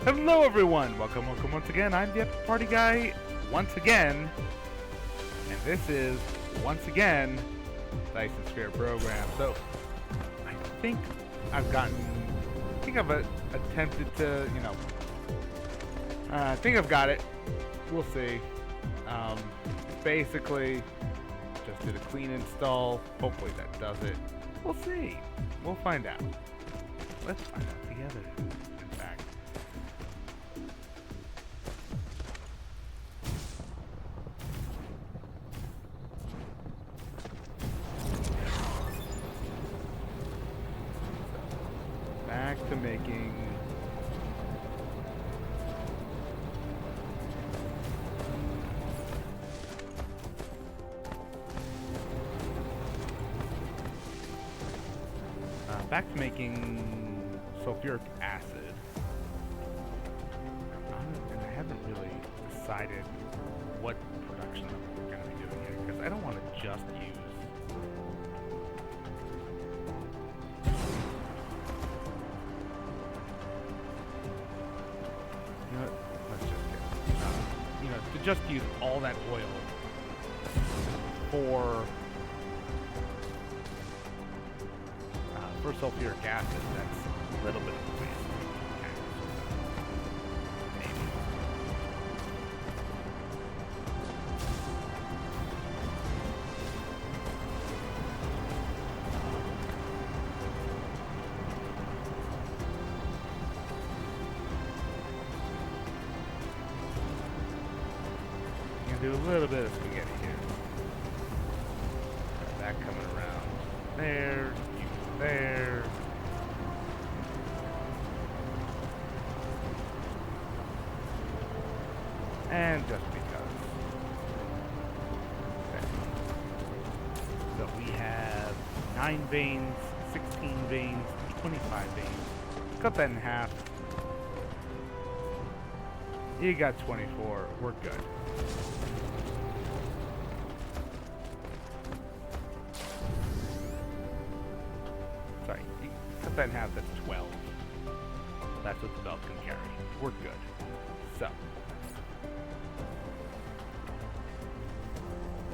Hello everyone! Welcome once again. I'm the Epic Party Guy once again. And this is, once again, Dyson Sphere Program. So, I think I've attempted to, I think I've got it. We'll see. Basically, just did a clean install. Hopefully that does it. We'll see. We'll find out. Let's find out together, in fact. Back to making sulfuric acid. And I haven't really decided what production we're going to be doing here, because I don't want to just use to just use all that oil for sulfuric acid. That's a little bit of a waste. Maybe. Do a little bit of spaghetti here. Got that coming around there, there. And just because. Okay. So we have 9 veins, 16 veins, 25 veins. Cut that in half. You got 24. We're good. Sorry, you cut that in half, that's 12. That's what the belt can carry. We're good. So.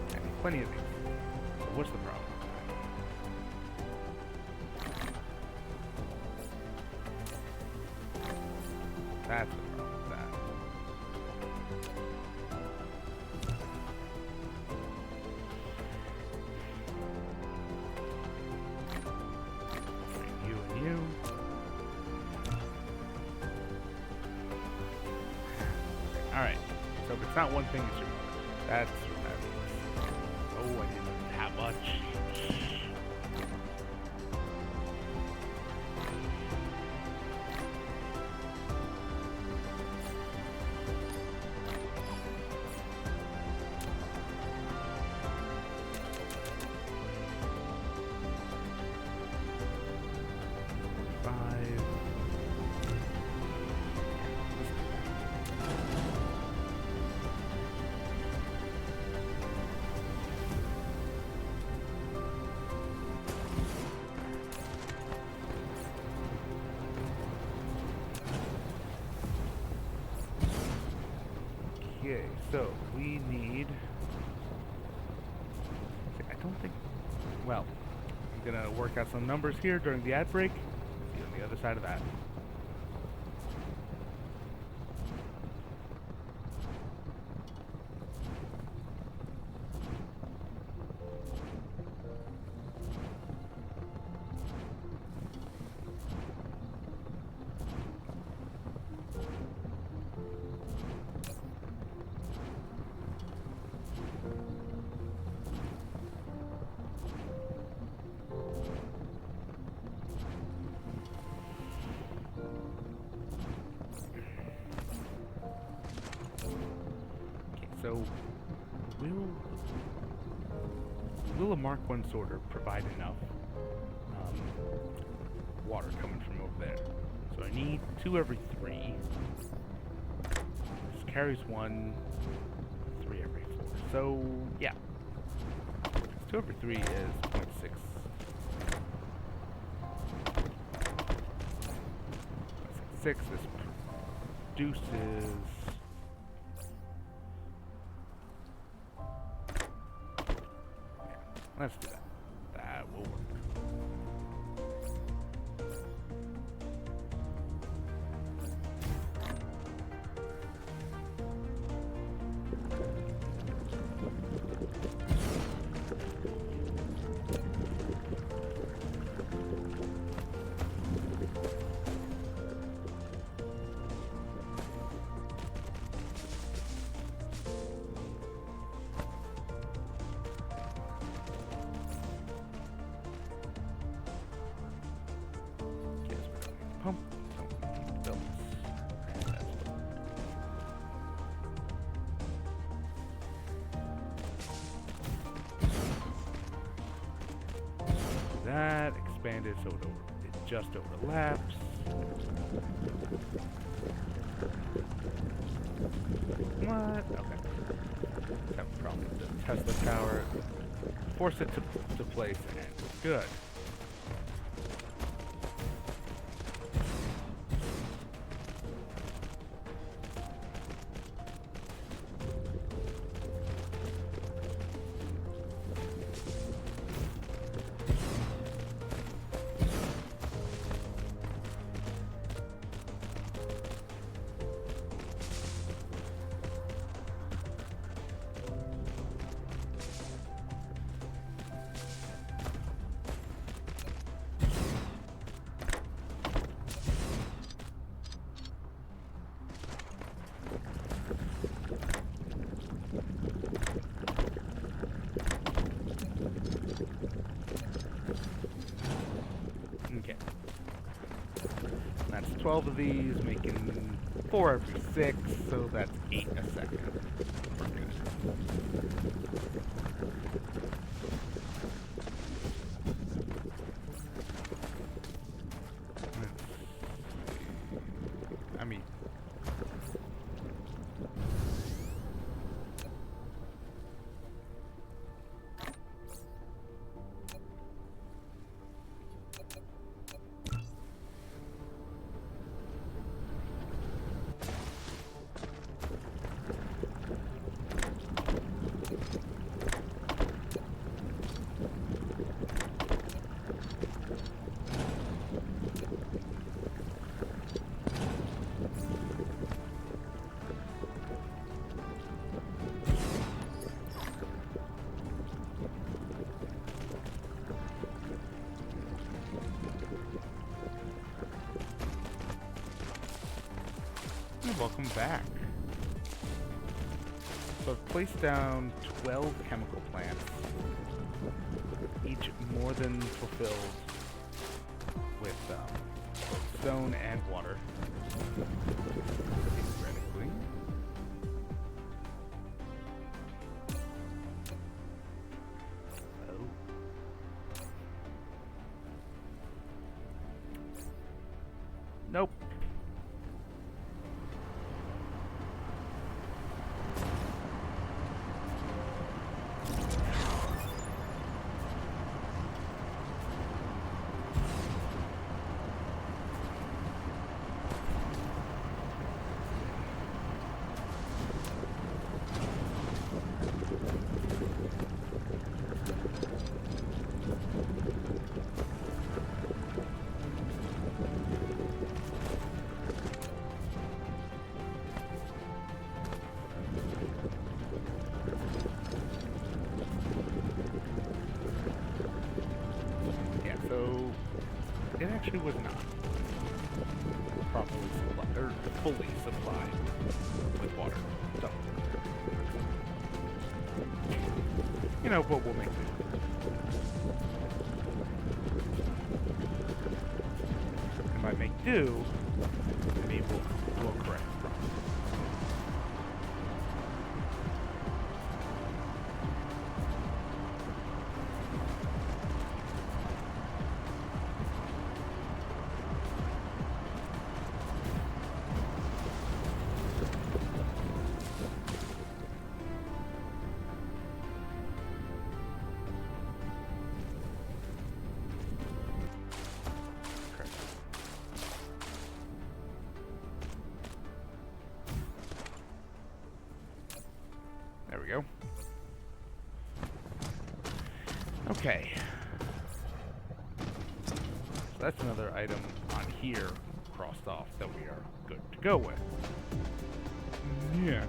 I need plenty of these. So what's the problem? That's the problem with that. You. Alright, so if it's not one thing, it's your mother. That's what that means. Oh, I didn't know that much. Okay, so we need... I don't think... Well, I'm gonna work out some numbers here during the ad break. See you on the other side of that. So, will a Mark I sorter provide enough water coming from over there? So I need 2 every 3. This carries 1, 3 every 4. So, yeah. 2 over 3 is 0.6. 6 is reduces. Yeah, let's do that. That will work. Pump. That expanded so it just overlaps. What? Okay. Have a problem with the Tesla tower. Force it to place and good. Okay. That's 12 of these, making 4 every 6, so that's 8 a second. We're good. I mean, welcome back. So I've placed down 12 chemical plants, each more than fulfilled with both stone and water. Theoretically. Oh. Nope. So it actually was not properly supplied, or fully supplied with water. So, you know what we'll make do. And by make do, I mean we'll correct the problem. Okay. So that's another item on here crossed off that we are good to go with. Next.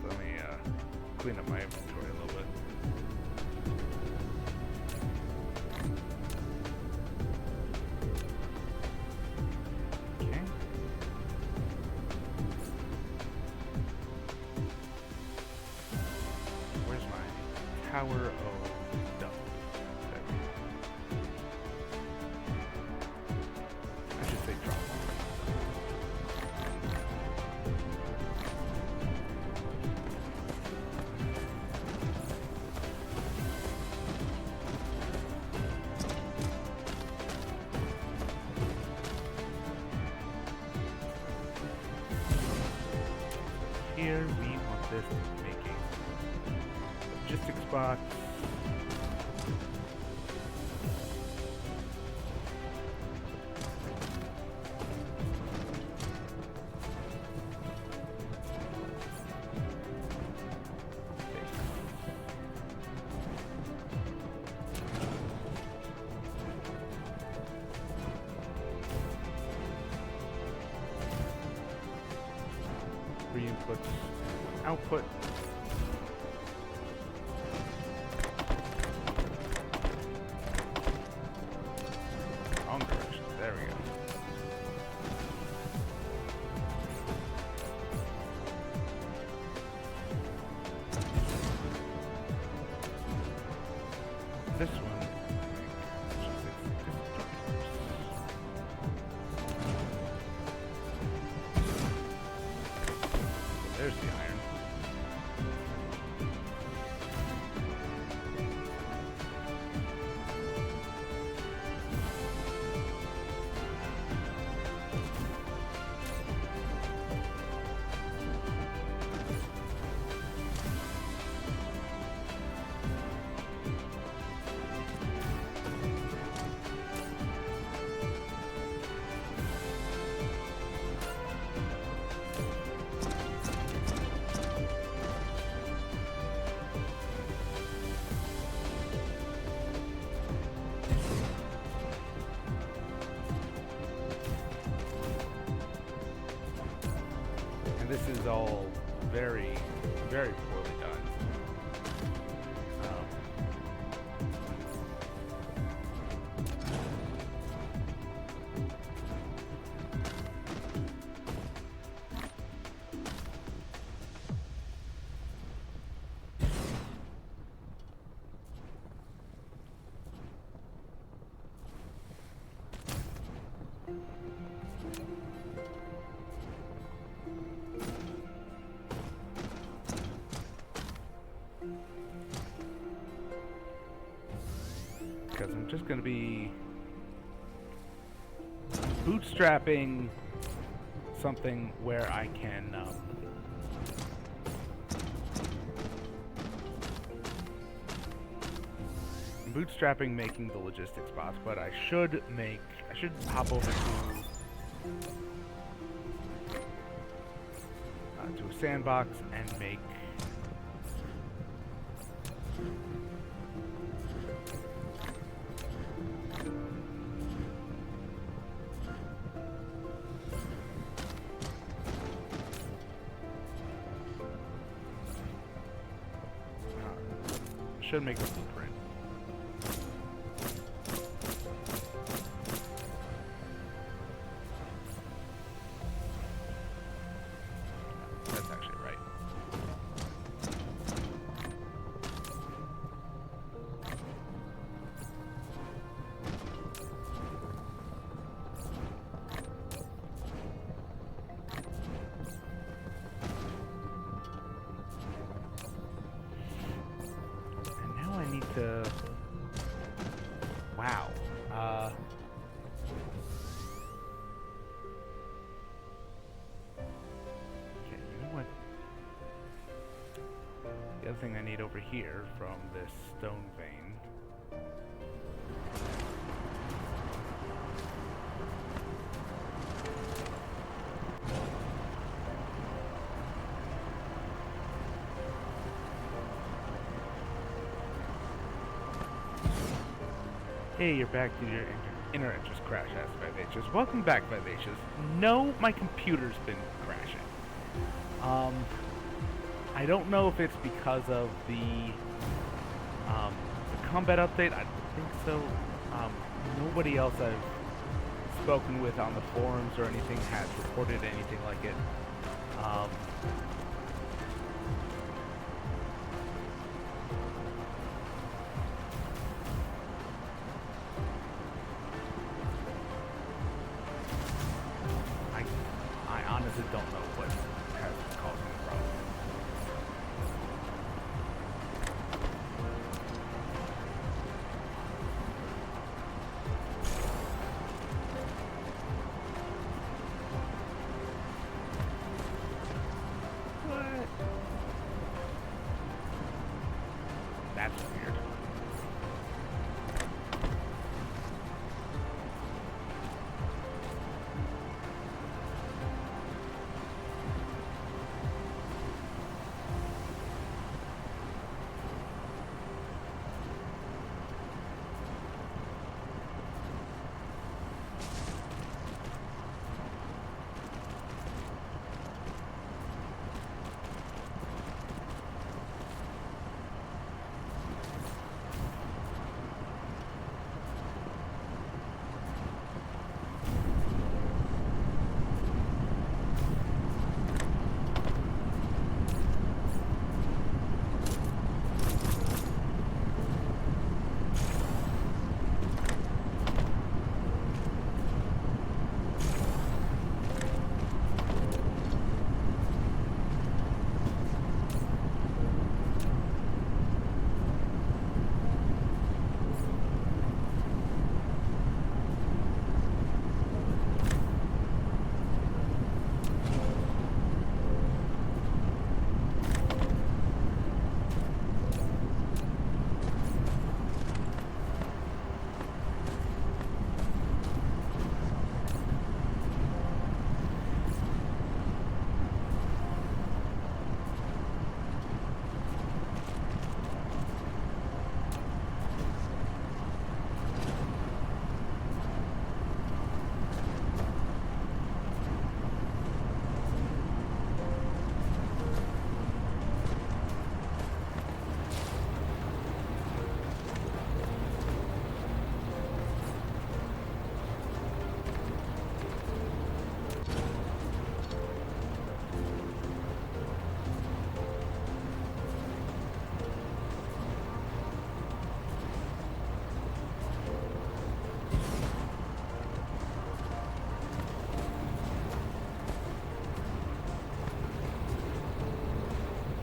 Let me clean up my inventory a little bit. Okay. Where's my Tower of Double? There we go. I should say drop off. Here we want this making logistics box. Inputs, output. Wrong direction. There we go. This one. There's the iron. This is all very, very poorly done. Because I'm just going to be bootstrapping something where I can bootstrapping making the logistics box, but I should hop over to a sandbox and make should make a blueprint. That's actually right. And now I need to everything I need over here from this stone vein. Hey, you're back to your internet just crashed, asked Vivacious. Welcome back, Vivacious. No, my computer's been crashing. I don't know if it's because of the combat update. I think so. Nobody else I've spoken with on the forums or anything has reported anything like it. I honestly don't know what has been causing the problem. What? That's weird.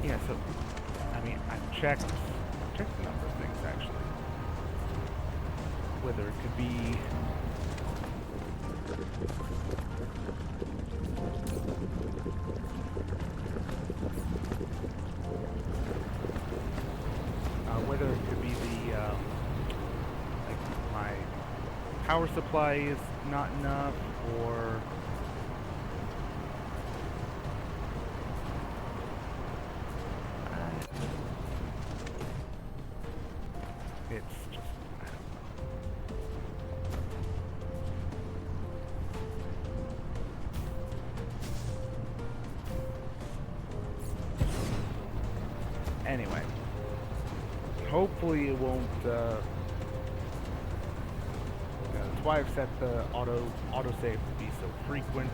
Yeah, so, I mean, I've checked a number of things, actually. Whether it could be... whether it could be the, like, my power supply is not enough, or... It's just, I don't know. Anyway, hopefully it won't, that's why I've set the autosave to be so frequent.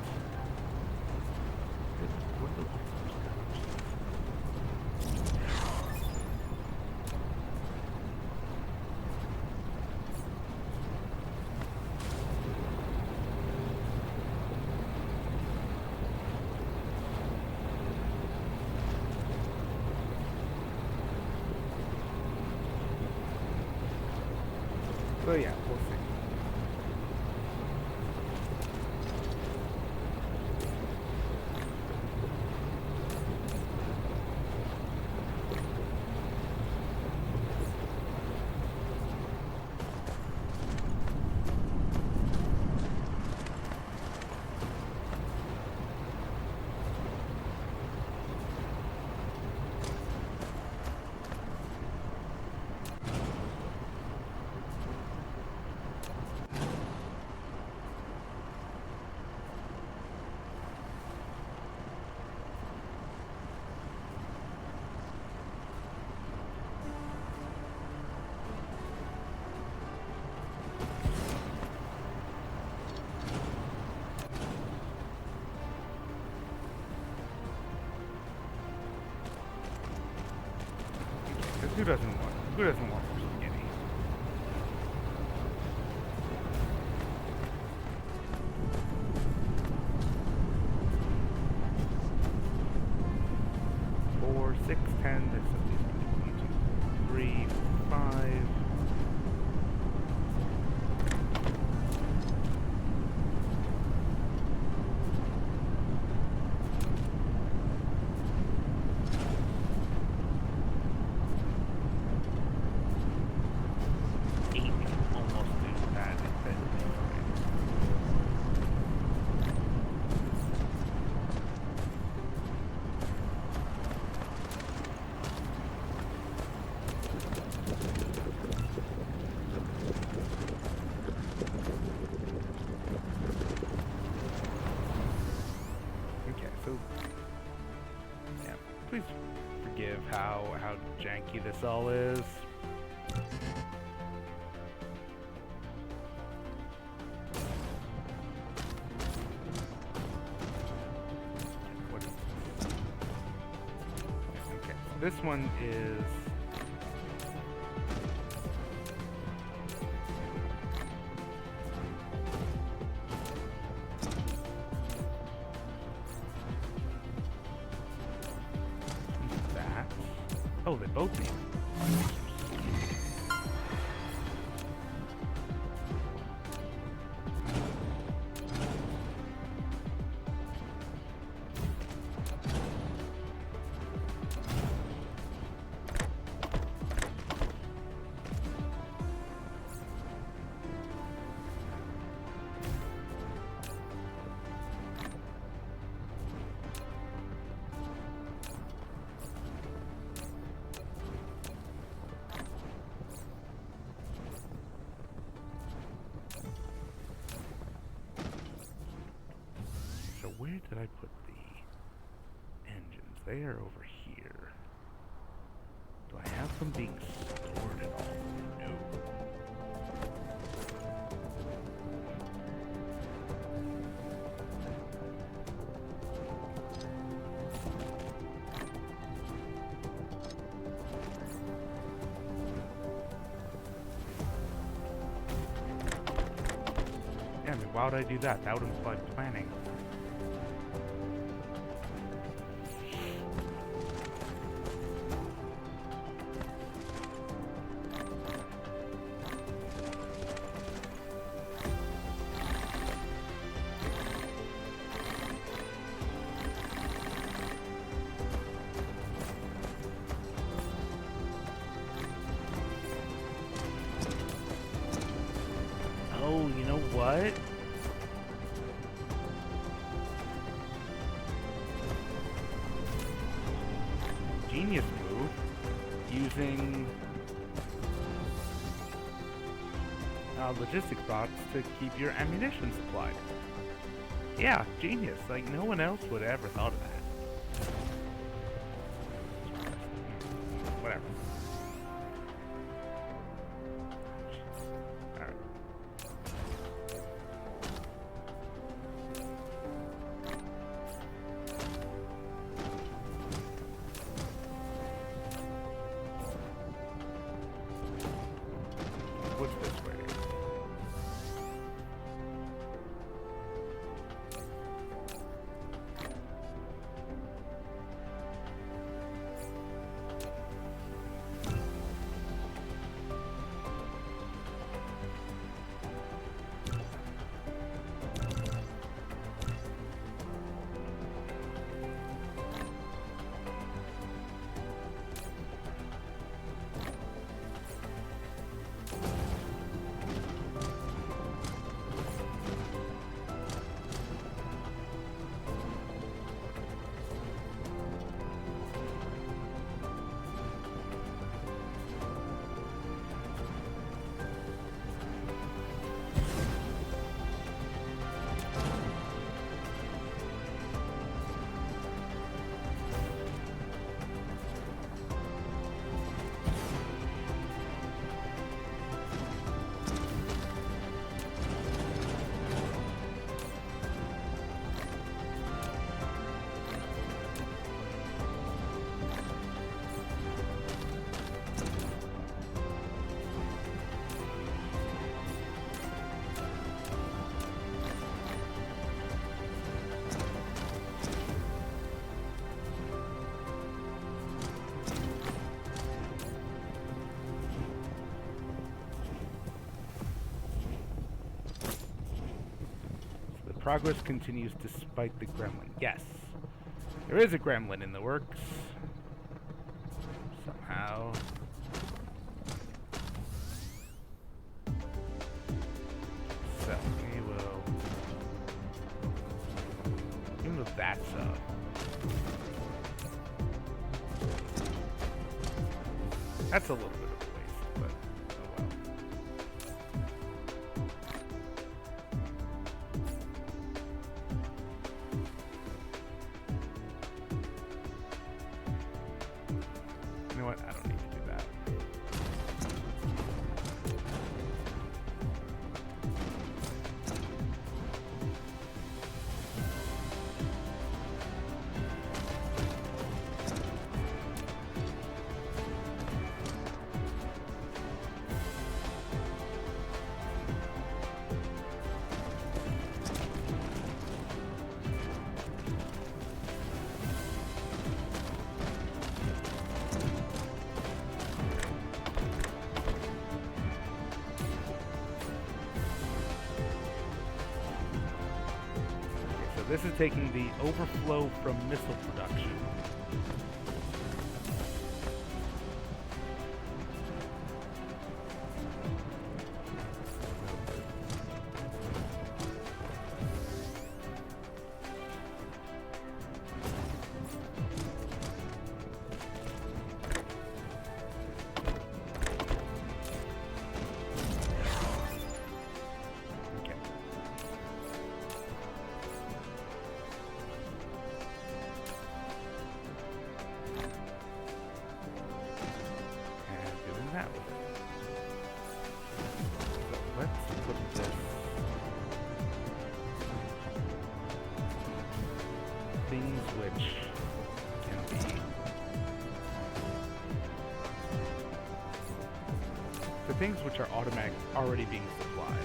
So yeah, we'll see. Who doesn't want some spaghetti? Four, 6, 10. There's at least 1, 2, 3, 5. Yeah, please forgive how janky this all is. What is this? Okay, so this one is oh, they both need. So where did I put the engines? They are over here. Do I have them being stored at all? No. Yeah, I mean, why would I do that? That would imply planning. Oh, you know what? Genius move. Using logistics bots to keep your ammunition supplied. Yeah, genius. Like, no one else would have ever thought of that. Whatever. Alright. What's this way? Progress continues despite the gremlin. Yes. There is a gremlin in the works. Somehow. So, we will... Even though that's up. That's a little bit of a waste, but oh well. You know what? I don't need to do that. This is taking the overflow from missile production. Things which are automatic already being supplied.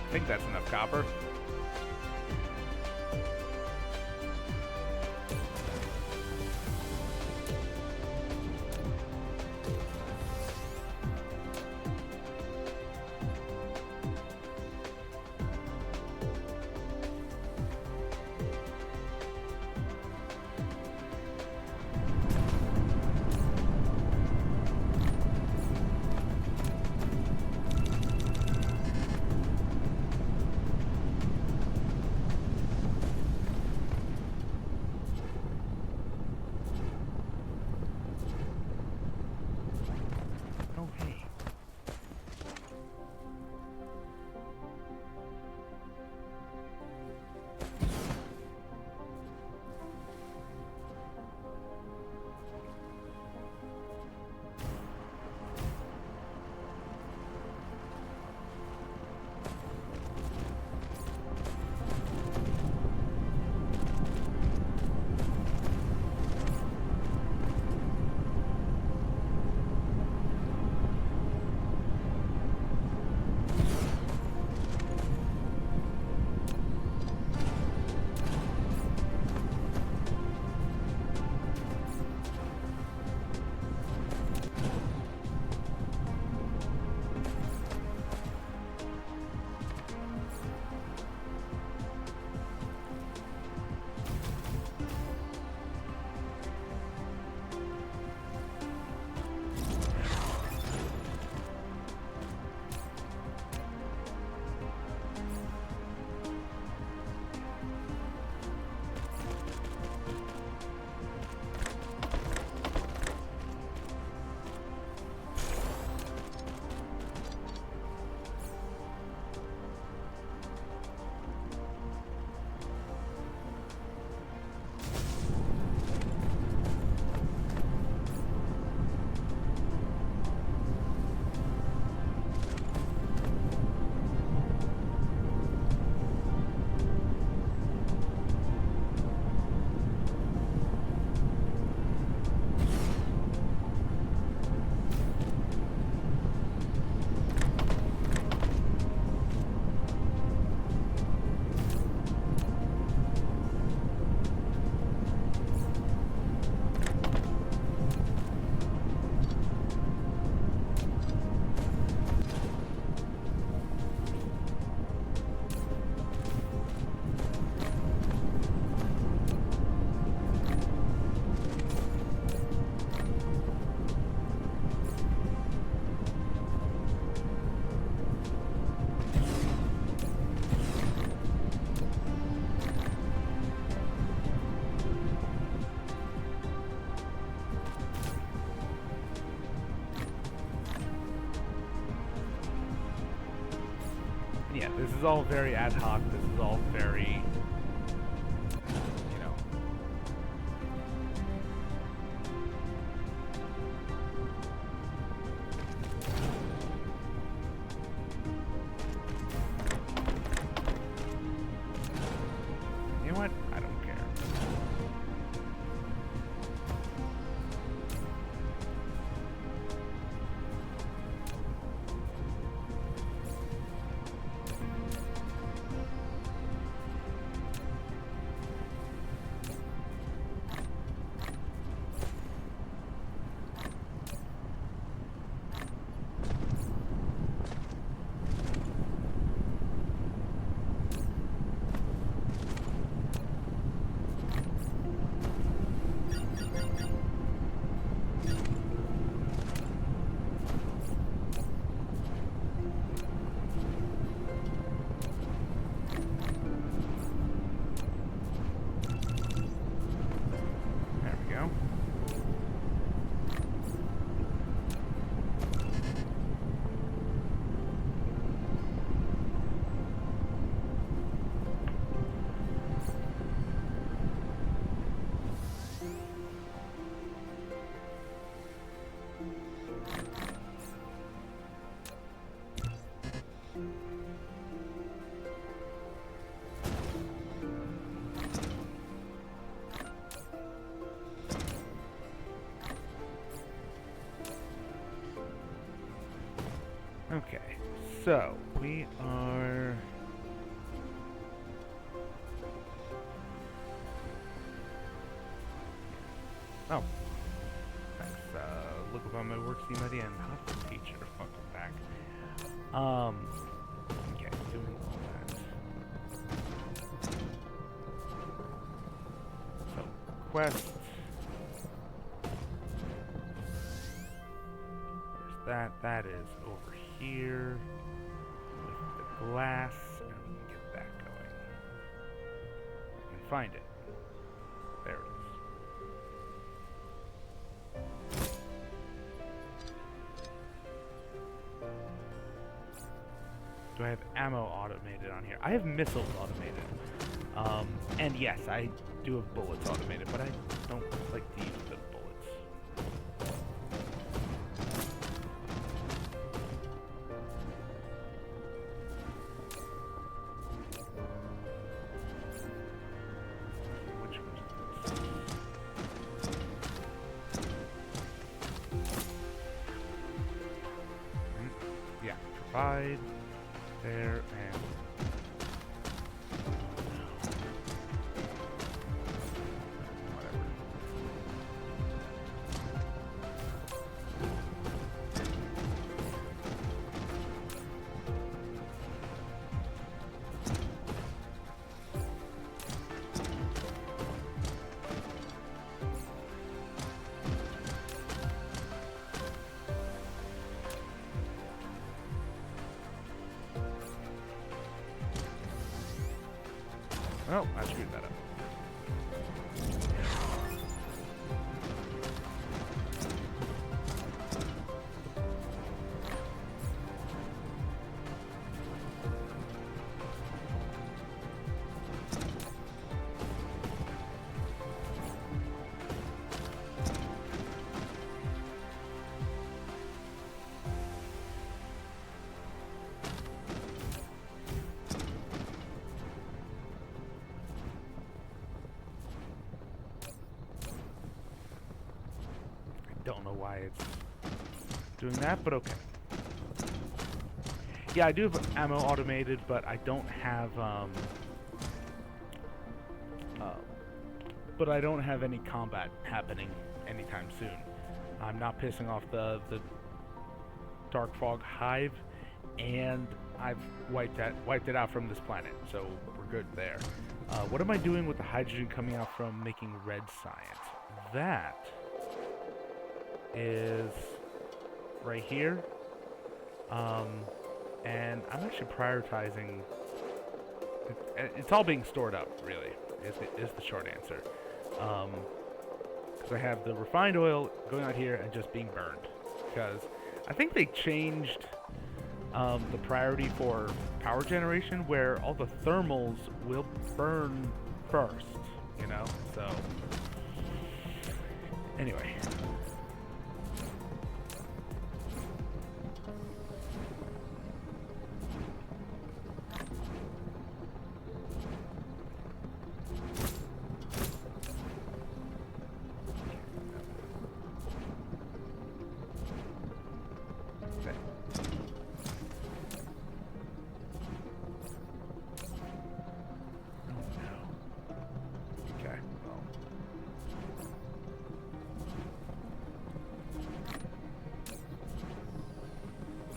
I think that's enough copper. is all very ad hoc. This is all very, you know. You know what? I don't care. Okay, so we are... Oh. Thanks. Look up on my work team idea and how to teach her. Welcome back. Okay, doing all that. So, quest. Where's that? That is over here with the glass, and we can get that going. And find it. There it is. Do I have ammo automated on here? I have missiles automated. And yes, I do have bullets automated, but I don't like to use the bullets. Which one? Yeah, provide. There and whatever. Oh, I screwed that up. Don't know why it's doing that, but okay. Yeah, I do have ammo automated, but I don't have any combat happening anytime soon. I'm not pissing off the Dark Fog Hive, and I've wiped it out from this planet, so we're good there. What am I doing with the hydrogen coming out from making red science? That is right here, and I'm actually prioritizing. It's all being stored up, really, is the short answer. Because I have the refined oil going out here and just being burned. Because I think they changed the priority for power generation, where all the thermals will burn first, you know? So, anyway.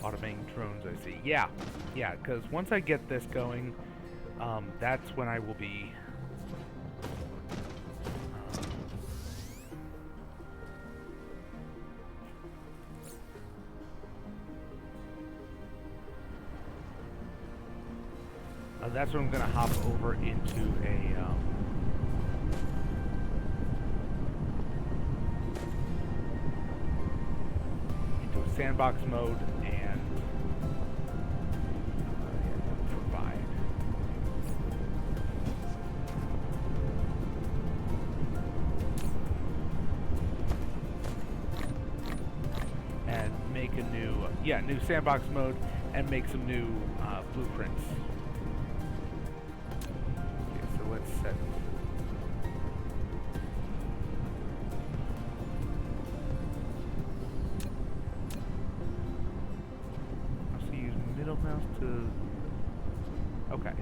Automating drones, I see. Yeah, because once I get this going, that's when I will be... that's when I'm going to hop over into a sandbox mode and provide. And make a new, new sandbox mode and make some new blueprints. Okay, so let's set. Mouse to... Okay.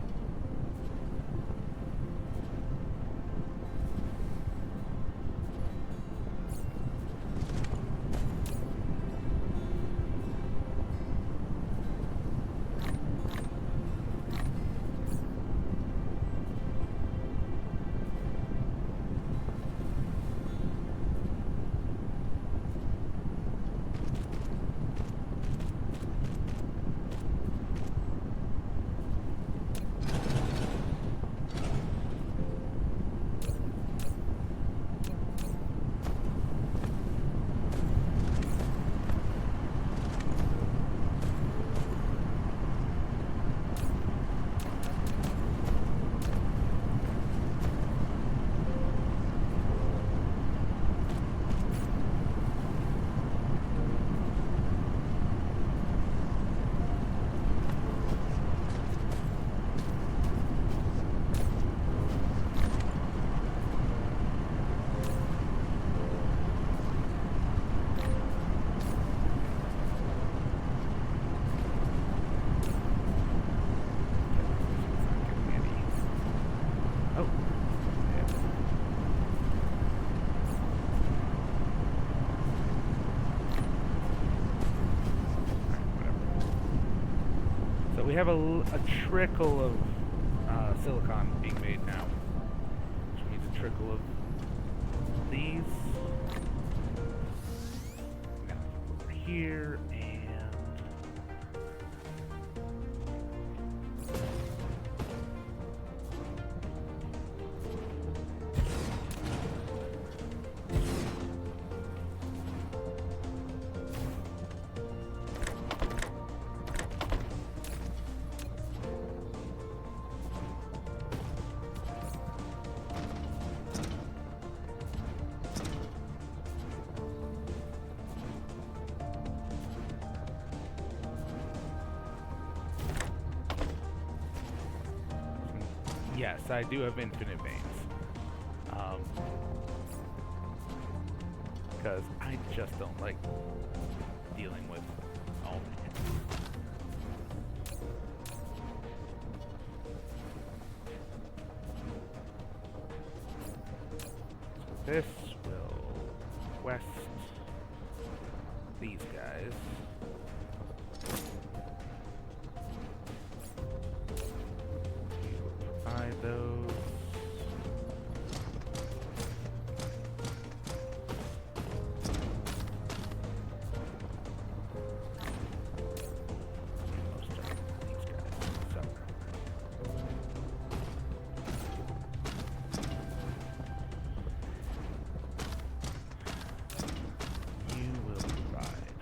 We have a trickle of silicon being made now, which means a trickle of these. Over here, yes, I do have infinite veins. Because I just don't like dealing with all the hits. So this will quest these guys. Those. You will provide.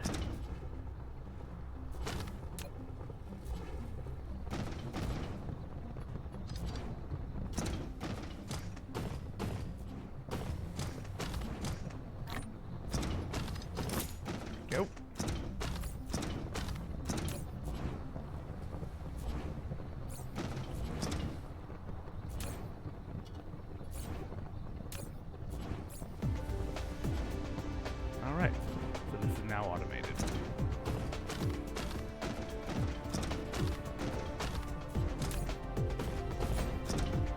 now automated.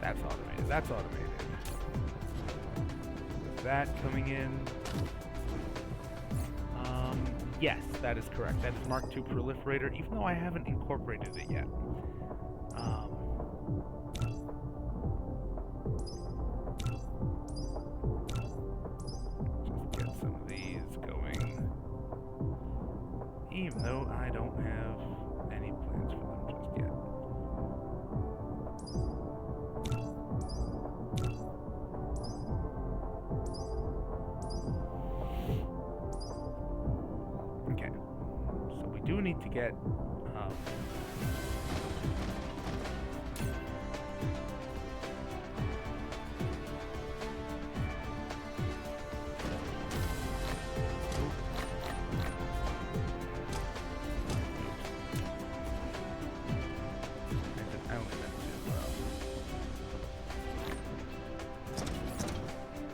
That's automated. That's automated. With that coming in. Yes, that is correct. That is Mark II Proliferator, even though I haven't incorporated it yet. Just get some of these going. Even though I don't have any plans for them just yet. Okay, so we do need to get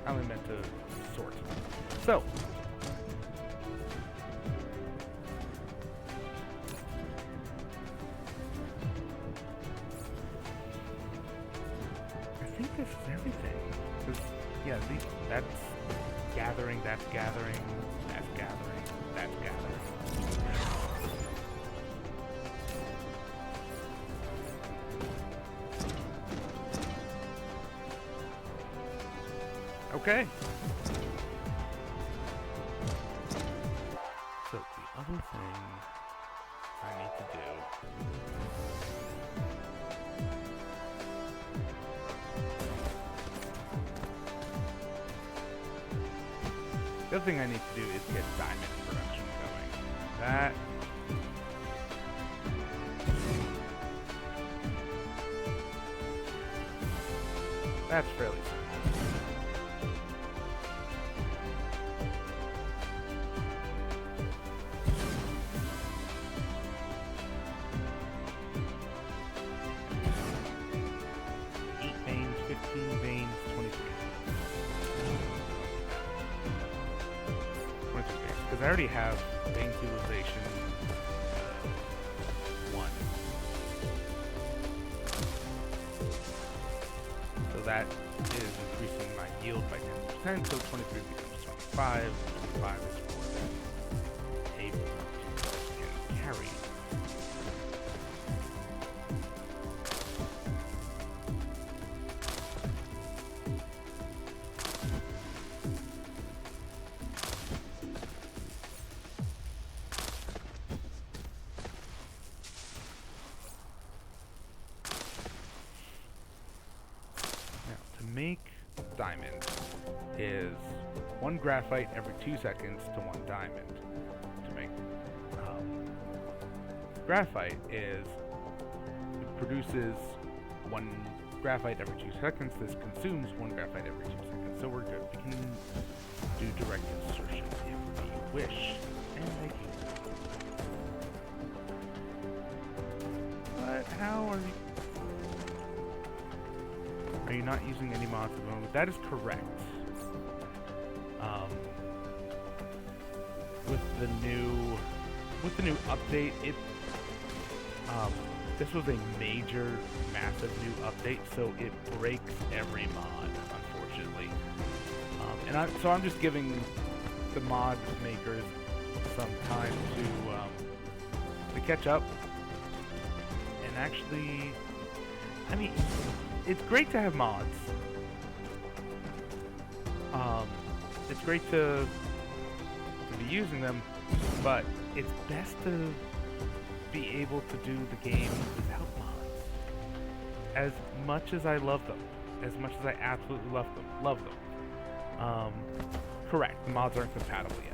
I only meant to sort. So, I think this is everything. Yeah, that's gathering, that's gathering, that's gathering, that's gathering. Okay. So the other thing I need to do the other thing I need to do is get diamond production going. That's fairly simple. 15 veins, 23. 23 veins, because I already have vein utilization 1. So that is increasing my yield by 10%, so 23 becomes 25. 25 is more than a can carry. Make diamond is 1 graphite every 2 seconds to 1 diamond. To make graphite is it produces 1 graphite every 2 seconds. This consumes 1 graphite every 2 seconds. So we're good. We can do direct insertion if we wish. And thank you. But how are you? Are you not using any mods at the moment? That is correct. With the new update, this was a major, massive new update, so it breaks every mod, unfortunately. So I'm just giving the mod makers some time to catch up. And actually, I mean, it's great to have mods. It's great to be using them, but it's best to be able to do the game without mods. As much as I love them, as much as I absolutely love them. Correct, the mods aren't compatible yet.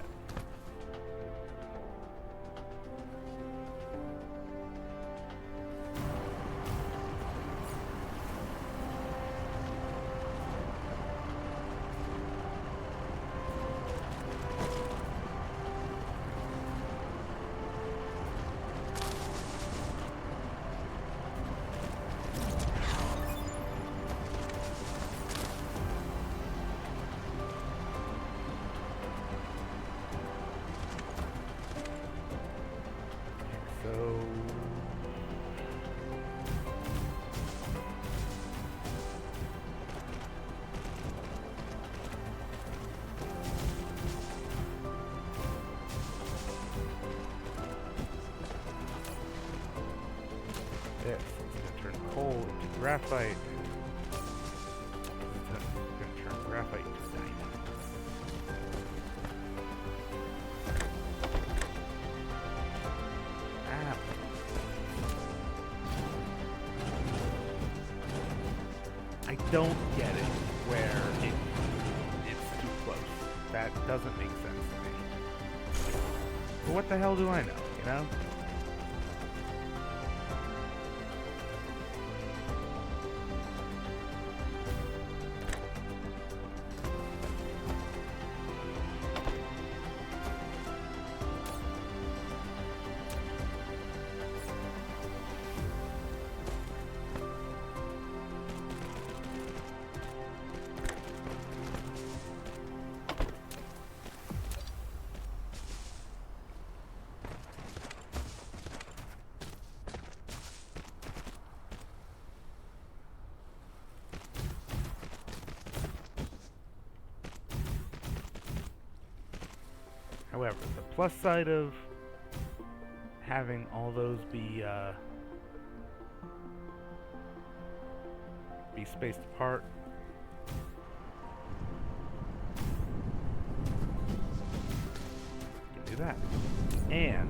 Graphite. Gonna turn graphite to diamond. Ah. I don't get it where it's too close. That doesn't make sense to me. But what the hell do I know, you know? However, the plus side of having all those be spaced apart can do that. And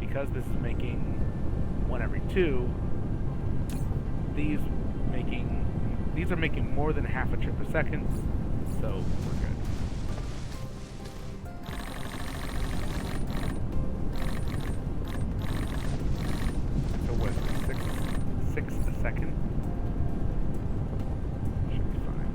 because this is making one every two, these are making more than half a trip a second, so we're good. Six a second. Should be fine.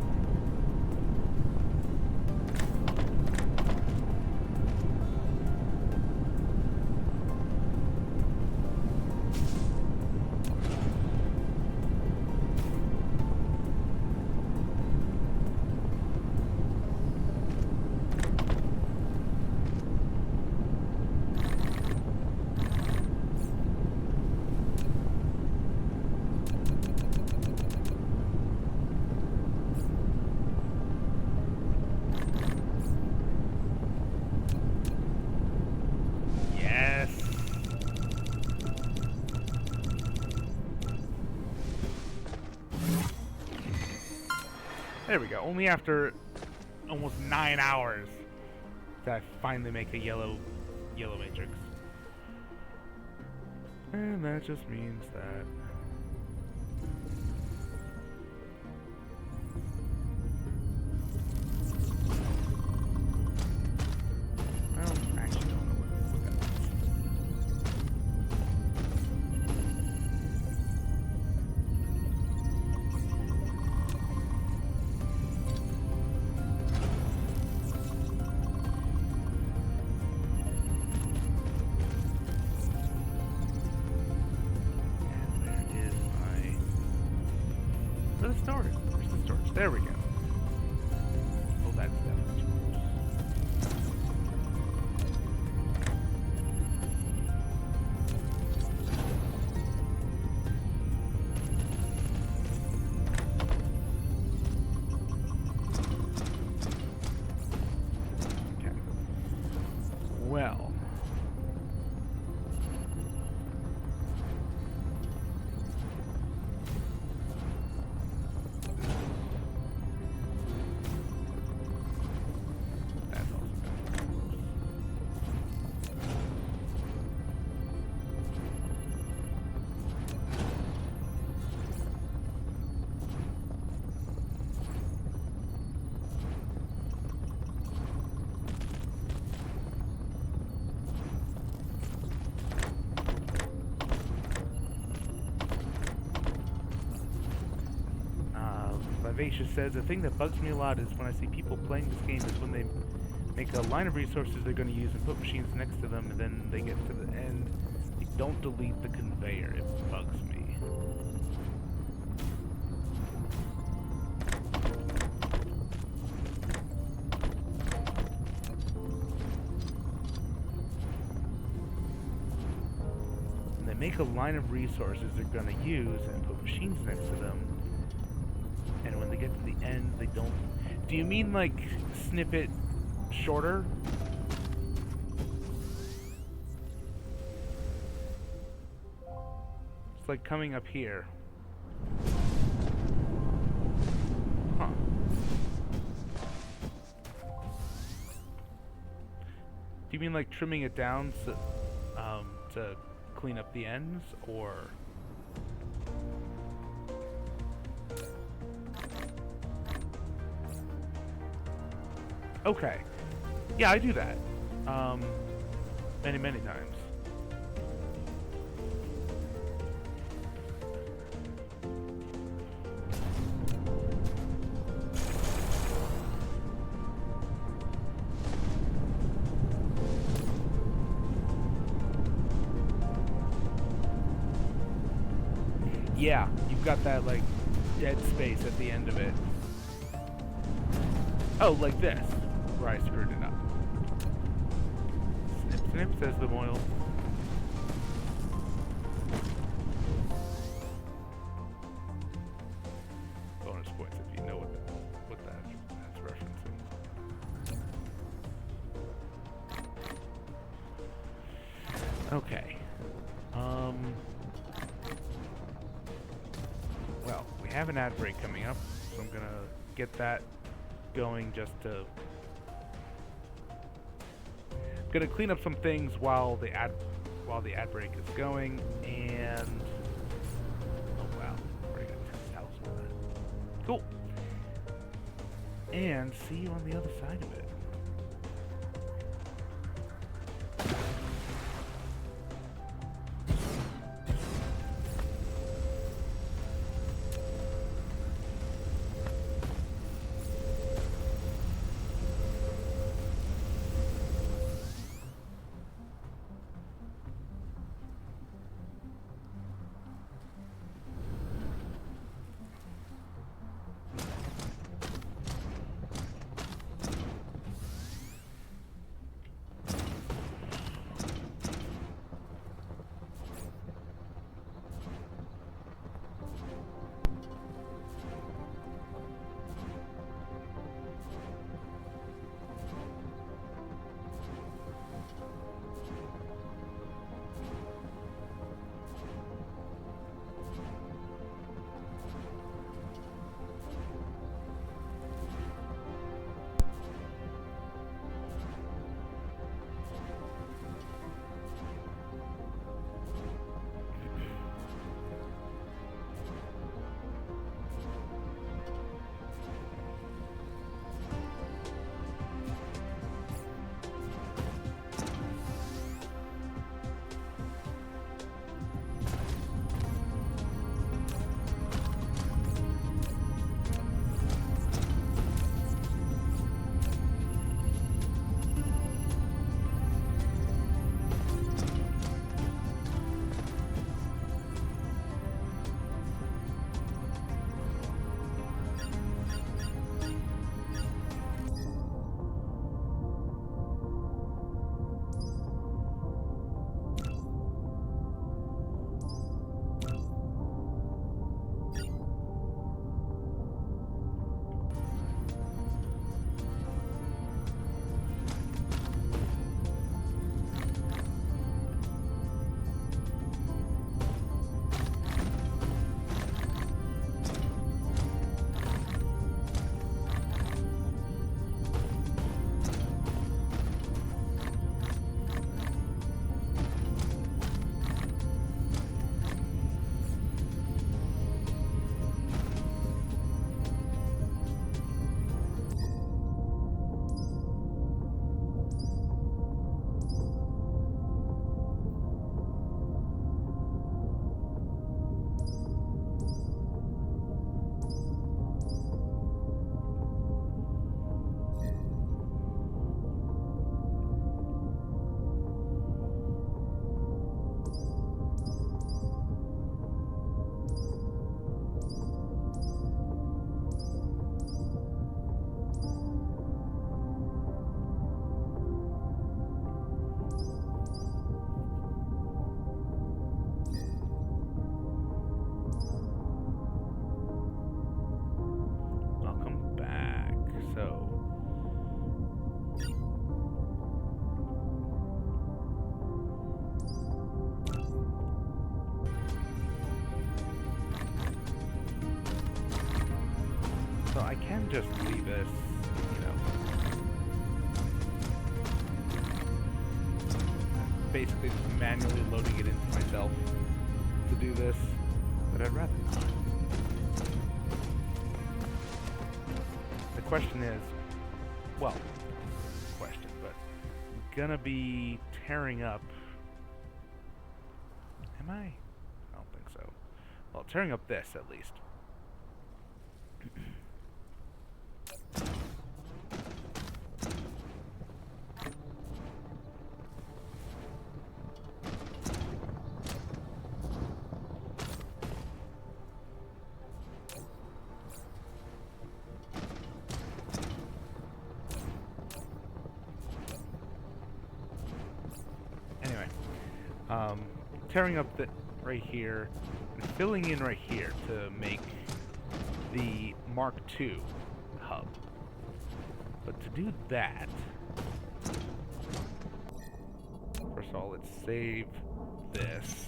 There we go. Only after almost 9 hours did I finally make a yellow matrix. And that just means that I don't actually don't know what that means. Where's the storage? There we go. Oh, that's definitely okay. Well. Vivacious says, the thing that bugs me a lot is when I see people playing this game is when they make a line of resources they're going to use and put machines next to them, and then they get to the end, they don't delete the conveyor. It bugs me. When they make a line of resources they're going to use and put machines next to them, and when they get to the end, they don't... Do you mean, like, snip it shorter? It's like coming up here. Huh. Do you mean like trimming it down so, to clean up the ends, or? Okay. Yeah, I do that. Many, many times. Yeah, you've got that, like, dead space at the end of it. Oh, like this, where I screwed it up. Snip, snip, says the oil. Bonus points if you know what that's referencing. Okay. Well, we have an ad break coming up, so I'm gonna get that going just to... I'm gonna clean up some things while the ad break is going, and... Oh wow, already got 10,000 on that. Cool. And see you on the other side of it. I can just leave this, you know, basically just manually loading it into myself to do this, but I'd rather not. The question is, well, question, but I'm gonna be tearing up. Am I? I don't think so. Well, tearing up this at least. Tearing up the right here and filling in right here to make the Mark II hub. But to do that, first of all, let's save this.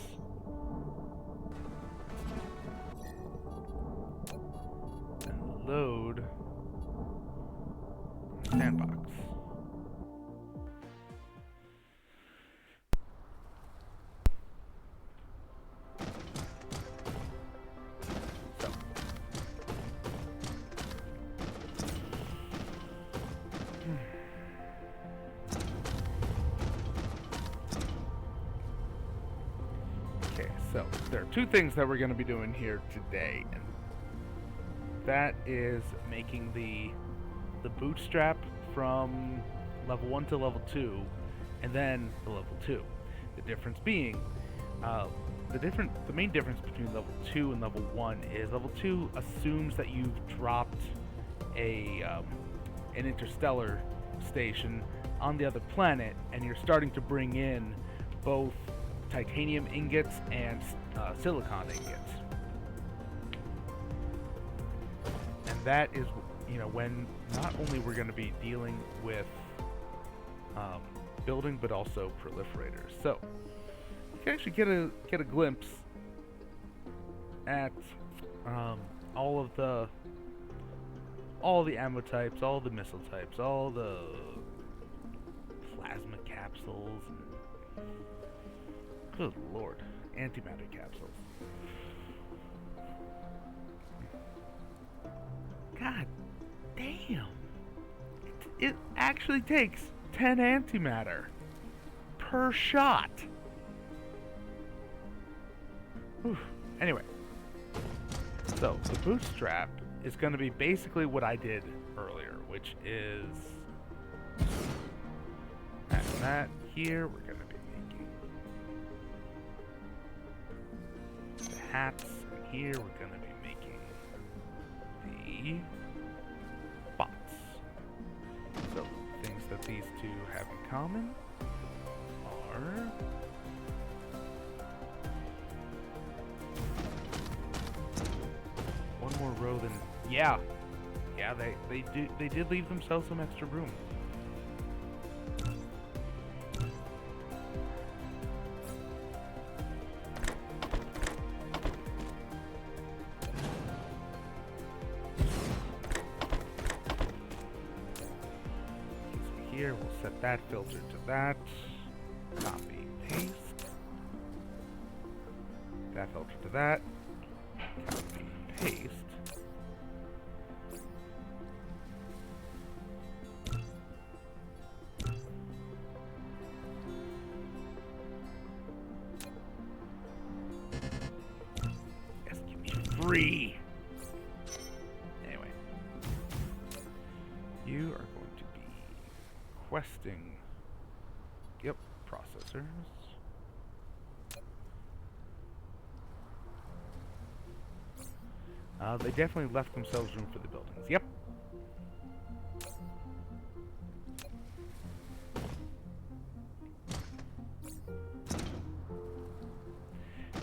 And load sandbox. So, there are two things that we're going to be doing here today, and that is making the bootstrap from level 1 to level 2, and then the level 2. The difference being, the main difference between level 2 and level 1 is level 2 assumes that you've dropped an interstellar station on the other planet, and you're starting to bring in both titanium ingots and silicon ingots. And that is, you know, when not only we're going to be dealing with building, but also proliferators. So you can actually get a glimpse at all the ammo types, all the missile types, all the plasma capsules. Good lord, antimatter capsules. God damn. It actually takes 10 antimatter per shot. Whew. Anyway, so the bootstrap is going to be basically what I did earlier, which is that here we're going to be making the hats, and here we're going to be making the bots. So things that these two have in common are one more row than yeah, they did leave themselves some extra room. Here we'll set that filter to that. Copy, paste. That filter to that. Copy, paste. Yes, give me free. Anyway, you are going to be requesting, yep, processors. They definitely left themselves room for the buildings. Yep.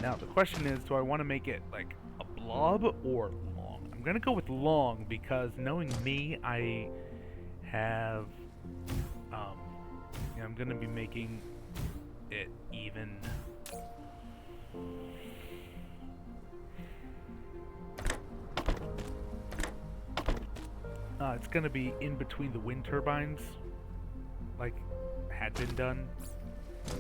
Now the question is, do I want to make it like a blob or long? I'm gonna go with long because knowing me, I have I'm gonna be making it even. It's going to be in between the wind turbines, like had been done. So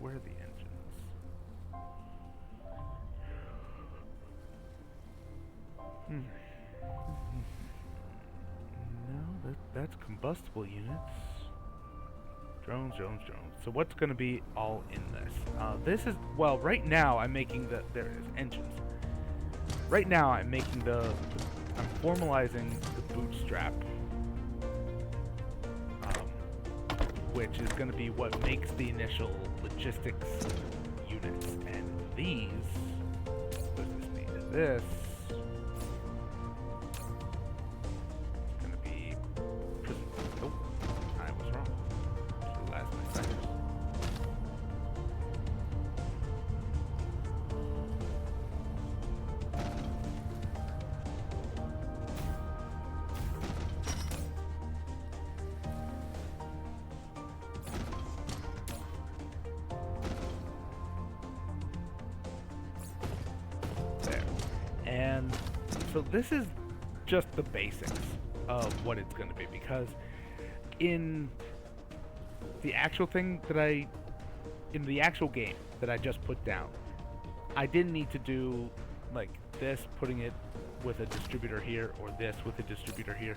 where are the engines? No, that's combustible units. Drones. So what's going to be all in this? This is, well, right now I'm making there it is, engines. Right now I'm making I'm formalizing the bootstrap, which is going to be what makes the initial logistics units. And these, what does this mean? This and so this is just the basics of what it's going to be, because in the actual thing that in the actual game that I just put down, I didn't need to do like this, putting it with a distributor here, or this with a distributor here,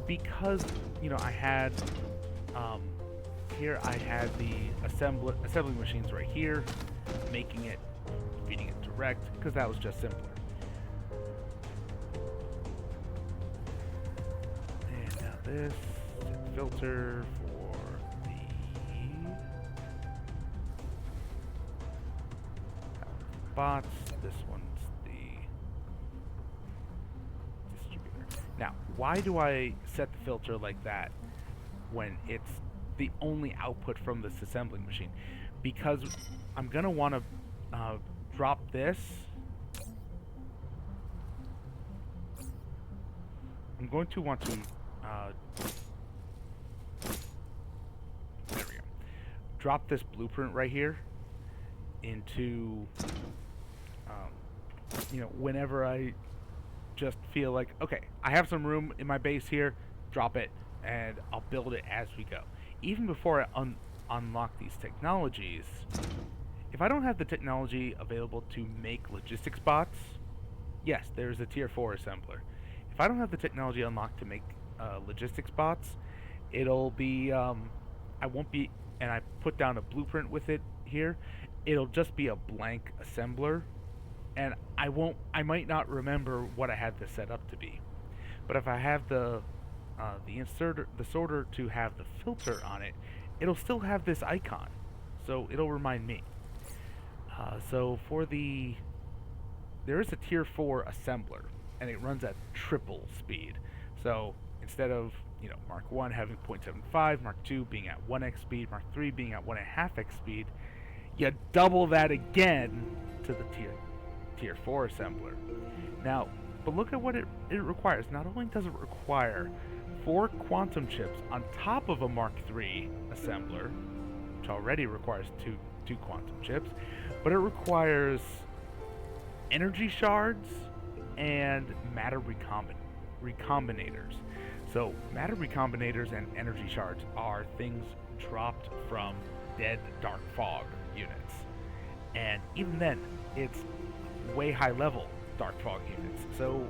because, you know, I had here I had the assembling machines right here, feeding it direct, because that was just simpler. And now this filter for the bots. This one's the distributor. Now, why do I set the filter like that when it's the only output from this assembling machine? Because I'm going to want to drop this. I'm going to want to there we go. Drop this blueprint right here into you know, whenever I just feel like, okay, I have some room in my base here, drop it, and I'll build it as we go. Even before I unlock these technologies, if I don't have the technology available to make logistics bots, yes, there's a tier 4 assembler. If I don't have the technology unlocked to make logistics bots, it'll be, I won't be, and I put down a blueprint with it here, it'll just be a blank assembler, and I might not remember what I had this set up to be. But if I have the sorter to have the filter on it, it'll still have this icon, so it'll remind me. So for there is a tier 4 assembler, and it runs at triple speed. So instead of, you know, Mark 1 having 0.75, Mark 2 being at 1x speed, Mark 3 being at 1.5x speed, you double that again to the tier 4 assembler. Now, but look at what it requires. Not only does it require 4 quantum chips on top of a Mark 3 assembler, which already requires two quantum chips, but it requires energy shards and matter recombinators. So matter recombinators and energy shards are things dropped from dead dark fog units, and even then it's way high level dark fog units, so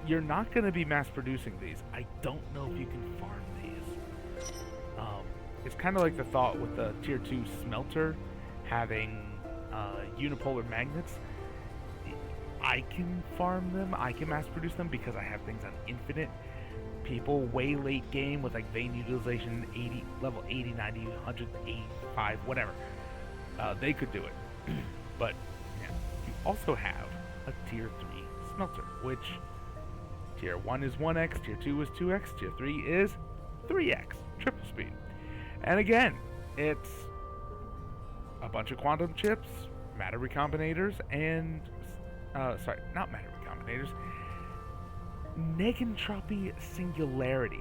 you're not going to be mass producing these. I don't know if you can farm these. It's kind of like the thought with the tier 2 smelter having unipolar magnets. I can farm them, I can mass produce them because I have things on infinite. People way late game with like vein utilization 80, level 80, 90, 185, whatever, they could do it. But yeah, you also have a tier 3 smelter, which tier 1 is 1x, tier 2 is 2x, tier 3 is 3x, triple speed. And again, it's a bunch of quantum chips, matter recombinators, and sorry, not matter recombinators, negentropy singularities.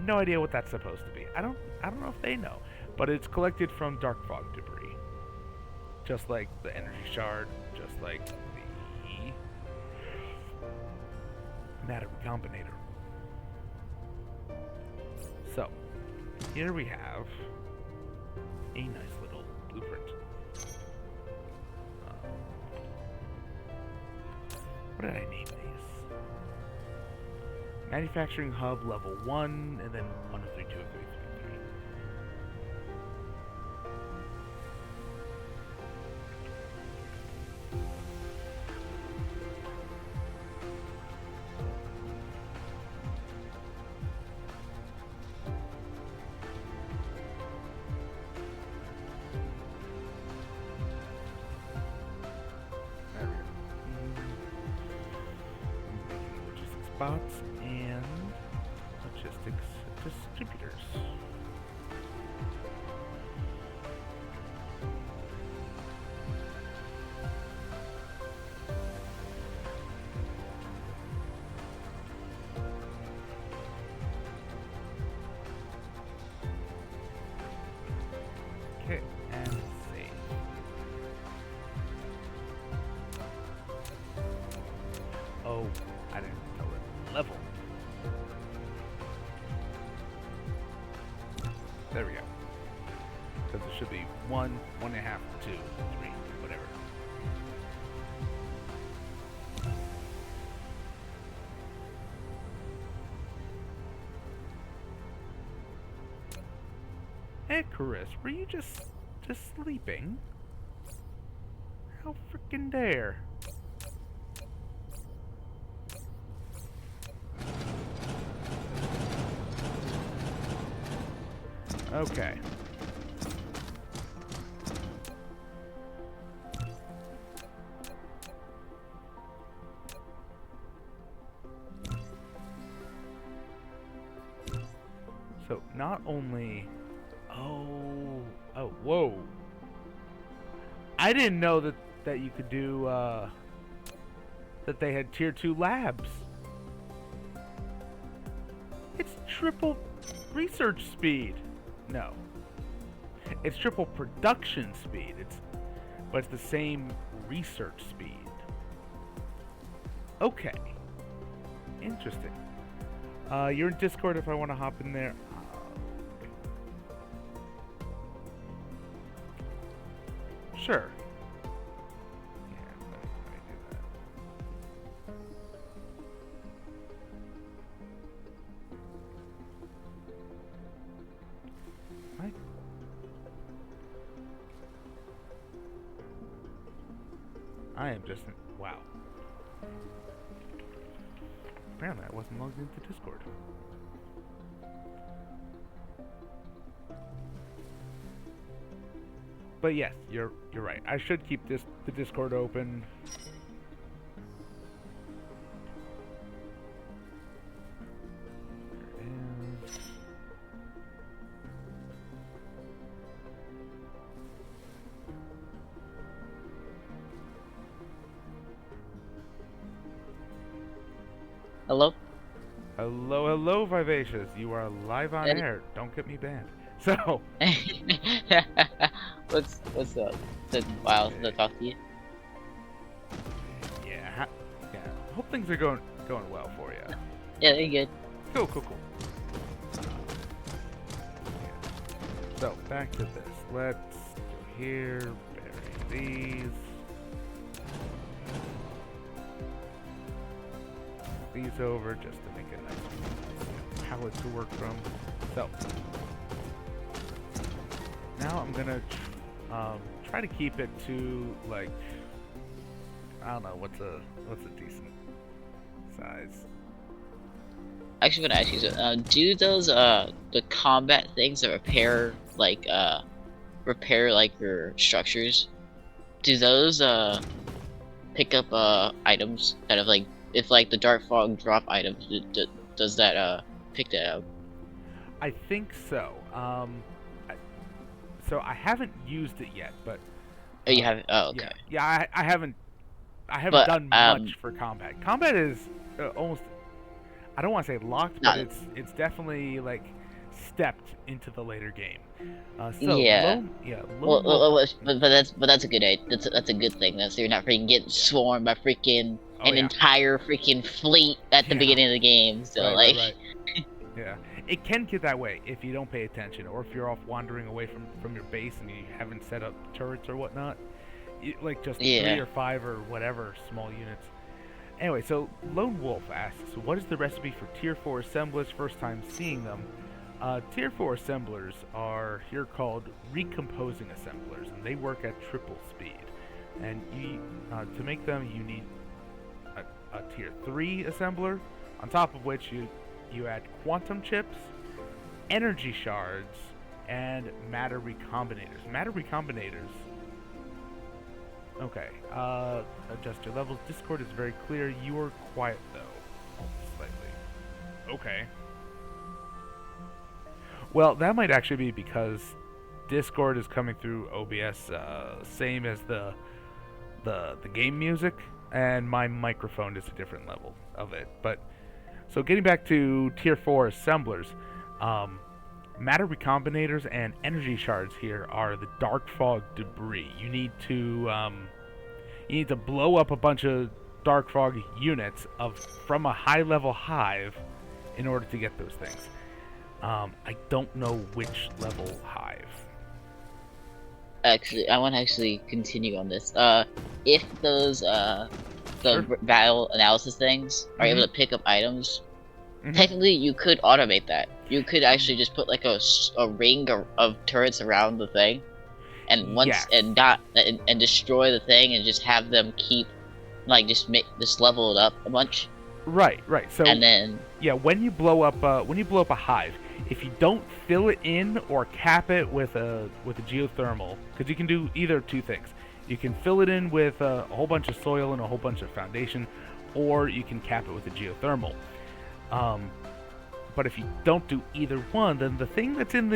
No idea what that's supposed to be. I don't know if they know. but it's collected from dark fog debris, just like the energy shard, just like the matter recombinator. So, here we have a nice little blueprint. What did I name these? Manufacturing hub level 1, and then 1, 2, 3, 2, 3, 3, 3. Spots and logistics distributors. Okay, and save. Oh, I didn't tell it. Level. There we go. Because it should be 1, 1.5, 2, 3, whatever. Hey, Chris, were you just sleeping? How freaking dare? Okay. So not only, oh, whoa! I didn't know that you could do that they had tier 2 labs. It's triple research speed. No. It's triple production speed. But it's the same research speed. Okay. Interesting. You're in Discord if I want to hop in there. Sure. Yeah, let me do that. What? I am just... wow. Apparently I wasn't logged into Discord. But yes, you're right. I should keep the Discord open. There it is. Hello? Hello, Vivacious. You are live on air. Don't get me banned. So. What's up? Wow, to talk to you. Yeah. Hope things are going well for you. Yeah, they're good. Cool. So back to this. Let's go here. Bury these. These over just to make a nice palette to work from. So now I'm gonna try to keep it to like, I don't know, what's a decent size. Actually, I'm gonna ask you so, do those the combat things that repair like your structures? Do those pick up items that have like, if like the dark fog drop items, does that pick that up? I think so. So I haven't used it yet, but Oh, you haven't. Oh, okay. Yeah, I haven't But, done much for combat. Combat is almost, I don't want to say locked, No. but it's definitely like stepped into the later game. So Yeah. Lone Wolf. But that's a good that's a good thing. That's so you're not freaking getting swarmed by freaking Oh an yeah, entire freaking fleet at the yeah, beginning of the game. So right, like, right. Yeah, it can get that way if you don't pay attention, or if you're off wandering away from your base and you haven't set up turrets or whatnot. Like just 3 yeah. or 5 or whatever small units. Anyway, so Lone Wolf asks, what is the recipe for Tier 4 assemblers? First time seeing them. Tier 4 assemblers are here called recomposing assemblers, and they work at triple speed. And to make them, you need a Tier 3 assembler, on top of which you add quantum chips, energy shards, and matter recombinators. Matter recombinators. Okay, adjust your levels. Discord is very clear. You are quiet, though. Slightly. Okay. Well, that might actually be because Discord is coming through OBS, same as the game music, and my microphone is a different level of it. But, so getting back to Tier 4 assemblers, matter recombinators and energy shards here are the dark fog debris. You need to blow up a bunch of dark fog units from a high level hive in order to get those things. I don't know which level hive. Actually, I want to actually continue on this. If those Sure. battle analysis things are able to pick up items, technically you could automate that. You could actually just put like a ring of turrets around the thing, and Yes. and destroy the thing, and just have them keep like just level it up a bunch. Right. So And then when you blow up a hive, if you don't fill it in or cap it with a geothermal, because you can do either two things. You can fill it in with a whole bunch of soil and a whole bunch of foundation, or you can cap it with a geothermal. But if you don't do either one, then the thing that's in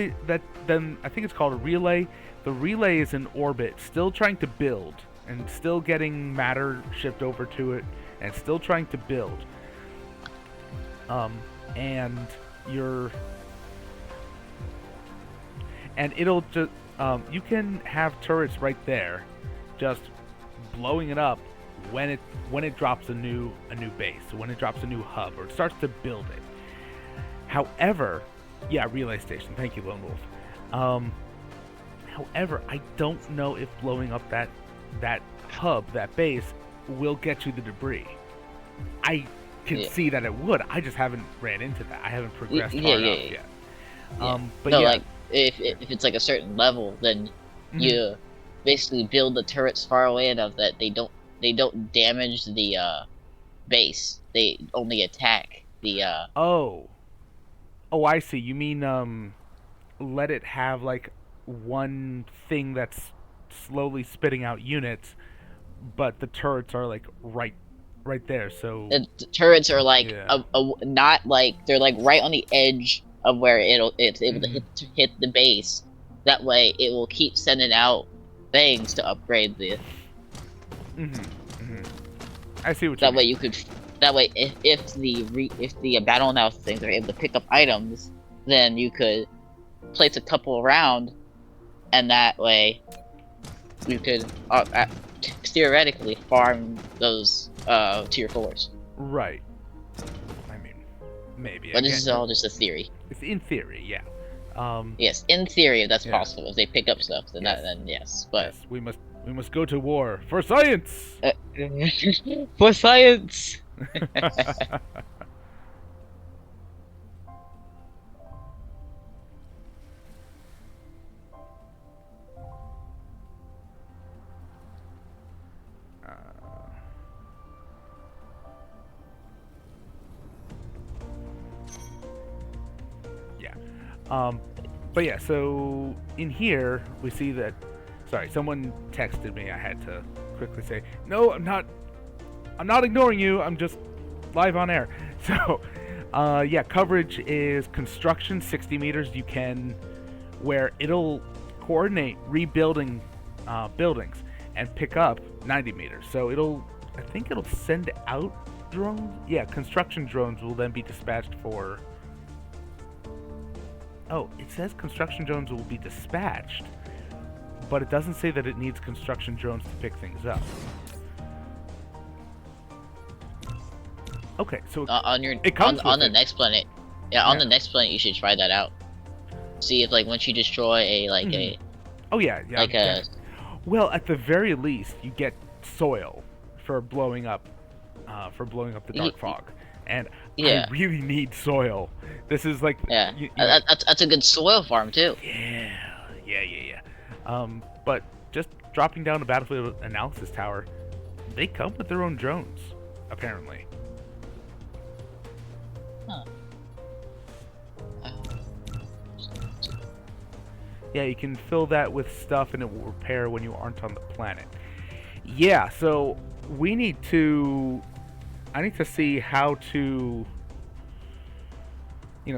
then I think it's called a relay. The relay is in orbit, still trying to build, and still getting matter shipped over to it, and still trying to build. And it'll just, you can have turrets right there, just blowing it up when it drops a new base, when it drops a new hub, or it starts to build it. However, relay station. Thank you, Lone Wolf. However, I don't know if blowing up that hub, that base, will get you the debris. I can see that it would. I just haven't ran into that. I haven't progressed hard enough yet. But no, yeah. like if it's like a certain level, then you basically build the turrets far away enough that they don't damage the base. They only attack the Oh, I see. You mean let it have like one thing that's slowly spitting out units, but the turrets are like right there. So the turrets are like Yeah. not like they're like right on the edge of where it's able to hit the base. That way, it will keep sending out things to upgrade the. I see what you That mean. way you could. That way, if the battle analysis things are able to pick up items, then you could place a couple around, and that way you could theoretically farm those tier 4s. Right. I mean, maybe. But this is all just a theory. It's in theory, yeah. Yes, in theory, if that's Yeah. possible. If they pick up stuff, then Yes. then yes. But Yes, we must go to war for science. for science. But yeah, so in here we see that. Sorry, someone texted me. I had to quickly say, "No, I'm not ignoring you. I'm just live on air." So, coverage is construction 60 meters. You can, where it'll coordinate rebuilding buildings and pick up 90 meters. So I think it'll send out drones. Yeah, construction drones will then be dispatched for Oh, it says construction drones will be dispatched, but it doesn't say that it needs construction drones to pick things up. Okay, so On your it comes on with the it. next planet. Yeah, on Yeah. the next planet you should try that out. See if like once you destroy a like a Oh yeah, yeah. like a Well, at the very least, you get soil for blowing up the y- dark y- fog, and I yeah. really need soil. This is like Yeah, you know, that's a good soil farm too. yeah. But just dropping down a battlefield analysis tower, they come with their own drones, apparently. Huh. Yeah, you can fill that with stuff and it will repair when you aren't on the planet. Yeah, so we need to. I need to see how to.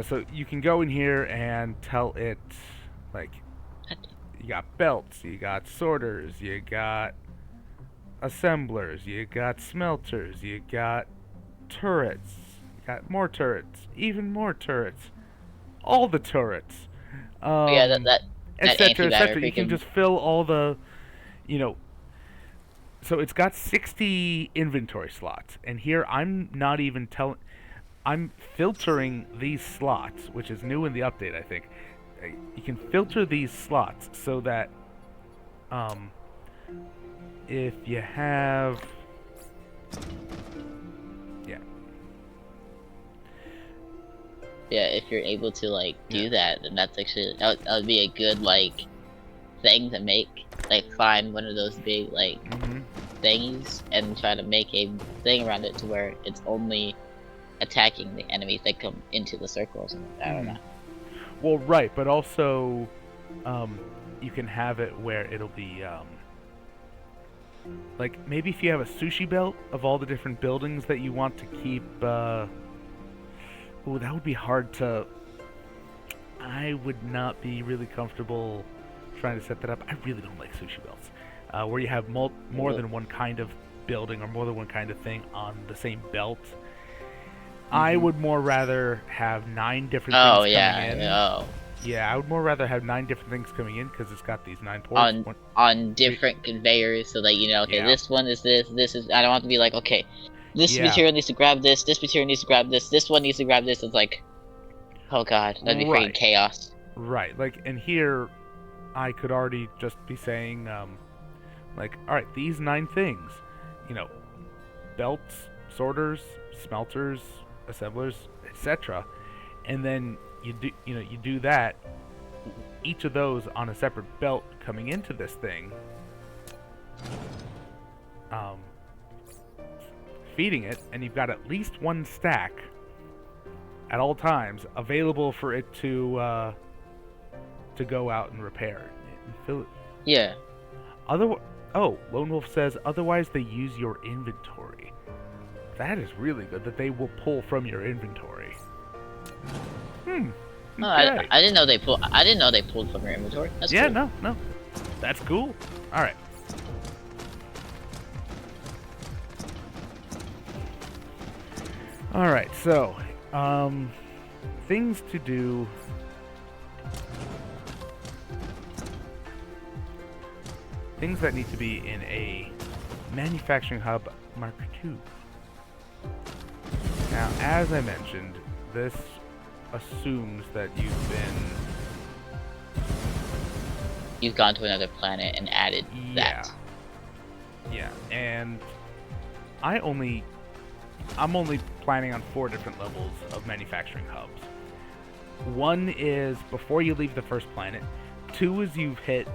So you can go in here and tell it, like, you got belts, you got sorters, you got assemblers, you got smelters, you got turrets, you got more turrets, even more turrets, all the turrets, Yeah, that etc., antimatter etc. You can freaking. just fill all the, you know. So it's got 60 inventory slots, and here I'm not even telling. I'm filtering these slots, which is new in the update, I think. You can filter these slots so that if you have, yeah, Yeah, if you're able to like do Yeah. that, then that's actually that would be a good like thing to make. Like find one of those big like hmm thingies and try to make a thing around it to where it's only attacking the enemies that come into the circle or something. I don't know. Well, right, but also, you can have it where it'll be, like maybe if you have a sushi belt of all the different buildings that you want to keep. Ooh, that would be hard to. I would not be really comfortable trying to set that up. I really don't like sushi belts, where you have more than one kind of building or more than one kind of thing on the same belt. I would more rather have 9 different Oh things coming in. yeah, oh. Yeah, I would more rather have 9 different things coming in because it's got these 9 ports. On different conveyors so that you know, okay, Yeah. this one is this is. I don't have to be like, okay, this Yeah. material needs to grab this material needs to grab this one needs to grab this. It's like, oh god, that'd be freaking Right. chaos. Right, like, and here, I could already just be saying, like, alright, these 9 things, belts, sorters, smelters, assemblers, etc. And then you do that, each of those on a separate belt coming into this thing, feeding it, and you've got at least 1 stack at all times available for it to go out and repair and fill it. Yeah. Lone Wolf says otherwise they use your inventory. That is really good that they will pull from your inventory. Okay. No, I didn't know they pulled. I didn't know they pulled from your inventory. That's Yeah, cool. no. That's cool. All right. All right. So, things to do. Things that need to be in a manufacturing hub Mark II. Now, as I mentioned, this assumes that You've gone to another planet and added that. Yeah, and I'm only planning on 4 different levels of manufacturing hubs. 1 is before you leave the first planet. 2 is you've hit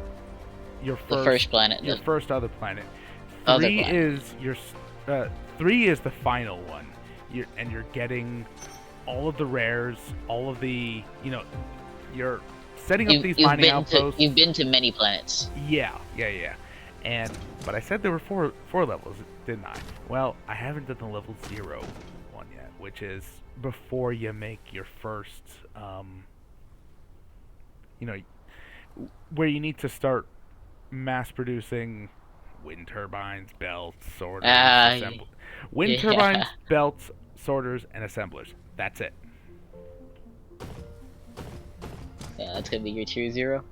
your First planet. your first other planet. Other 3 planet. is your 3 is the final one. You're getting all of the rares, all of the you're setting up these mining outposts. You've been to many planets. Yeah. But I said there were four levels, didn't I? Well, I haven't done the level 0 one yet, which is before you make your first, where you need to start mass producing wind turbines, belts, sorters, wind yeah. turbines, belts, sorters, and assemblers. That's it. Yeah, that's gonna be your tier 0.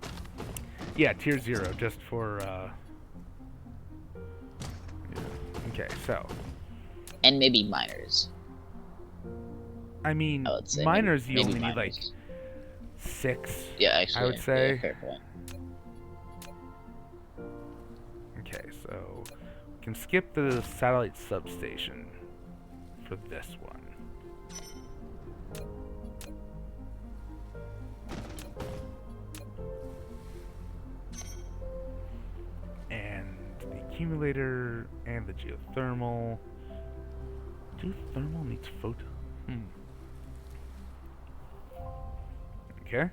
Yeah, tier 0, just for, yeah. Okay, so. And maybe miners. I mean, I would say miners, you maybe only need, like, miners. 6, Yeah, I actually, would yeah, say. fair point. Okay, so we can skip the satellite substation for this one. And the accumulator and the geothermal. Geothermal needs photon. Okay.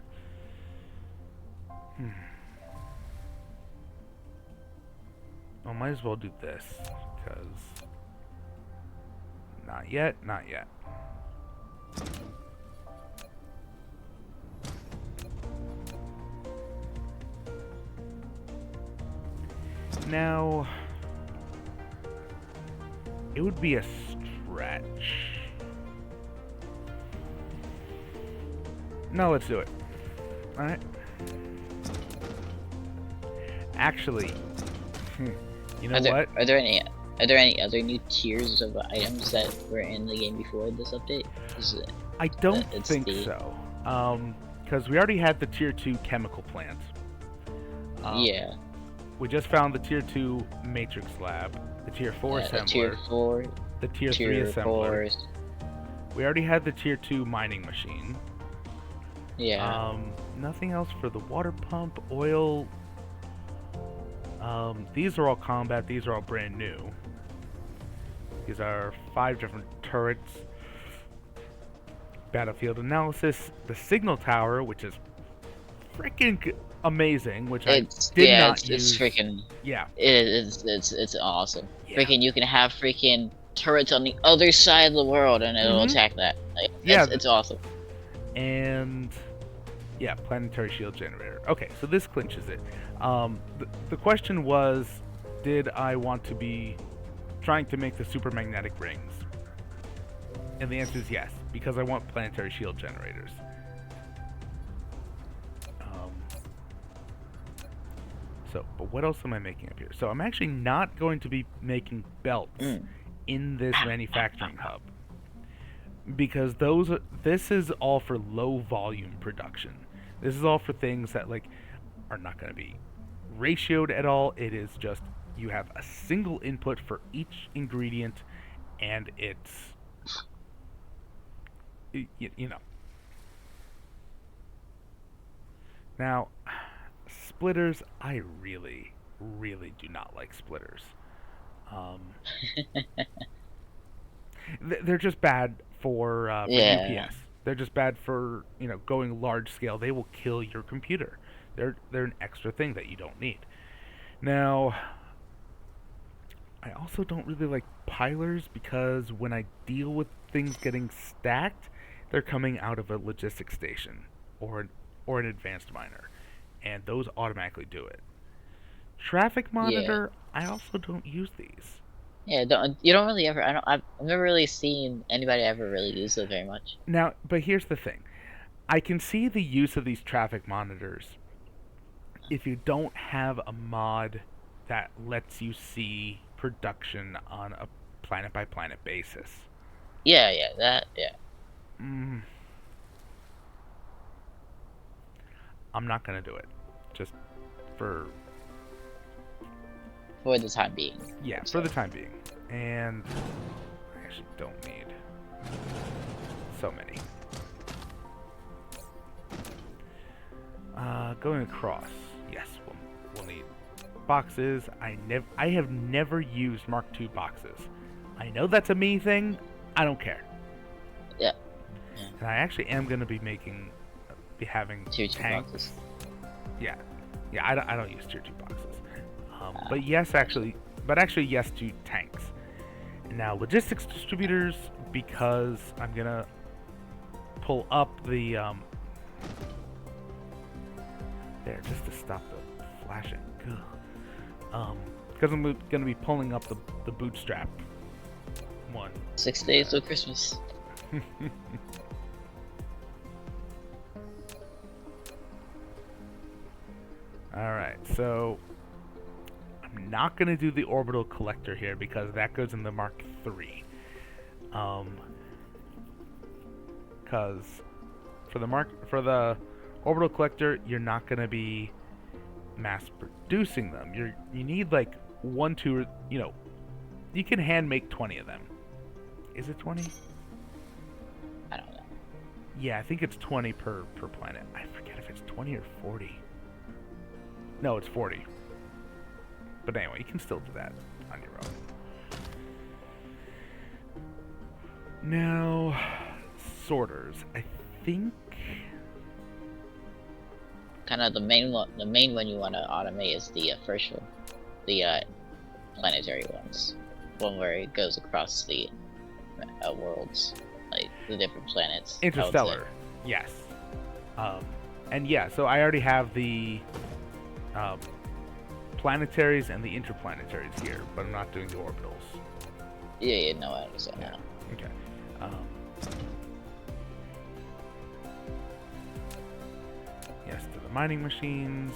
I might as well do this, because... Not yet, not yet. Now... It would be a stretch. No, let's do it. Alright. Actually... You know what? Are there any other new tiers of items that were in the game before this update? I don't think the... so. Because we already had the tier 2 chemical plant. Yeah. We just found the tier 2 matrix lab, the tier 4 assembler, the tier 4, the tier 3 assembler. 4. We already had the tier 2 mining machine. Yeah. Nothing else for the water pump, oil. These are all combat. These are all brand new. These are 5 different turrets. Battlefield analysis. The signal tower, which is freaking amazing, which I did not use. It's freaking. Yeah. It's awesome. Yeah. Freaking, you can have freaking turrets on the other side of the world, and it'll attack that. Like, yeah. It's awesome. And yeah, planetary shield generator. Okay, so this clinches it. The question was, did I want to be trying to make the super magnetic rings? And the answer is yes, because I want planetary shield generators. But what else am I making up here? So I'm actually not going to be making belts in this manufacturing hub, because this is all for low volume production. This is all for things that like are not going to be ratioed at all. It is just you have a single input for each ingredient, and it's you know. Now, splitters, I really, really do not like splitters. They're just bad for UPS. They're just bad for going large scale. They will kill your computer. They're an extra thing that you don't need. Now, I also don't really like pilers, because when I deal with things getting stacked, they're coming out of a logistics station or an advanced miner, and those automatically do it. Traffic monitor, I also don't use these. Yeah, you don't really ever. I've never really seen anybody ever really use it very much. Now, but here's the thing. I can see the use of these traffic monitors if you don't have a mod that lets you see production on a planet by planet basis. Yeah. I'm not gonna do it, just for the time being. Yeah, for the time being. And I actually don't need so many. Going across, yes, we'll need boxes. I have never used Mark II boxes. I know that's a me thing. I don't care. Yeah. And I actually am going to be having tier 2 tanks. boxes. Yeah. I don't use tier 2 boxes. But yes, actually yes to tanks. Now logistics distributors, because I'm gonna pull up the there just to stop the flashing. Because I'm gonna be pulling up the bootstrap one. 6 days till Christmas. Alright, so I'm not going to do the orbital collector here because that goes in the Mark III. Because for the orbital collector, you're not going to be mass producing them. You need like 1, 2, you can hand make 20 of them. Is it 20? I don't know. Yeah, I think it's 20 per planet. I forget if it's 20 or 40. No, it's 40. But anyway, you can still do that on your own. Now, sorters. I think Kind of the main one. The main one you want to automate is the first one, the planetary ones. One where it goes across the worlds, like the different planets. Interstellar. Yes. And yeah, so I already have the planetaries and the interplanetaries here, but I'm not doing the orbitals. Yeah, no, I understand now. Okay. Yes to the mining machines.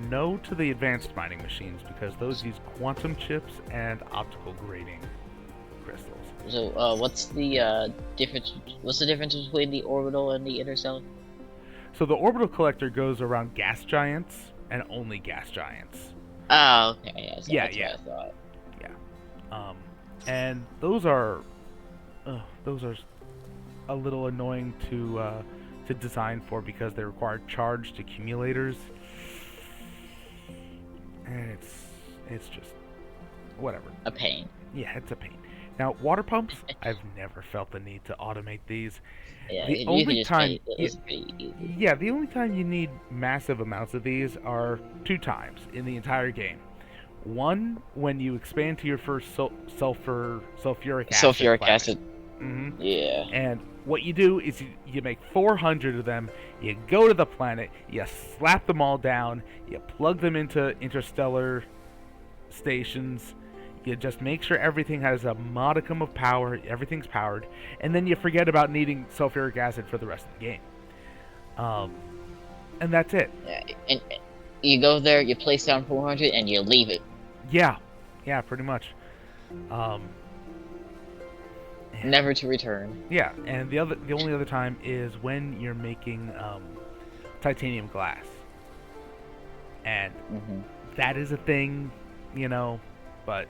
No to the advanced mining machines because those use quantum chips and optical grading crystals. So, what's the difference? What's the difference between the orbital and the interstellar? So the orbital collector goes around gas giants and only gas giants. Oh, okay. Yeah, so Yeah, that's yeah. what I thought. Yeah. And those are a little annoying to design for because they require charged accumulators. And it's just whatever. A pain. Yeah, it's a pain. Now, water pumps, I've never felt the need to automate these. Yeah, The you only can just time, pay, it was pretty easy. yeah, the only time you need massive amounts of these are 2 times in the entire game. One, when you expand to your first sulfuric acid. Sulfuric planet. acid. Mm-hmm. Yeah. And what you do is you make 400 of them, you go to the planet, you slap them all down, you plug them into interstellar stations, you just make sure everything has a modicum of power, everything's powered, and then you forget about needing sulfuric acid for the rest of the game. And that's it. Yeah, and you go there, you place down 400, and you leave it. Yeah, pretty much. Never to return. Yeah, and the only other time is when you're making titanium glass, and that is a thing, but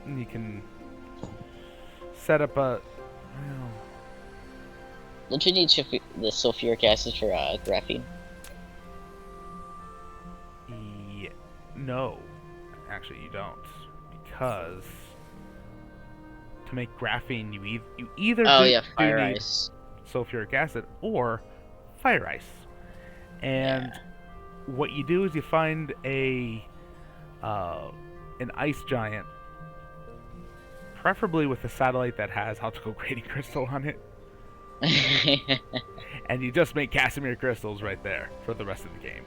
you can set up a. Don't you need the sulfuric acid for graphene? Yeah, no, actually you don't, because to make graphene you either do need sulfuric acid or fire ice, and what you do is you find an ice giant, preferably with a satellite that has optical grading crystal on it. And you just make Casimir crystals right there for the rest of the game.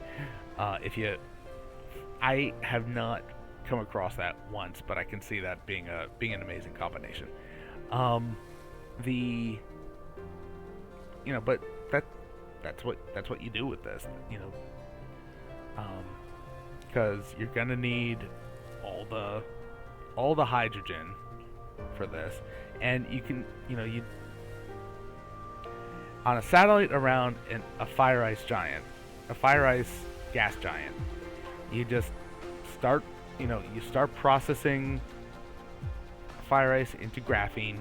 I have not come across that once, but I can see that being an amazing combination. But that's what you do with this, because you're gonna need all the hydrogen for this, and you can on a satellite around a fire ice gas giant, you just start processing fire ice into graphene,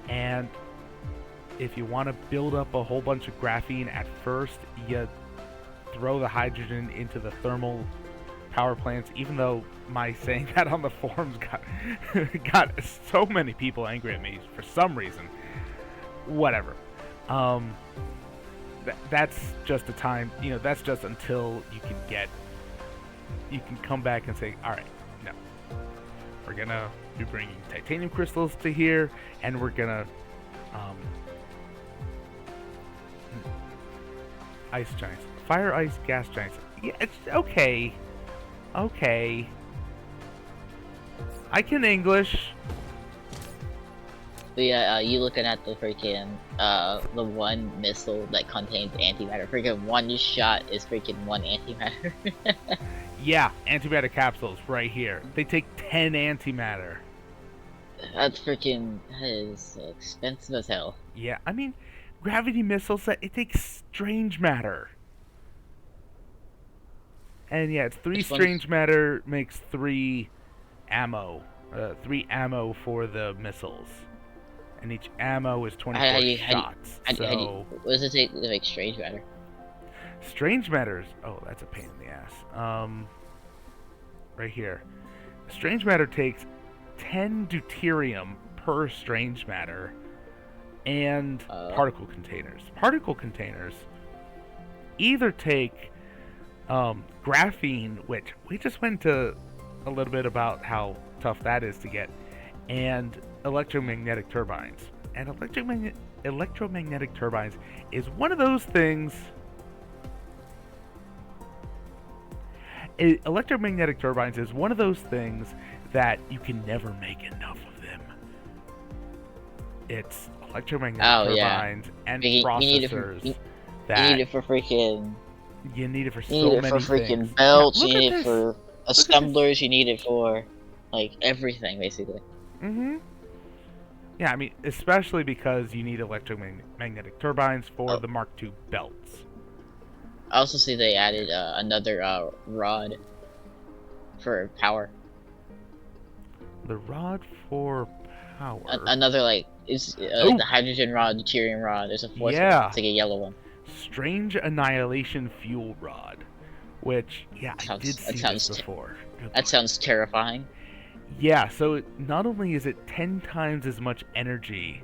and if you want to build up a whole bunch of graphene at first, you throw the hydrogen into the thermal power plants, even though my saying that on the forums got so many people angry at me for some reason. Whatever. That's just a time, that's just until you can come back and say, alright, no, we're gonna be bringing titanium crystals to here, and we're gonna ice giants, fire ice gas giants. Yeah, it's okay, I can English. But yeah, you looking at the freaking the one missile that contains antimatter. Freaking one shot is freaking one antimatter. Yeah, antimatter capsules right here. They take 10 antimatter. That's freaking, that is expensive as hell. Yeah, I mean, gravity missiles, it takes strange matter. And yeah, it's 3 Which one's strange matter makes 3 ammo. 3 ammo for the missiles. And each ammo is 24 shots. So what does it take to make strange matter? strange matters. Oh, that's a pain in the ass. Right here. Strange matter takes 10 deuterium per strange matter, and particle containers. Particle containers either take graphene, which we just went into a little bit about how tough that is to get, and electromagnetic turbines. And electromagnetic turbines is one of those things. Electromagnetic turbines is one of those things that you can never make enough of them. It's electromagnetic turbines and processors. You need it for freaking. You need it for so many things. You need it for freaking belts. You need it for assemblers. You need it for like everything, basically. Yeah, I mean, especially because you need electromagnetic turbines for the Mark II belts. I also see they added another rod for power. The rod for power. Another like like the hydrogen rod, deuterium rod. There's a fourth one. It's like a yellow one. Strange annihilation fuel rod, which I did see this before. That sounds terrifying. Yeah, so not only is it 10 times as much energy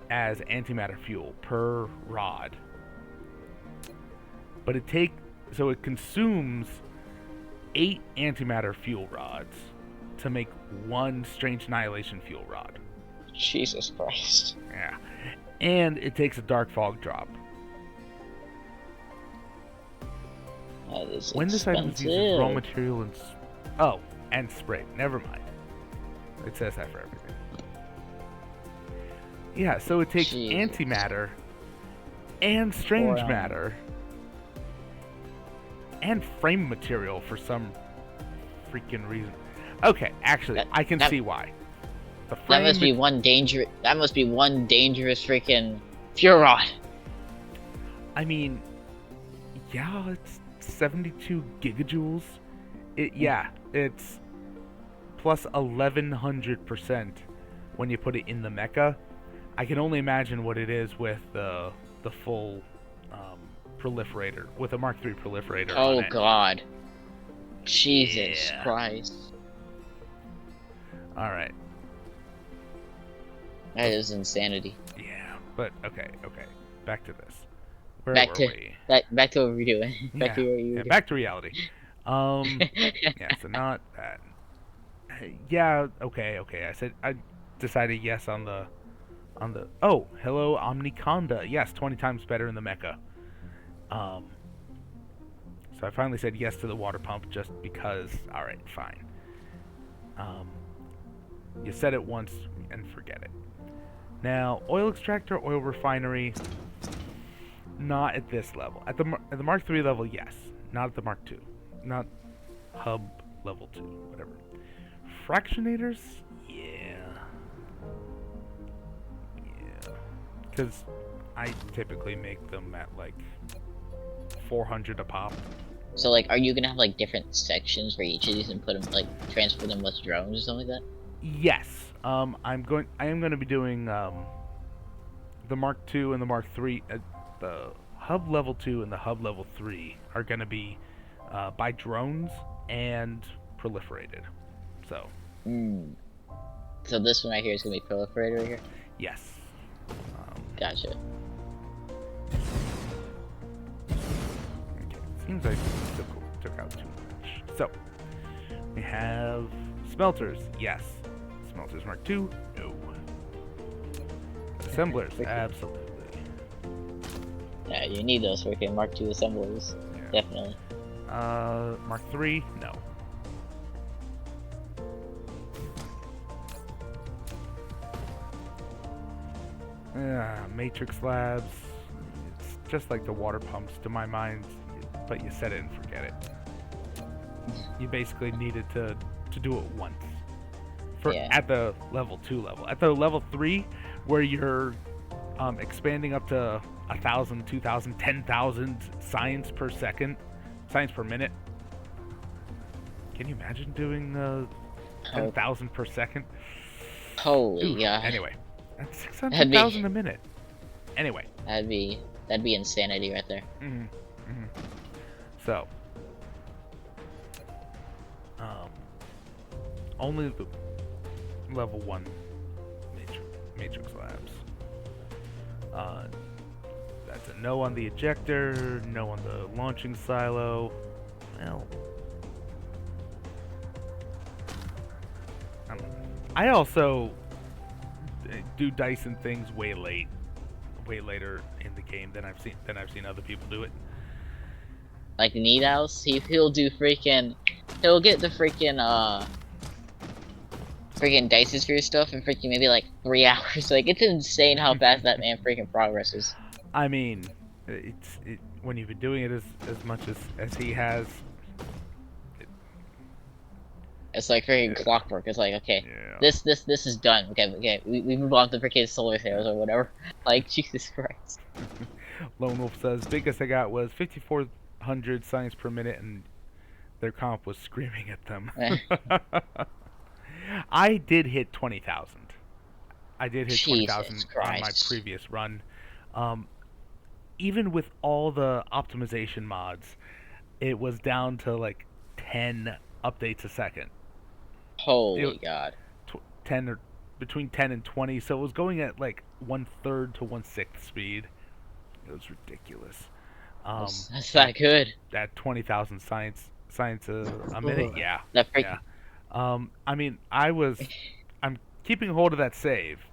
as antimatter fuel per rod, but it consumes 8 antimatter fuel rods to make 1 strange annihilation fuel rod. Jesus Christ. Yeah. And it takes a dark fog drop. That is when this item expensive. uses raw material and spray. Never mind. It says that for everything. Yeah, so it takes antimatter and strange matter and frame material for some freaking reason. Okay, actually, I can see why. That must be one dangerous. That must be one dangerous freaking fuel rod. I mean, yeah, it's 72 gigajoules. It's plus 1100% when you put it in the mecha. I can only imagine what it is with the full proliferator, with a Mark III proliferator. Oh God, Jesus Christ! All right. That is insanity. Yeah, but okay. Back to this. Back to what we're doing. Back to reality. Yeah, so not that. Yeah, okay. I decided yes on the. Oh, hello, Omniconda. Yes, 20 times better in the mecha. So I finally said yes to the water pump just because. All right, fine. You said it once and forget it. Now, oil extractor, oil refinery, not at this level. At the Mark III level, yes. Not at the Mark II. Not hub level 2, whatever. Fractionators, yeah. Because I typically make them at like 400 a pop. So like, are you gonna have like different sections for each of these and put them like transfer them with drones or something like that? Yes. I am going to be doing the Mark II and the Mark III. The hub level 2 and the hub level 3 are going to be by drones and proliferated. So. So this one right here is going to be proliferated right here? Yes. Gotcha. Okay. Seems like took out too much. So we have smelters. Yes. Smelters Mark II? No. Assemblers? Absolutely. Yeah, you need those freaking Mark II assemblers. Yeah. Definitely. Mark III? No. Matrix labs. It's just like the water pumps to my mind, but you set it and forget it. You basically needed to do it once. At the level 2 level. At the level 3, where you're expanding up to 1,000, 2,000, 10,000 signs per second, signs per minute. Can you imagine doing 10,000 per second? Holy God. Anyway, that's 600,000 a minute. Anyway, that'd be insanity right there. So, only the level 1 Matrix labs. That's a no on the ejector, no on the launching silo. Well, I also do Dyson things way later in the game than I've seen other people do it. Like Neat House, he'll do he'll get the freaking Dyson Sphere stuff in freaking maybe like 3 hours. Like, it's insane how fast that man freaking progresses. I mean, when you've been doing it as much as he has, it's like freaking clockwork. It's like, okay, this is done. Okay, we move on to freaking solar sails or whatever. Like, Jesus Christ. Lone Wolf says, biggest I got was 5,400 signs per minute, and their comp was screaming at them. I did hit 20,000. I did hit 20,000 on my previous run. Even with all the optimization mods, it was down to like 10 updates a second. Holy God. 10 or between 10 and 20, so it was going at like 1/3 to 1/6 speed. It was ridiculous. That's not good. At 20,000 science a minute, yeah. I mean, I'm keeping hold of that save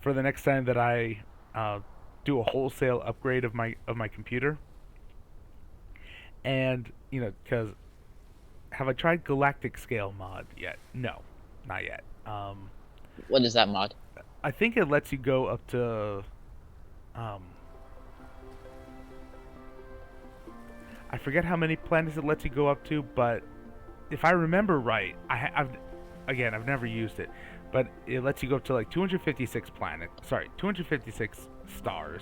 for the next time that I do a wholesale upgrade of my computer. And because have I tried Galactic Scale mod yet? No, not yet. What is that mod? I think it lets you go up to I forget how many planets it lets you go up to, but if I remember right, I've never used it, but it lets you go up to like 256 stars,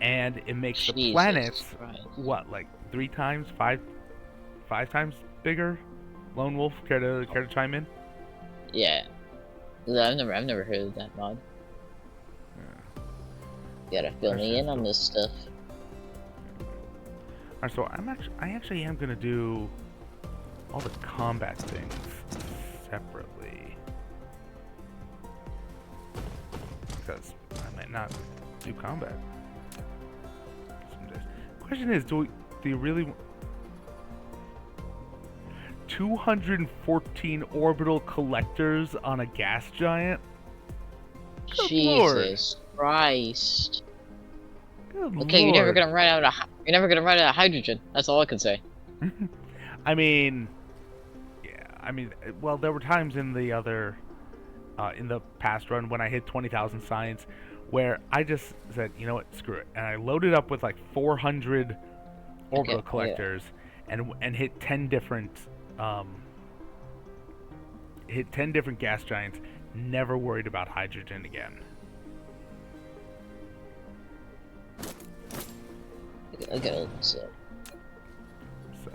and it makes the planets what, like 3 times, 5 times bigger. Lone Wolf, care to chime in? Yeah, I've never heard of that mod. You gotta fill me in on this stuff. Alright, so I actually am gonna do all the combat things separately, because I might not do combat some days. Question is, do you really 214 orbital collectors on a gas giant? Good Jesus Lord. Christ. Good okay, Lord. You're never gonna run out of hydrogen. That's all I can say. I mean, yeah. I mean, well, there were times in the other, in the past run when I hit 20,000 science, where I just said, you know what, screw it, and I loaded up with like 400 orbital collectors, and hit 10 different, gas giants. Never worried about hydrogen again. I gotta look this up. So,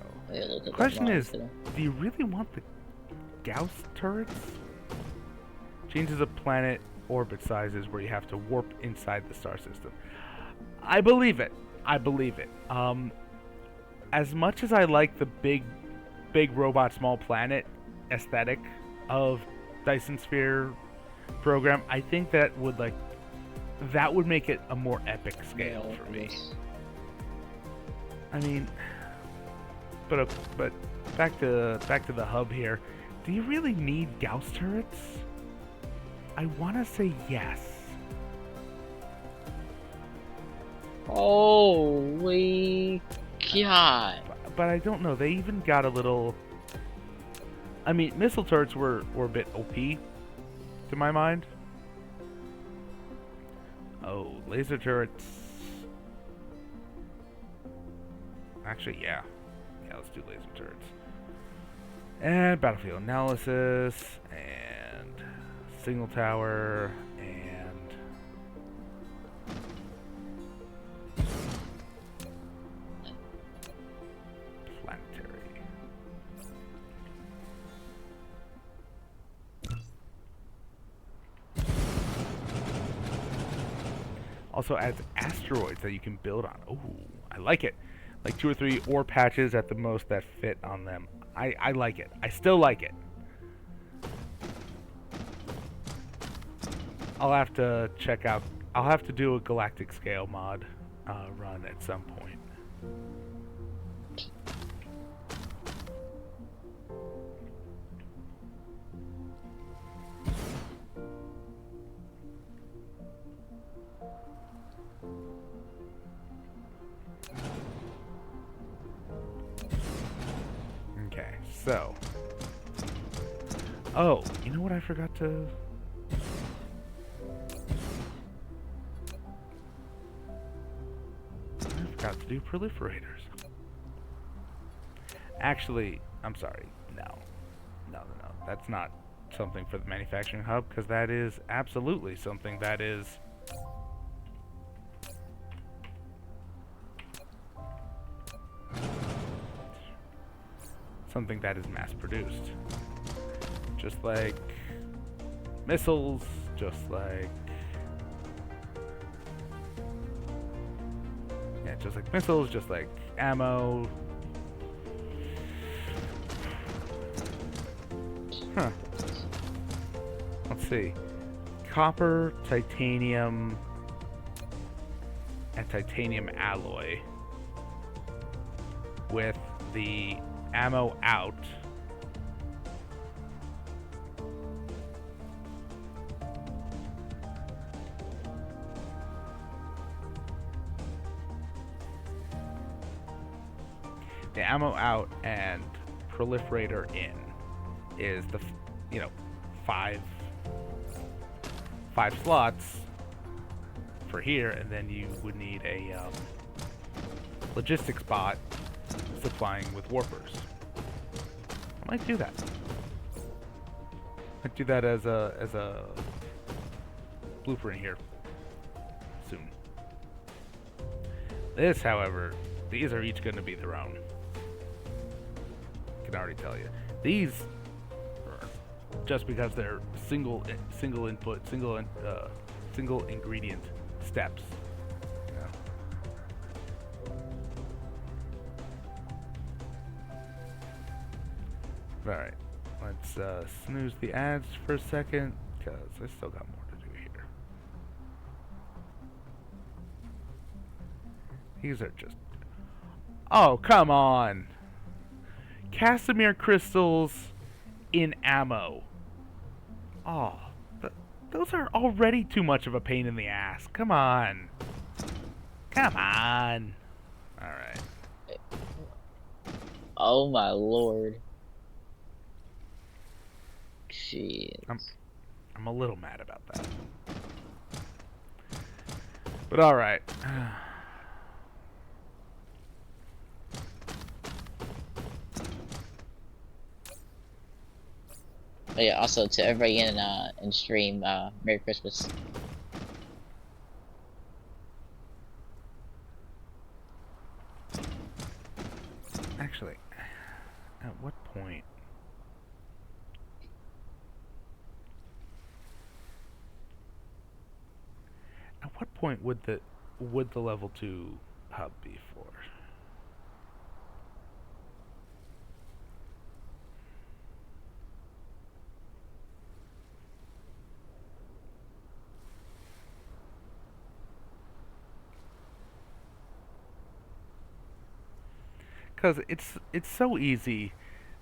the question is, do you really want the Gauss turrets? Changes of planet orbit sizes where you have to warp inside the star system. I believe it. As much as I like the big robot, small planet aesthetic of Dyson Sphere program, I think that would make it a more epic scale for me. I mean, but back to the hub here. Do you really need Gauss turrets? I want to say yes. Holy God! But I don't know. They even got a little. I mean, missile turrets were a bit OP, to my mind. Oh, laser turrets. Actually, yeah. Yeah, let's do laser turrets. And battlefield analysis, and signal tower, and planetary. Also adds asteroids that you can build on. Oh, I like it. Like 2 or 3 ore patches at the most that fit on them. I like it. I still like it. I'll have to check out. I'll have to do a galactic scale mod run at some point. Okay, so. Oh, you know what I forgot to. I forgot to do proliferators. Actually, I'm sorry. No. That's not something for the manufacturing hub, because that is absolutely something that is mass produced. Just like missiles, just like just like missiles, just like ammo. Huh. Let's see. Copper, titanium, and titanium alloy with the ammo out. The ammo out and proliferator in is the, five slots for here, and then you would need a logistics bot supplying with warpers. I might do that. I'd do that as a blueprint here soon. This, however, these are each going to be their own. I can already tell you. These are just because they're single input, single ingredient steps. Alright, let's snooze the ads for a second, because I still got more to do here. These are just... Oh, come on! Casimir crystals in ammo. Oh, those are already too much of a pain in the ass. Come on. Come on. Alright. Oh my lord. Jeez. I'm a little mad about that. But alright. But yeah, also to everybody in stream, Merry Christmas. Actually, at what point? At what point would the level 2 hub be for? Because it's so easy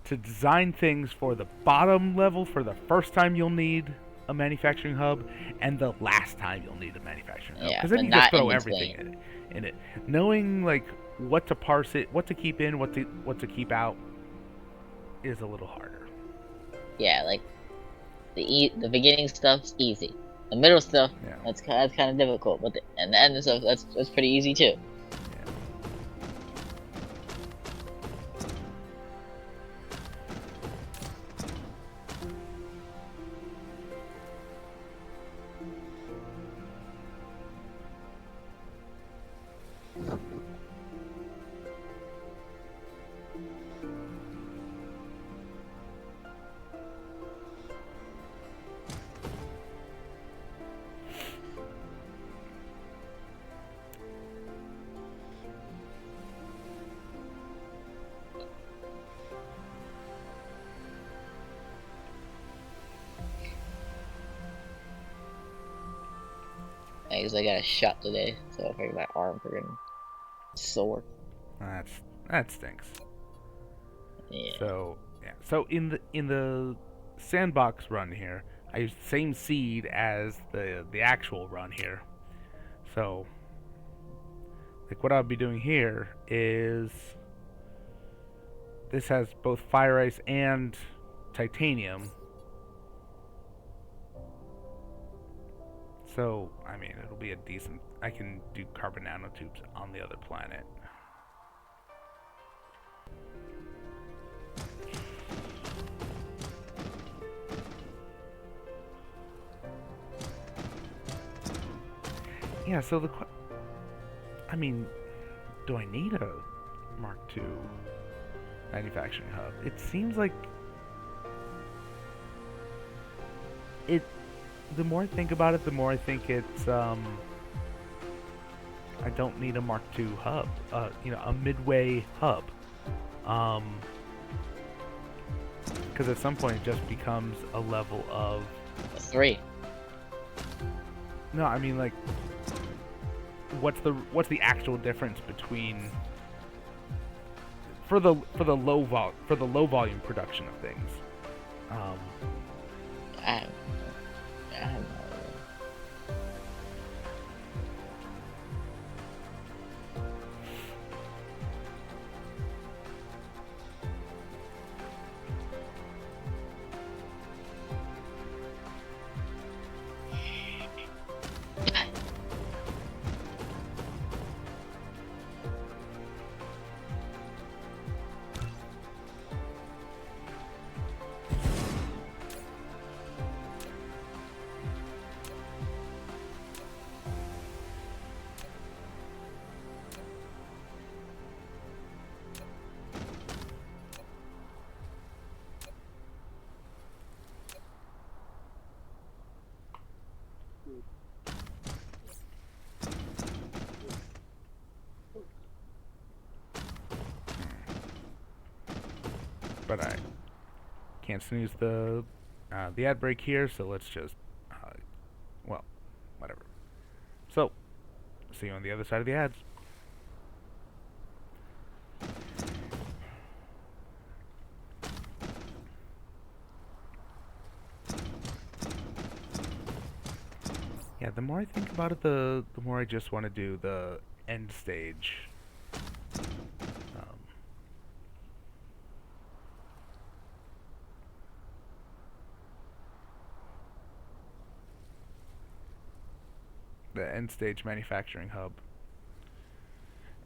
to design things for the bottom level for the first time you'll need a manufacturing hub, and the last time you'll need a manufacturing hub. Yeah, Because then but you just not throw in everything in it. Knowing like what to parse it, what to keep in, what to keep out, is a little harder. Yeah, like the beginning stuff's easy. The middle stuff, Yeah. that's kind of difficult, but and the end stuff, that's pretty easy too. Yeah. Because I got a shot today, so I my arm freaking sore. That stinks. Yeah. So yeah. So in the sandbox run here, I used the same seed as the actual run here. So like what I'll be doing here is this has both fire ice and titanium. So I mean it'll be a decent. I can do carbon nanotubes on the other planet. Yeah. So I mean, do I need a Mark II manufacturing hub? It seems like it. The more I think about it, the more I think it's I don't need a Mark II hub. A midway hub. Because at some point it just becomes a level of 3. no. I mean like, what's the actual difference between for the low volume production of things? I have no But I can't snooze the ad break here, so let's just well, whatever. So, see you on the other side of the ads. Yeah, the more I think about it, the more I just want to do the end stage. The end stage manufacturing hub.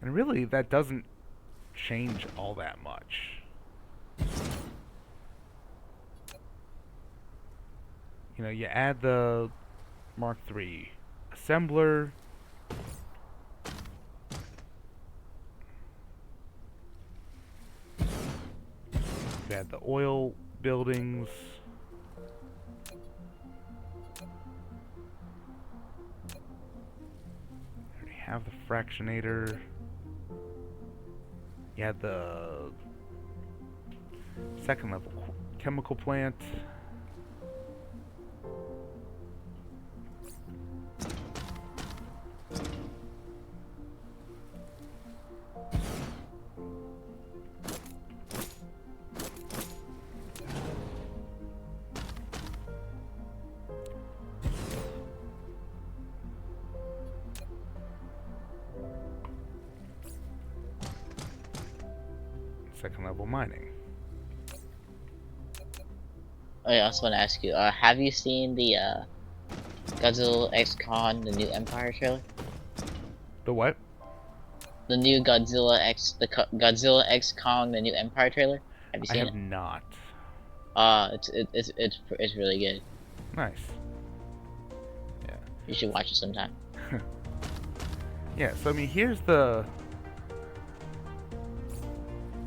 And really, that doesn't change all that much. You add the Mark III assembler. You add the oil buildings. You have the fractionator. You add the second level chemical plant. Second level mining. Oh, yeah, I also want to ask you, have you seen the Godzilla X Kong, the new Empire trailer? The what? The new Godzilla X Kong, the new Empire trailer? Have you I seen have it? not. It's really good. Nice. Yeah. You should watch it sometime. Yeah, so I mean, here's the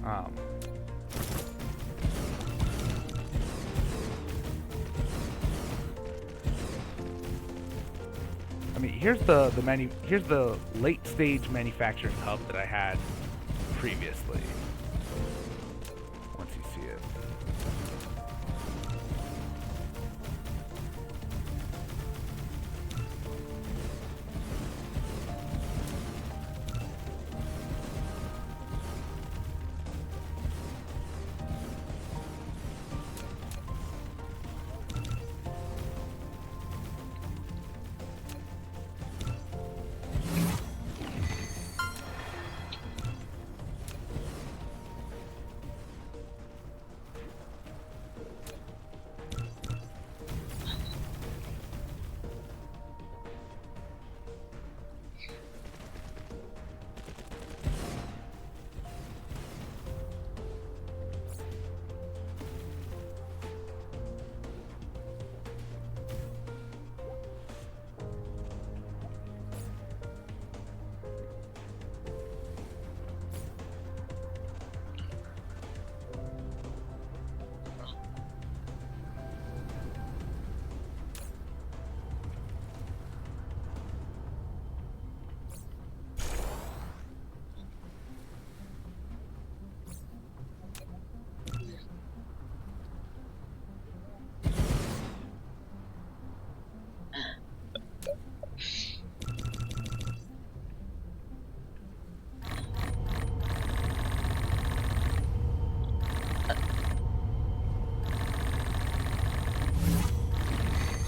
um I mean, here's here's the late stage manufacturing hub that I had previously. Once you see it.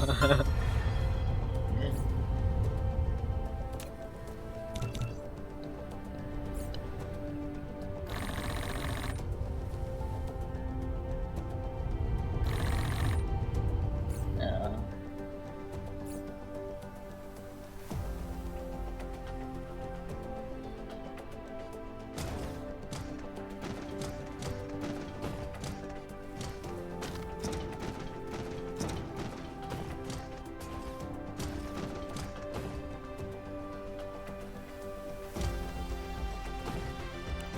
Uh,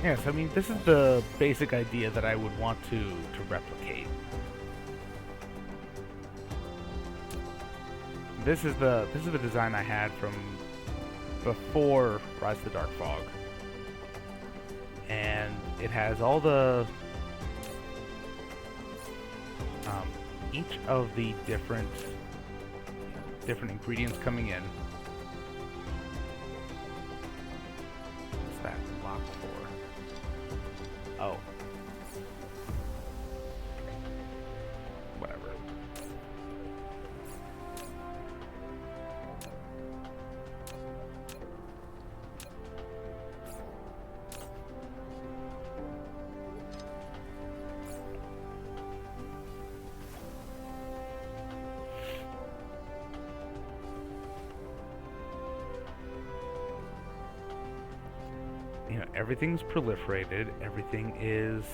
Yes, I mean, this is the basic idea that I would want to replicate. This is the design I had from before Rise of the Dark Fog, and it has all the each of the different ingredients coming in. What's that locked for? Oh. Whatever. You know, everything's proliferated, everything is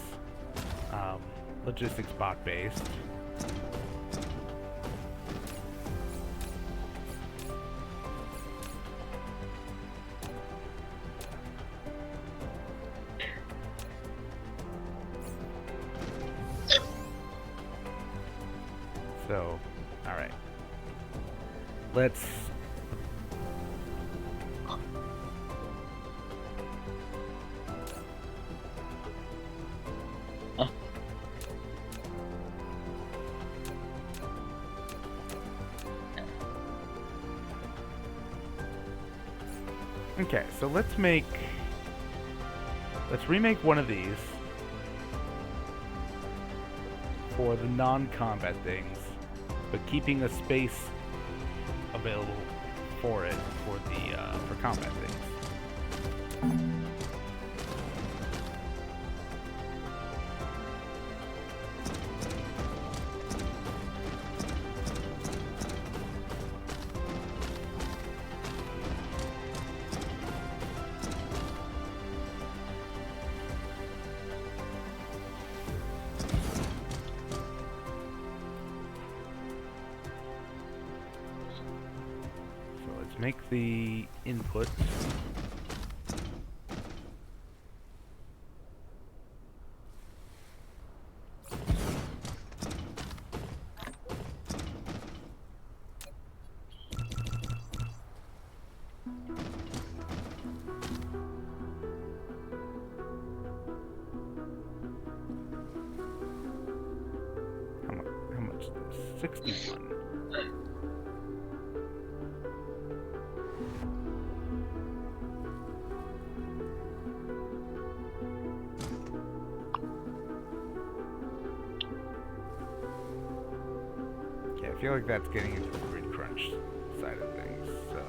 logistics bot based. So, alright. Let's Okay, so let's remake one of these for the non-combat things, but keeping a space available for it for combat things. make the input. How much is this? 61. Yeah, I feel like that's getting into the grid crunch side of things, so...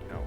No.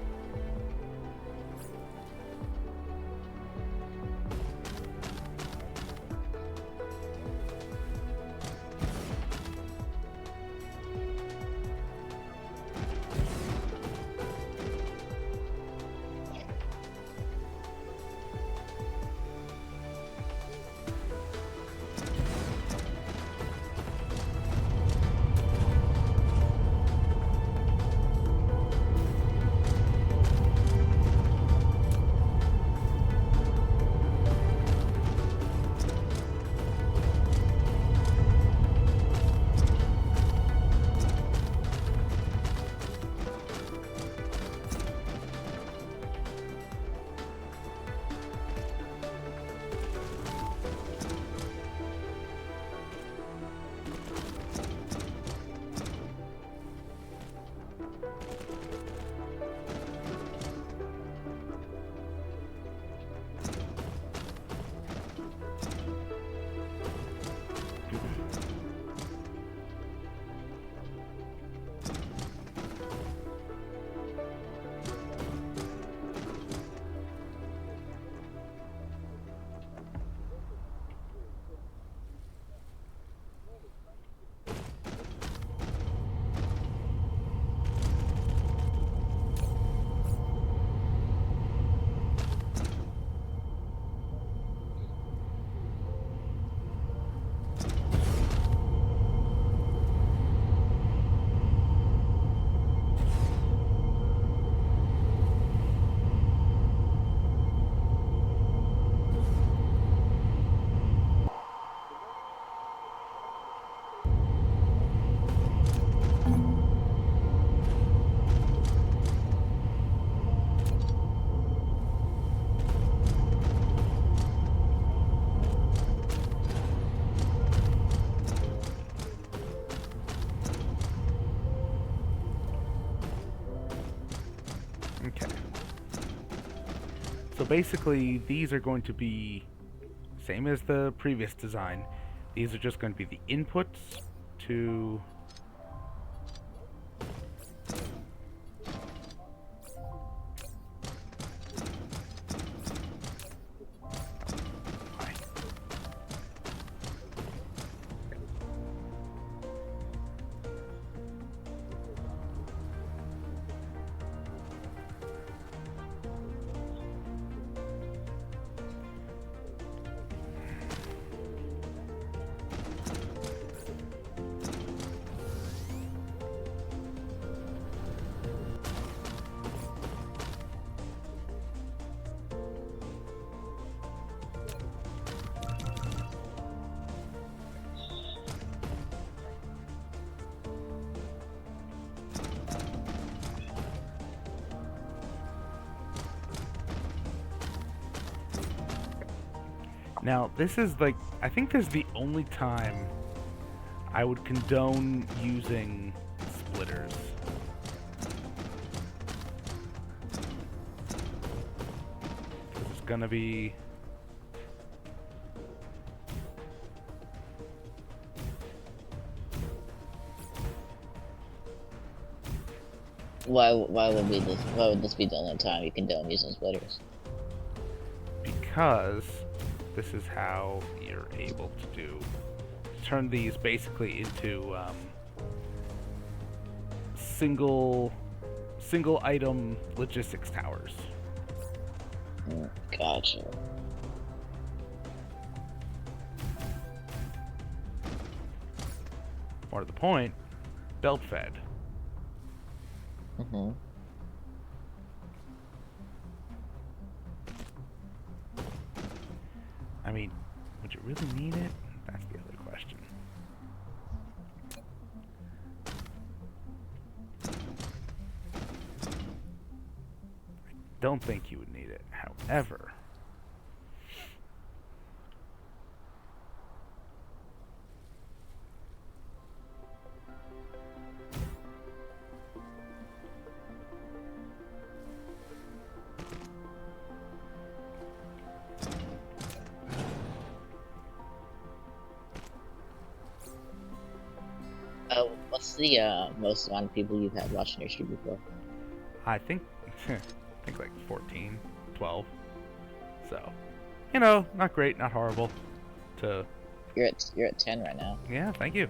Okay. So basically, these are going to be same as the previous design. These are just going to be the inputs to... Now, this is like, I think this is the only time I would condone using splitters. It's gonna be... Why why would this be the only time you condone using splitters? because this is how you're able to turn these basically into single item logistics towers. Gotcha. More to the point, belt fed. Mm-hmm. I mean, would you really need it? That's the other question. I don't think you would need it. However, What's the most amount of people you've had watching your stream before? I think like 14, 12. So, you know, not great, not horrible. To You're at 10 right now. yeah, thank you.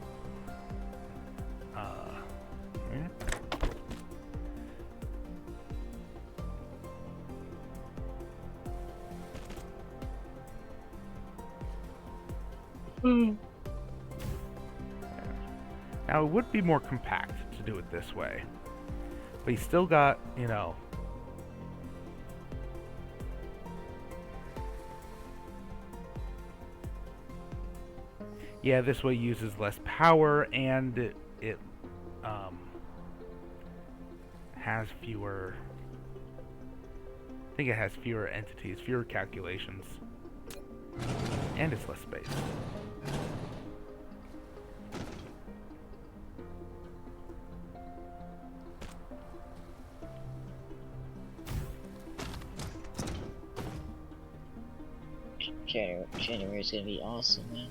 Yeah. Now, it would be more compact to do it this way. But you still got, you know... Yeah, this way uses less power, and it has fewer... I think it has fewer entities, fewer calculations. And it's less space. January is gonna be awesome, man.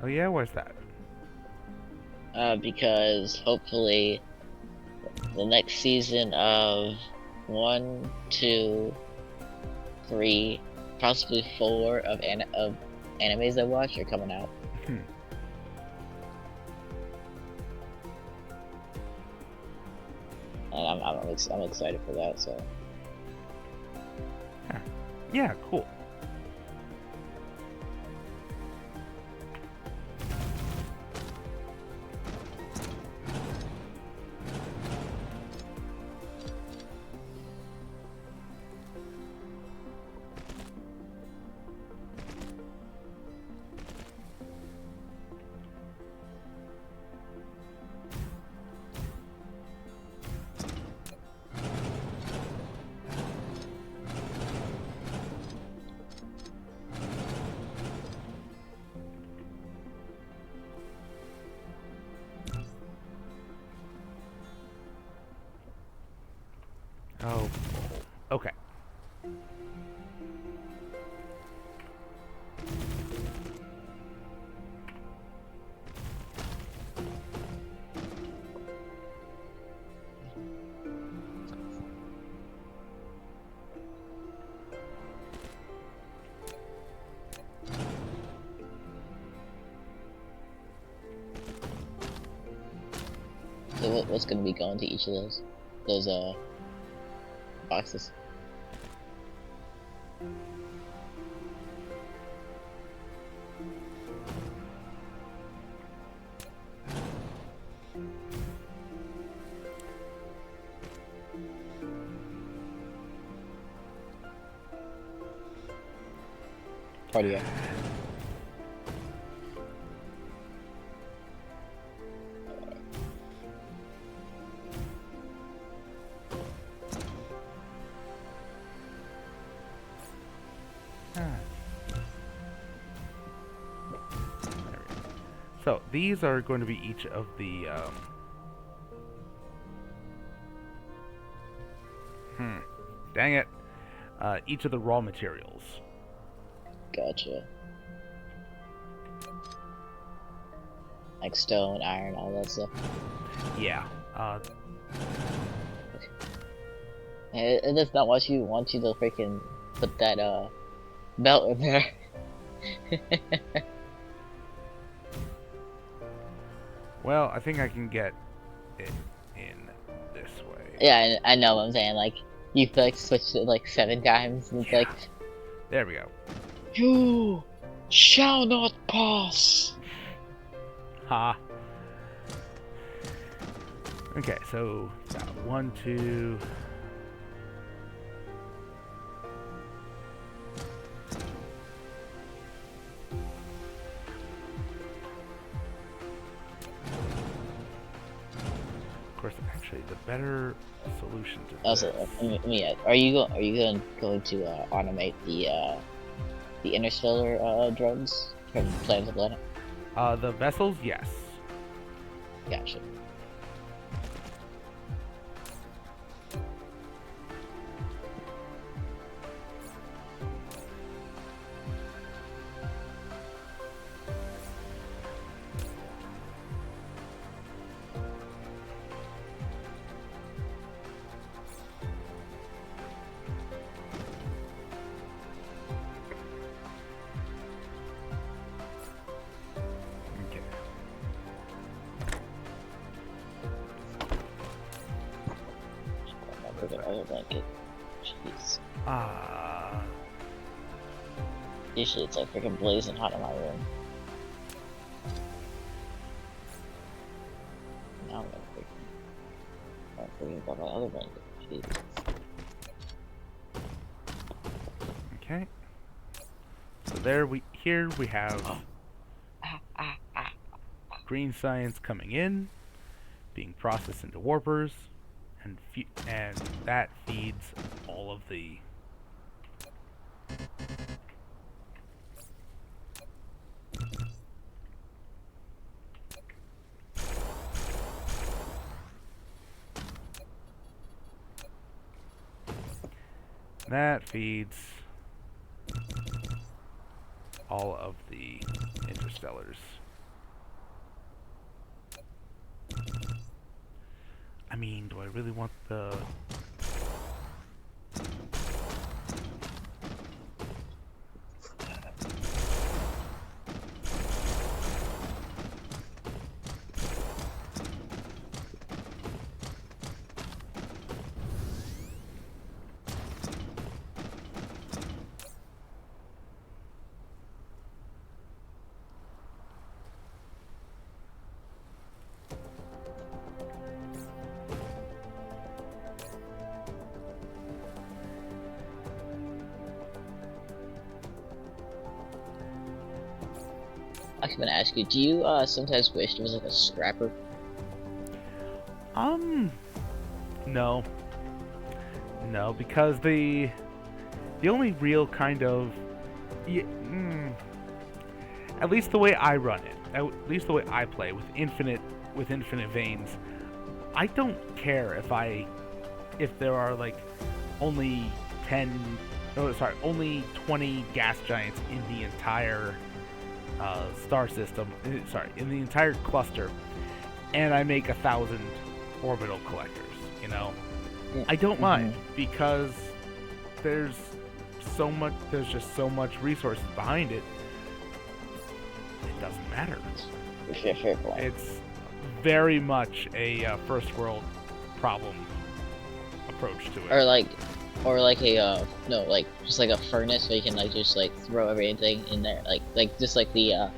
Oh yeah, where's that? Because hopefully the next season of 1, 2, 3, possibly 4 of animes I watch are coming out. And I'm excited for that. So. Yeah, cool. Oh, okay. So what's gonna be going to each of those boxes? party guy. So these are going to be each of the dang it, each of the raw materials. Gotcha. Like stone, iron, all that stuff. Yeah. It does not want you to freaking put that belt in there. Well, I think I can get it in this way. Yeah, I know what I'm saying. Like you like switched it like 7 times, and it's Yeah. like, There we go. you shall not pass. Ha. Okay, so 1, 2. Of course, actually, the better solution to Also, this. are you going to automate the interstellar drones from planet to planet? The vessels, yes. Gotcha. Okay. Look at other blanket. Jeez. Usually it's like freaking blazing hot in my room. Now I'm freaking got my other blanket. Jeez. Okay. So here we have green science coming in, being processed into warpers, and that feeds all of the all of the interstellars. I mean, do I really want the... I was gonna ask you, do you sometimes wish there was like a scrapper? No. No, because the only real kind of... at least the way I run it, at least the way I play with infinite veins, I don't care if there are like only 20 gas giants in the entire star system, in the entire cluster, and I make 1,000 orbital collectors, you know? I don't mind, because there's just so much resources behind it. It doesn't matter. Fair point. It's very much a first world problem approach to it. Or like a no, like just like a furnace where you can like just like throw everything in there, like just like the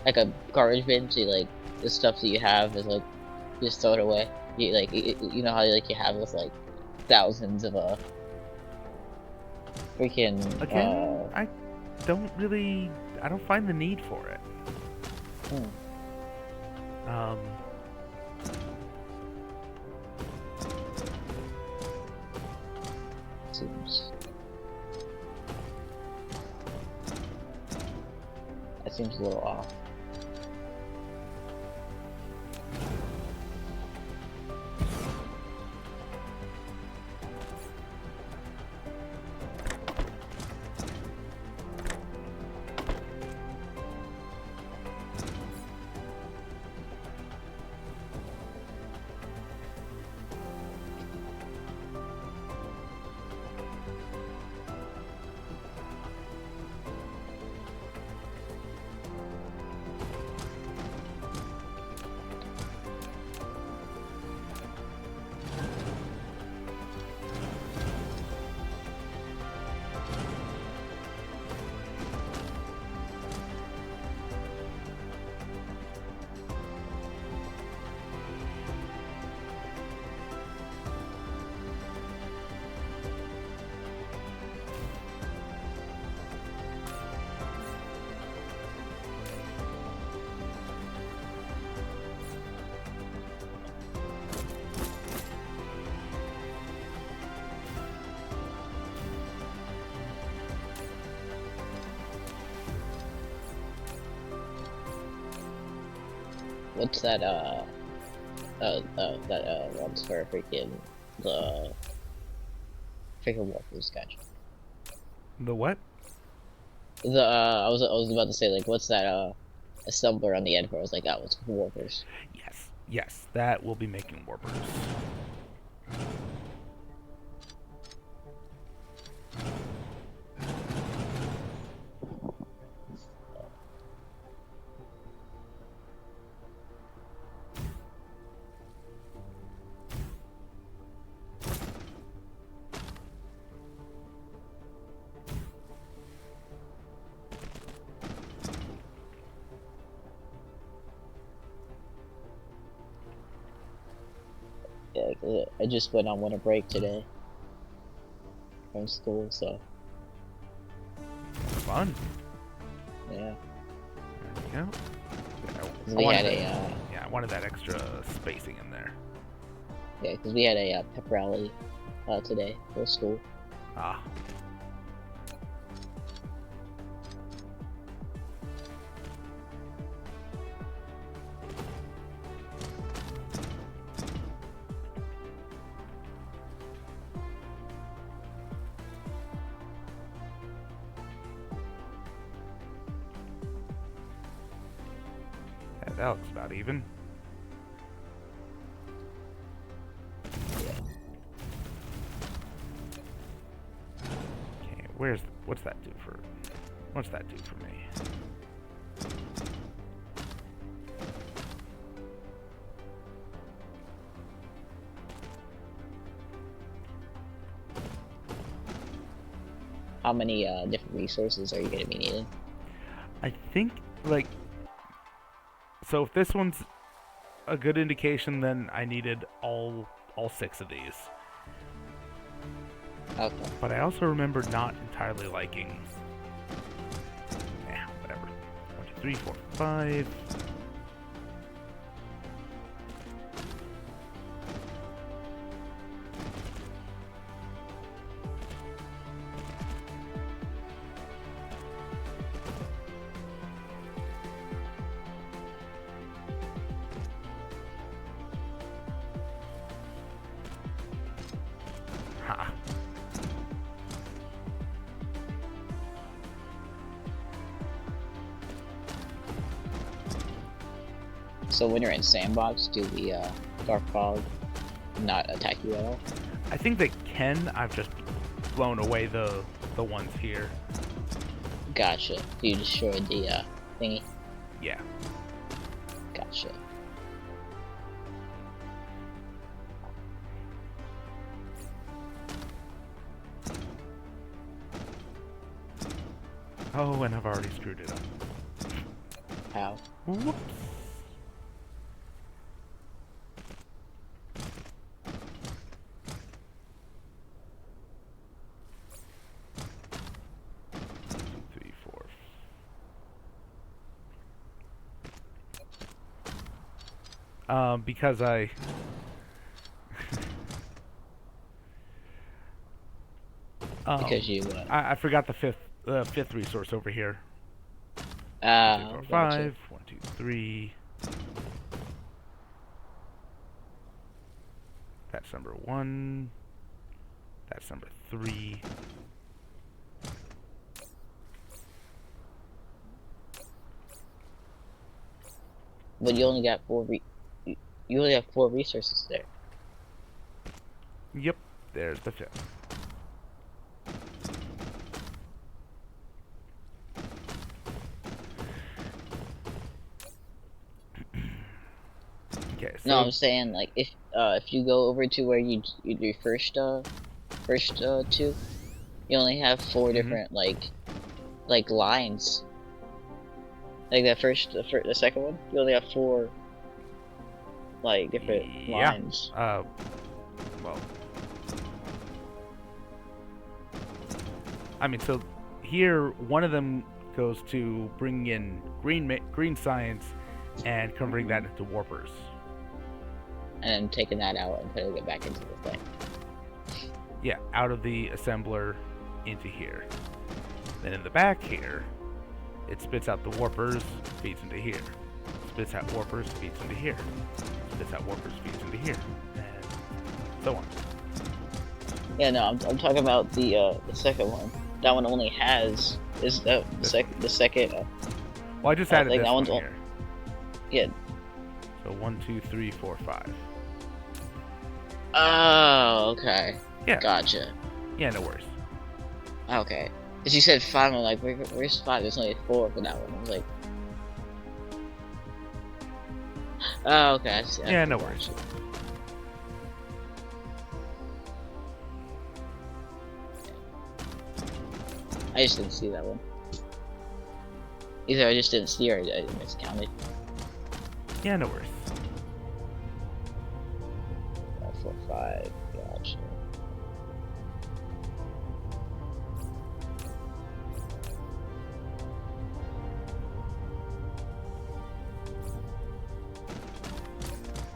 like a garbage bin. So like the stuff that you have is like just throw it away. You like you know how like you have with like thousands of freaking don't really, I don't find the need for it. Um, Seems that seems a little off. What's that, one's for freaking, the freaking Warpers, gotcha. the what? I was about to say, like, what's that, assembler on the end for? I was like, that was for Warpers. Yes, that will be making warpers. Yeah, 'cause I just went on winter break today from school, so Fun. yeah. There we go. Yeah, We had yeah, I wanted that extra spacing in there. yeah, because we had a pep rally today for school. Ah. Yeah, that looks about even. Okay, what's that do for me? How many different resources are you gonna be needing? I think, like, so if this one's a good indication, then I needed all 6 of these. Okay. But I also remember not entirely liking. Yeah, whatever. 1, 2, 3, 4, 5. Ha. So when you're in sandbox, do the dark fog not attack you at all? I think they can. I've just blown away the ones here. Gotcha. You destroyed the thingy. Yeah. Gotcha. Oh, and I've already screwed it up. How? Whoops. Two, 3, 4, Because I... Because you, I forgot the fifth resource over here. 1, 2, 4, gotcha. 5. 1, 2, 3. That's number 1. That's number 3. But you only got you only have 4 resources there. Yep, there's the 5th. Mm-hmm. Okay, so No, I'm saying like if you go over to where you do first two, you only have 4 different like lines. Like that the second one, you only have 4 like different lines. Well, I mean, so here one of them goes to bring in green science and converting that into warpers. And then taking that out and putting it back into the thing. Yeah, out of the assembler into here. Then in the back here, it spits out the warpers, feeds into here. Spits out warpers, feeds into here. Spits out warpers, feeds into here, and so on. Yeah, no, I'm talking about the second one. That one only has the second. Well, I just added like this that one one's here. Yeah. So 1, 2, 3, 4, 5. Oh, okay. Yeah. Gotcha. Yeah, no worries. Okay. Cause you said 5, I'm like, where's 5? There's only 4 for that one. I was like, oh, okay. I see. Yeah, no worries. I just didn't see that one. Either I just didn't see or I miscounted. Yeah, no worries. 4, 5. Gotcha.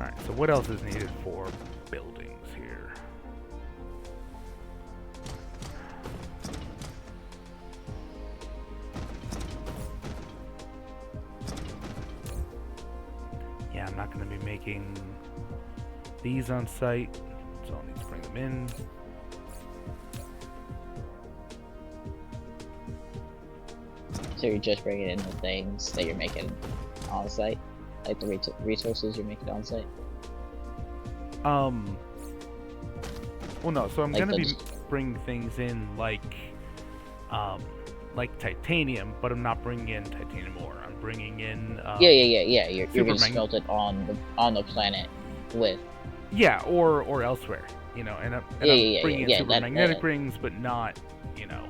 Alright, so what else is needed for buildings here? Yeah, I'm not going to be making these on site, so I'll need to bring them in. So you're just bringing in the things that you're making on site? Like the resources you're making on site? Well, no, so I'm Like gonna be just... bringing things in like titanium, but I'm not bringing in titanium ore. I'm bringing in yeah. You're gonna smelt it on the planet with... Yeah, or elsewhere, you know, and I'm bringing in super magnetic rings, but not, you know,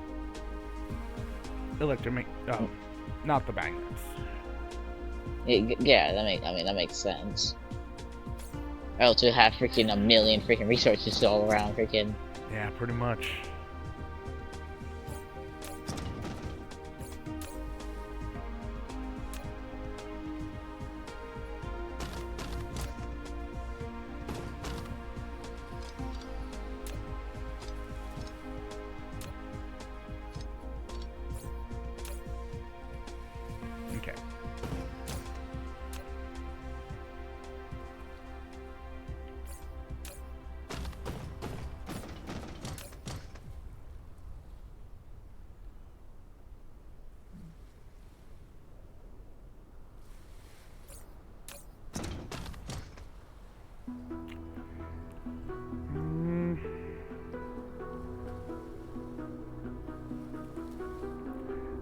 not the magnets. Yeah, that makes sense. Or else you have freaking a million freaking resources all around freaking... Yeah, pretty much. Okay.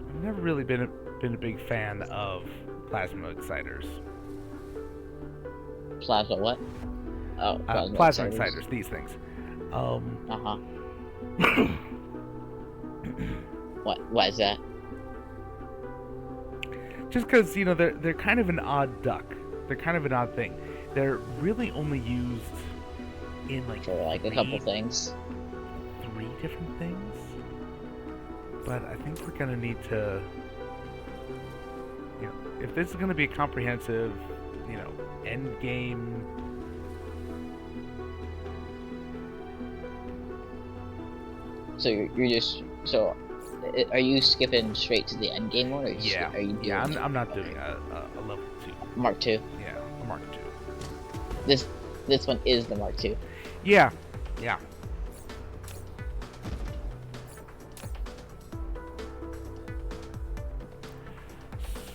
I've never really been a big fan of plasma exciters. Plasma what? Oh, plasma exciters, these things. Uh-huh. Why is that? Just because, you know, they're kind of an odd duck. They're kind of an odd thing. They're really only used in like For like a couple things. 3 different things. But I think we're gonna need to, you know, if this is gonna be a comprehensive, end game. So you're just are you skipping straight to the end game one, or Yeah, are you doing? yeah. I'm not doing a level 2. Mark II. Yeah, a Mark 2. This one is the Mark II. Yeah, yeah.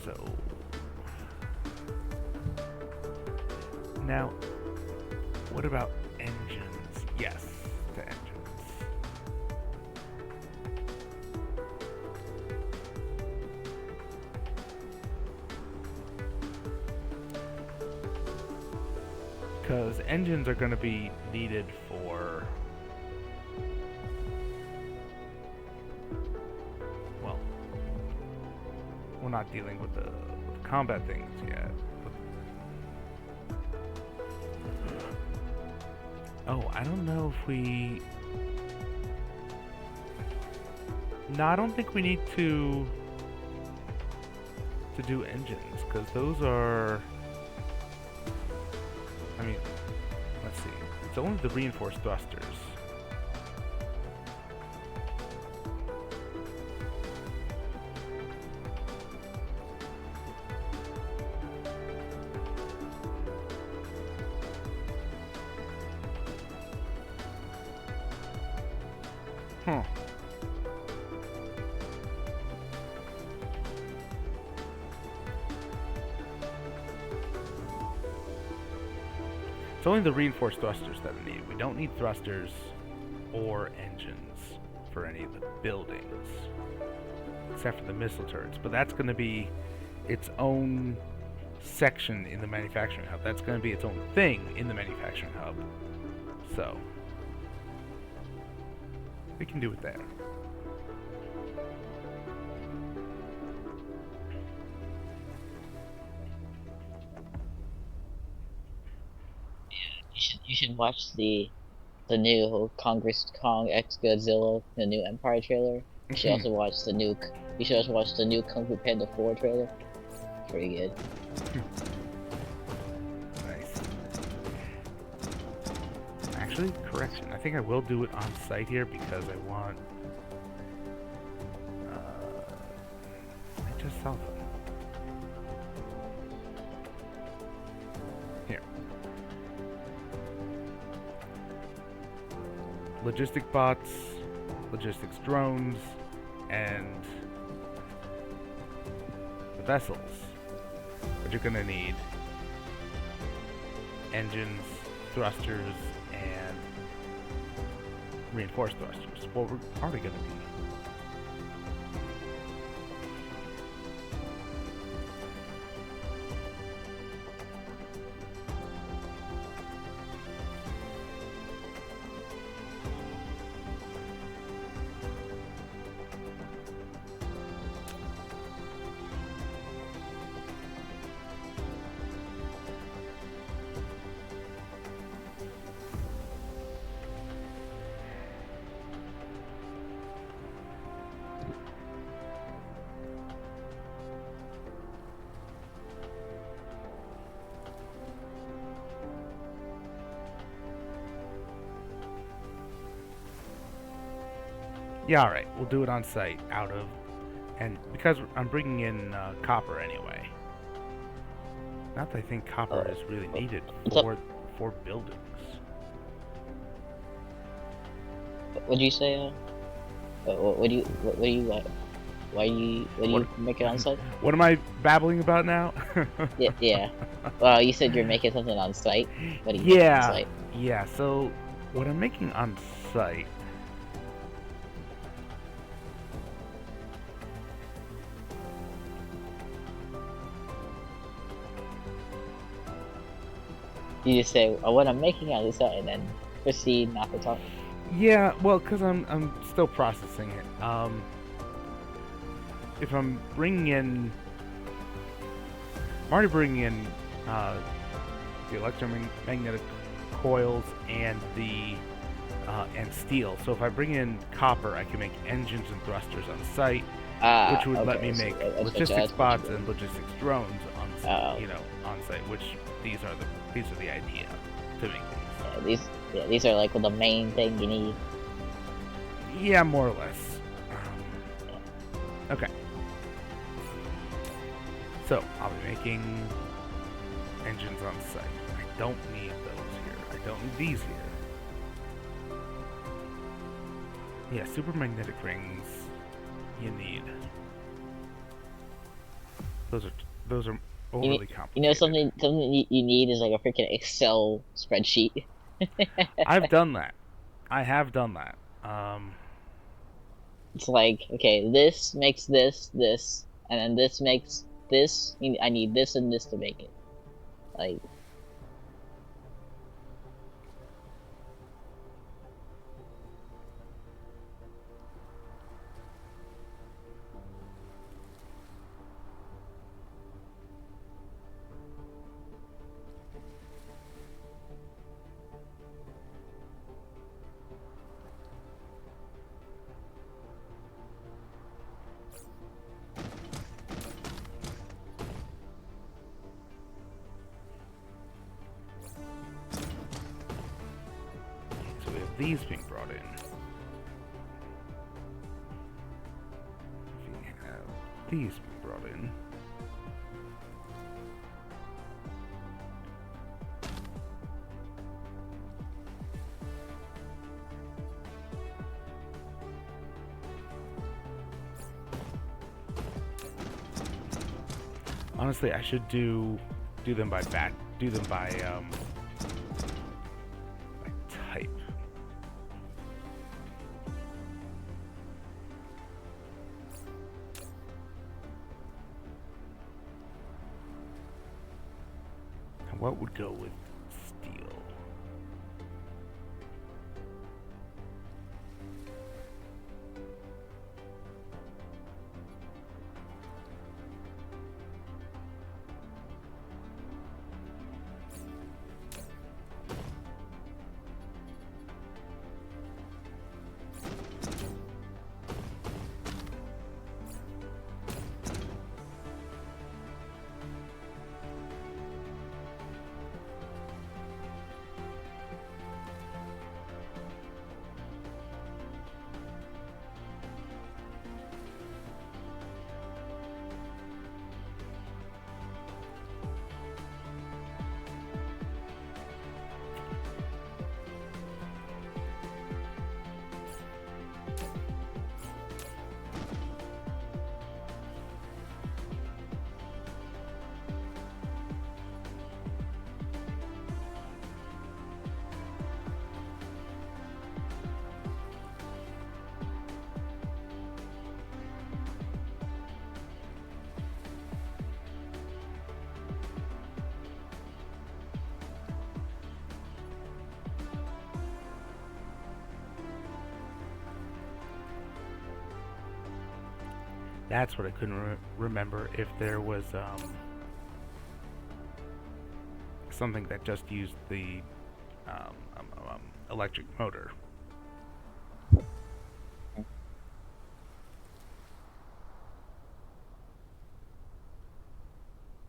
So now, what about engines? Yes, the engines. Because engines are going to be needed for, well, we're not dealing with the combat things yet. Oh, I don't know if we... No, I don't think we need to do engines, because those are... I mean, let's see. It's only the reinforced thrusters. Huh. It's only the reinforced thrusters that we need. We don't need thrusters or engines for any of the buildings, except for the missile turrets. But that's going to be its own section in the manufacturing hub. That's going to be its own thing in the manufacturing hub. So we can do it there. You should watch the new Kong X Godzilla, the new Empire trailer. You should also watch the new Kung Fu Panda 4 trailer. Pretty good. Nice. Actually, correction. I think I will do it on site here because I want. I just saw them. Here. Logistic bots, logistics drones, and the vessels. But you're gonna need engines, thrusters, and reinforced thrusters. Well, we're already gonna be. Yeah, alright, we'll do it on site and because I'm bringing in copper anyway. Not that I think copper is really needed for buildings. What do you say? What do you why do you make it on site? What am I babbling about now? Yeah. Well, you said you're making something on site. What do you make on site? Yeah, so what I'm making on site. You just say what I'm making on site and then proceed not to talk. Yeah, well, because I'm still processing it. If I'm bringing in, I'm already bringing in the electromagnetic coils and the and steel. So if I bring in copper, I can make engines and thrusters on site, which would let me make logistics bots and logistics drones on Oh, you know, on site. Which these are the idea to make these. these are like the main thing you need. Yeah, more or less. Okay. So I'll be making engines on site. I don't need those here. I don't need these here. Yeah, super magnetic rings. You need. Those are overly complicated. You know something you need is like a freaking Excel spreadsheet. I've done that. I have done that. It's like, okay, this makes this, and then this makes this. I need this and this to make it. Like, so we have these being brought in. We have these being brought in. Honestly, I should do them by type. And what would go with steel? That's what I couldn't remember, if there was something that just used the electric motor.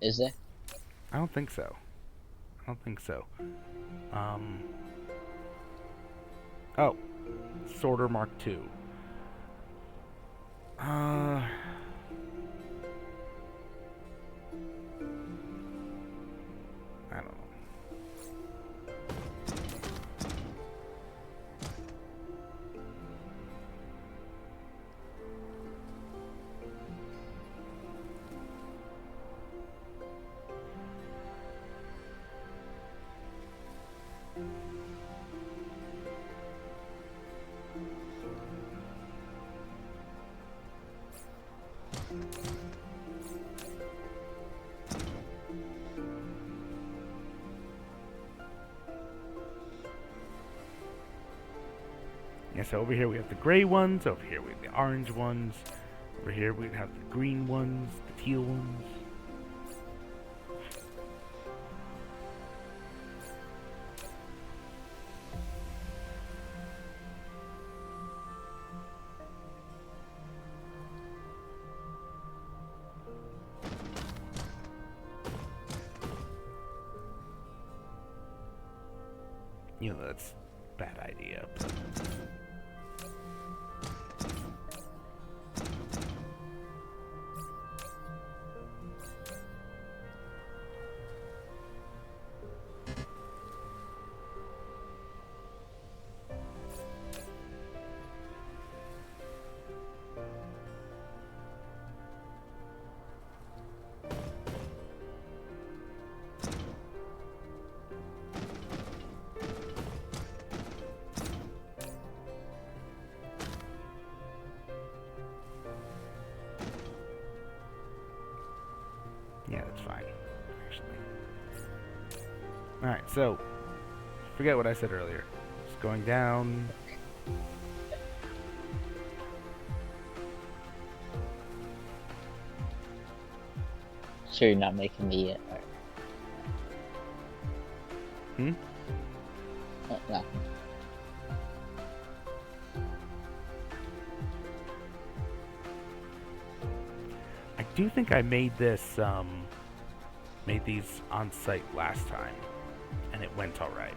is there? I don't think so. I don't think so. Oh, sorter Mark II. I don't know. Yeah, so over here we have the gray ones, over here we have the orange ones, over here we have the green ones, the teal ones. You know, that's a bad idea. Yeah, that's fine, actually. Alright, so, forget what I said earlier. Just going down. Sure, you're not making me yet. Hmm? No. I do think I made this, made these on site last time, and it went alright.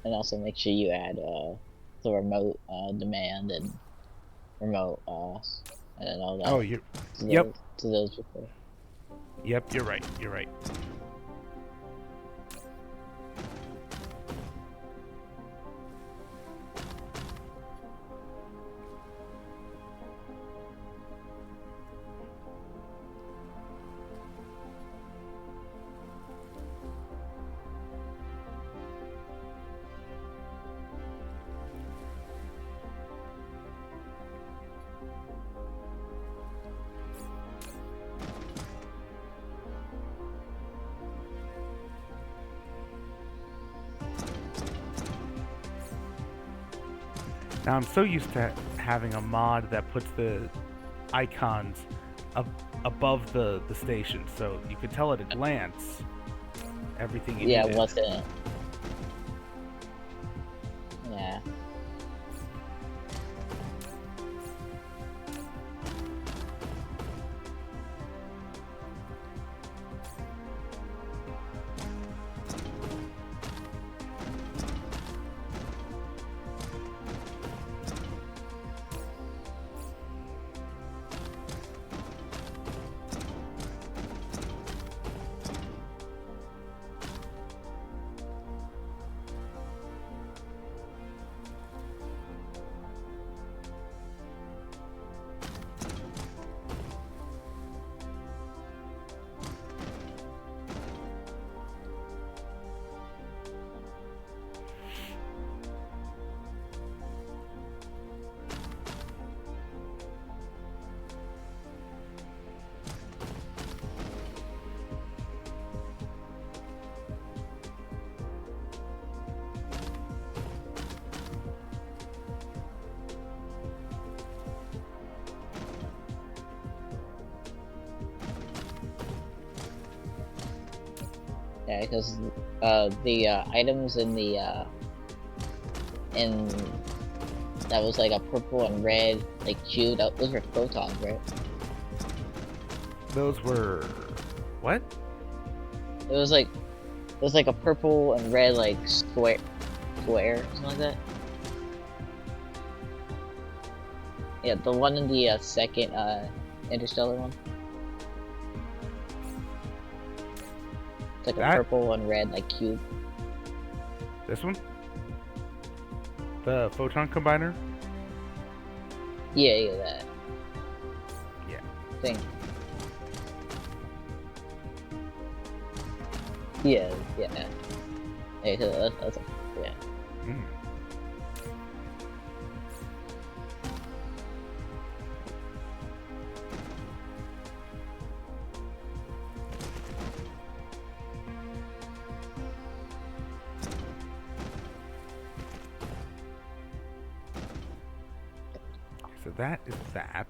And also make sure you add the remote demand and remote and all that Oh, you're... to Yep. those before. Yep, you're right. You're right. Now, I'm so used to having a mod that puts the icons above the station, so you could tell at a glance everything you Yeah, needed. what's in it? Yeah. Yeah, because the items in the in that was like a purple and red like cube. Those were photons, right? Those were... what? It was like a purple and red like square, something like that. Yeah, the one in the second interstellar one. It's like That? a purple and red like cube. This one? The photon combiner? Yeah, that Yeah. thing. Yeah. Yeah, so that's yeah. Mm. So that is that.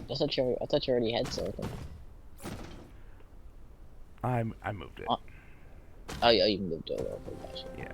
I thought you already had silicon. I moved it. Oh yeah, you moved over. Okay, gotcha. Yeah.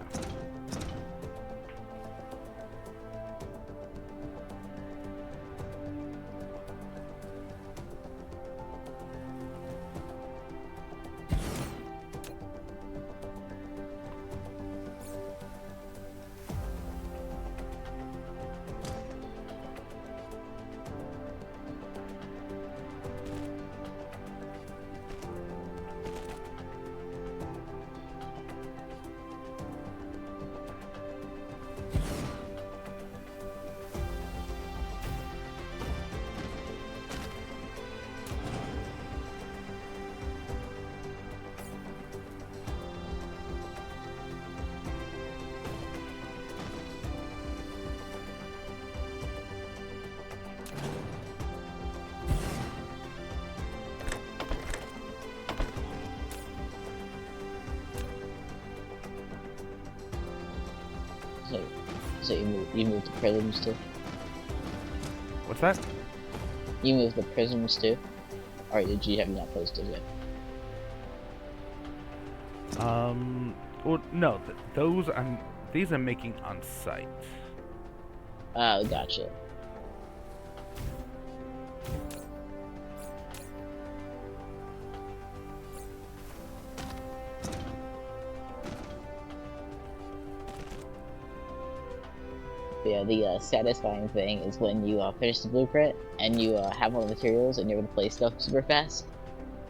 So you moved the prisms too? What's that? You moved the prisms too? Or did you have not posted yet? Well, no, these I'm making on site. Oh, gotcha. Yeah, the satisfying thing is when you finish the blueprint and you have all the materials and you're able to play stuff super fast.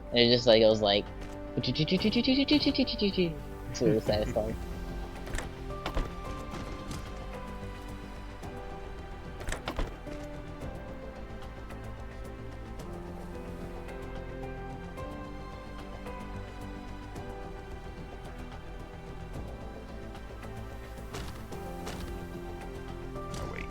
And it just like goes like it's really satisfying. Oh wait.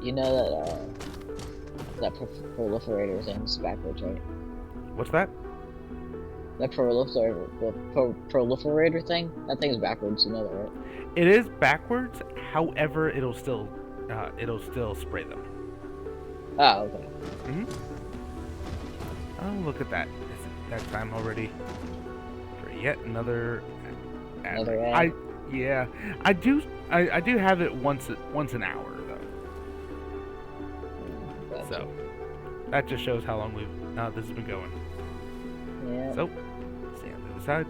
You know that proliferator thing's backwards, right? What's that? That proliferator thing? That thing's backwards, you know that, right? It is backwards. However, it'll still spray them. Oh, okay. Oh, look at that! Is it that time already for yet another ad? Another ad? Yeah, I do have it once an hour though. Gotcha. So that just shows how long this has been going. Yeah. So, see on the other side.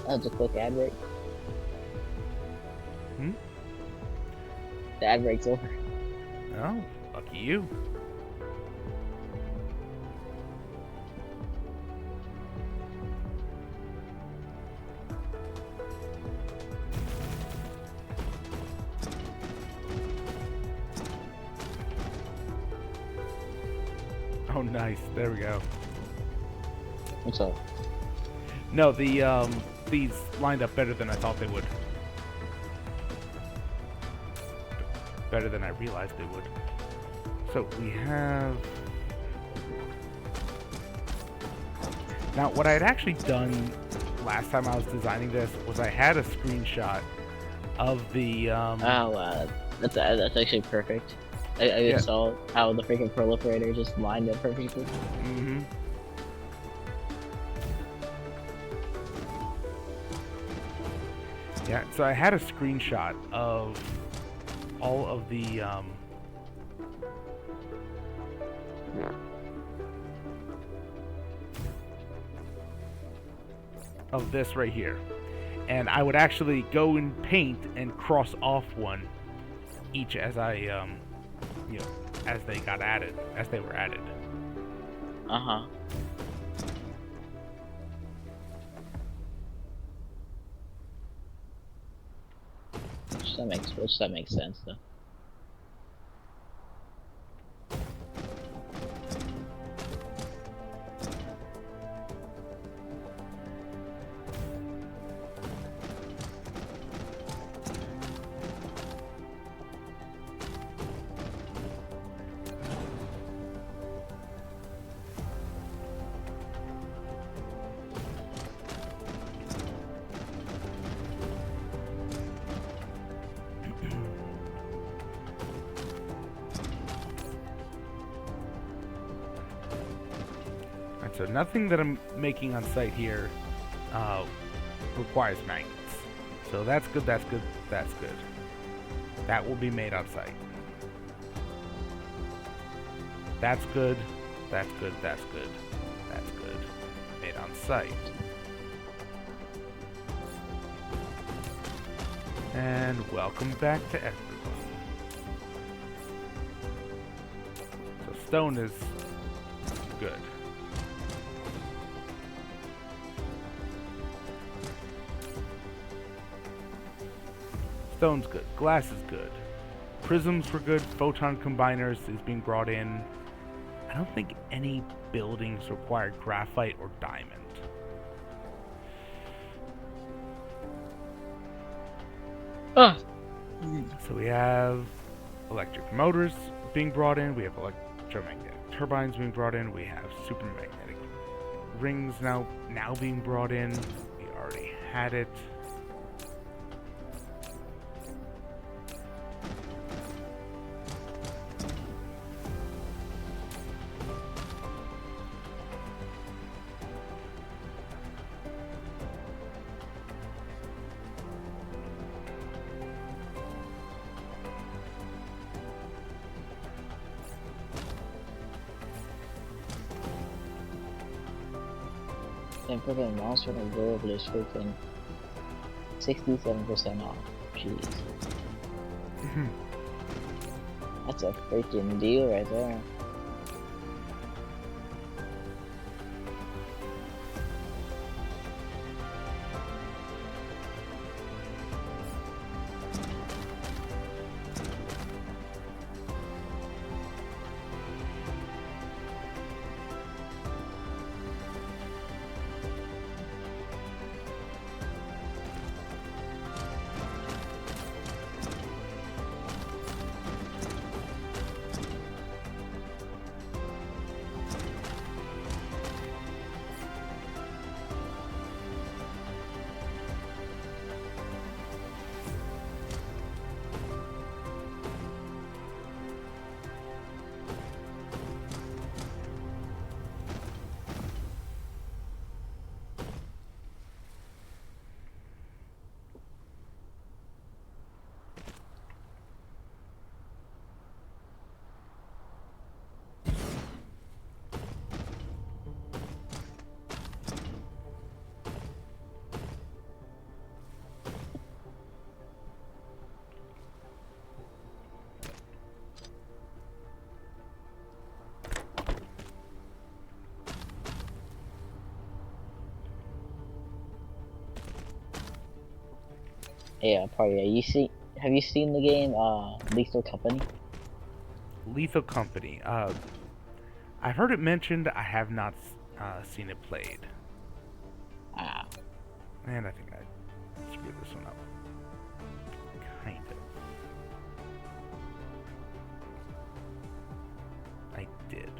That was a quick ad break. The ad breaks over. Oh, lucky you. Oh, nice. There we go. What's up? No, these lined up better than I thought they would. Better than I realized they would. So we have... Now, what I had actually done last time I was designing this was I had a screenshot of the... Oh wow, that's actually perfect. I just saw how the freaking proliferator just lined up perfectly. Mm-hmm. Yeah, so I had a screenshot of all of the of this right here, and I would actually go and paint and cross off one each as I you know, as they got added, as they were added. Uh-huh. Which that makes sense though. So nothing that I'm making on site here requires magnets. So that's good, that's good, that's good. That will be made on site. That's good, that's good, that's good, that's good. Made on site. And welcome back to everyone. So stone is good. Stone's good. Glass is good. Prisms were good. Photon combiners is being brought in. I don't think any buildings required graphite or diamond. So we have electric motors being brought in. We have electromagnetic turbines being brought in. We have supermagnetic rings now being brought in. We already had it. And freaking monster and variable is freaking 67% off. Jeez. That's a freaking deal right there. Yeah, party. Have you seen the game Lethal Company? Lethal Company. I've heard it mentioned. I have not seen it played. Ah, And I think I screwed this one up. Kind of. I did.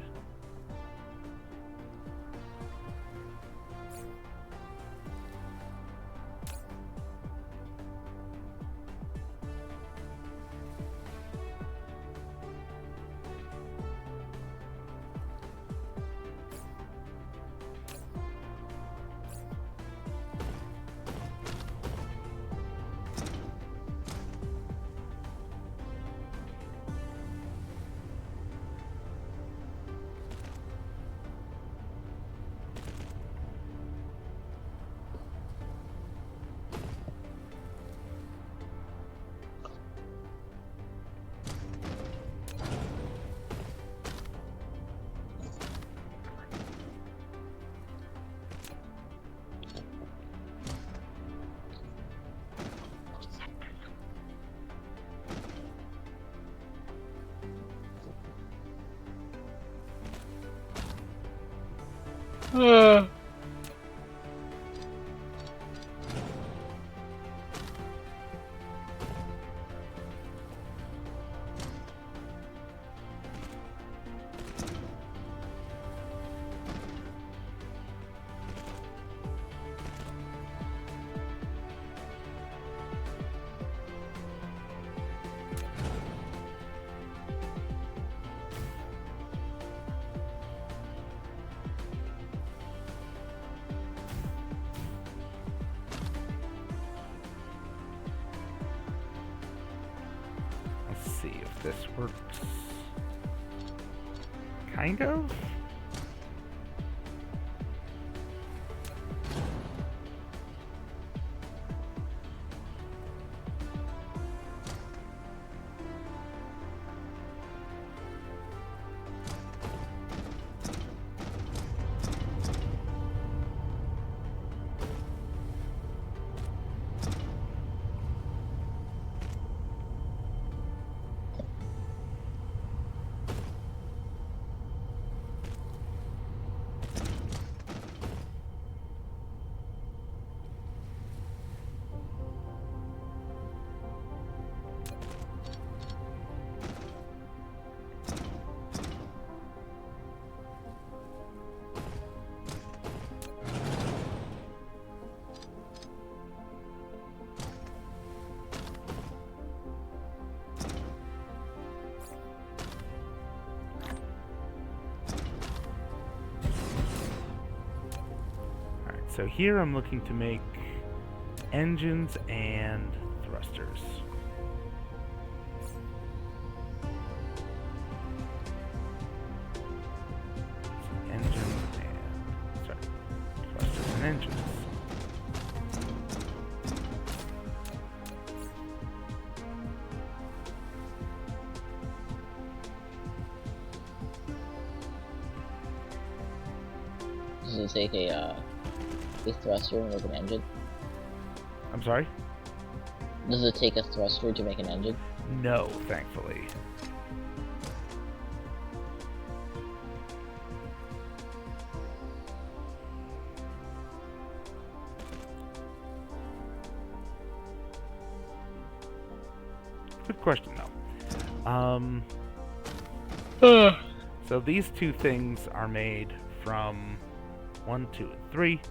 Let's see if this works. Kind of? So here I'm looking to make engines and thrusters. So engines and, sorry, thrusters and engines. does it take a thruster and make an engine? I'm sorry? Does it take a thruster to make an engine? No, thankfully. Good question, though. So these two things are made from 1, 2, and 3.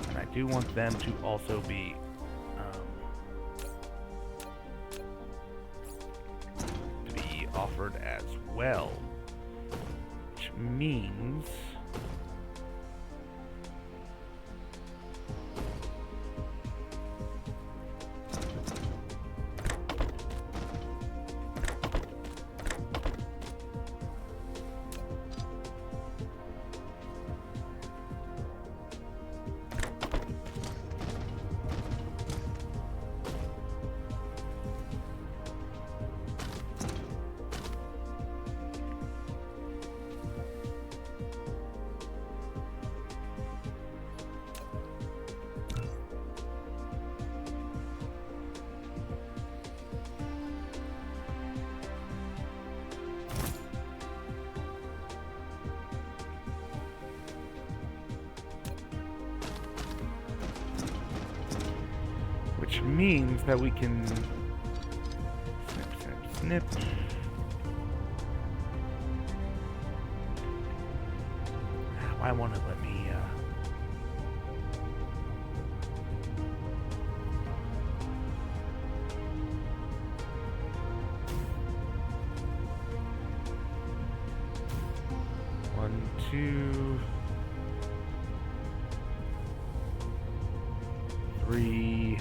And I do want them to also be offered as well, which means which means that we can snip, snip, snip. Why won't it let me? 1, 2, 3.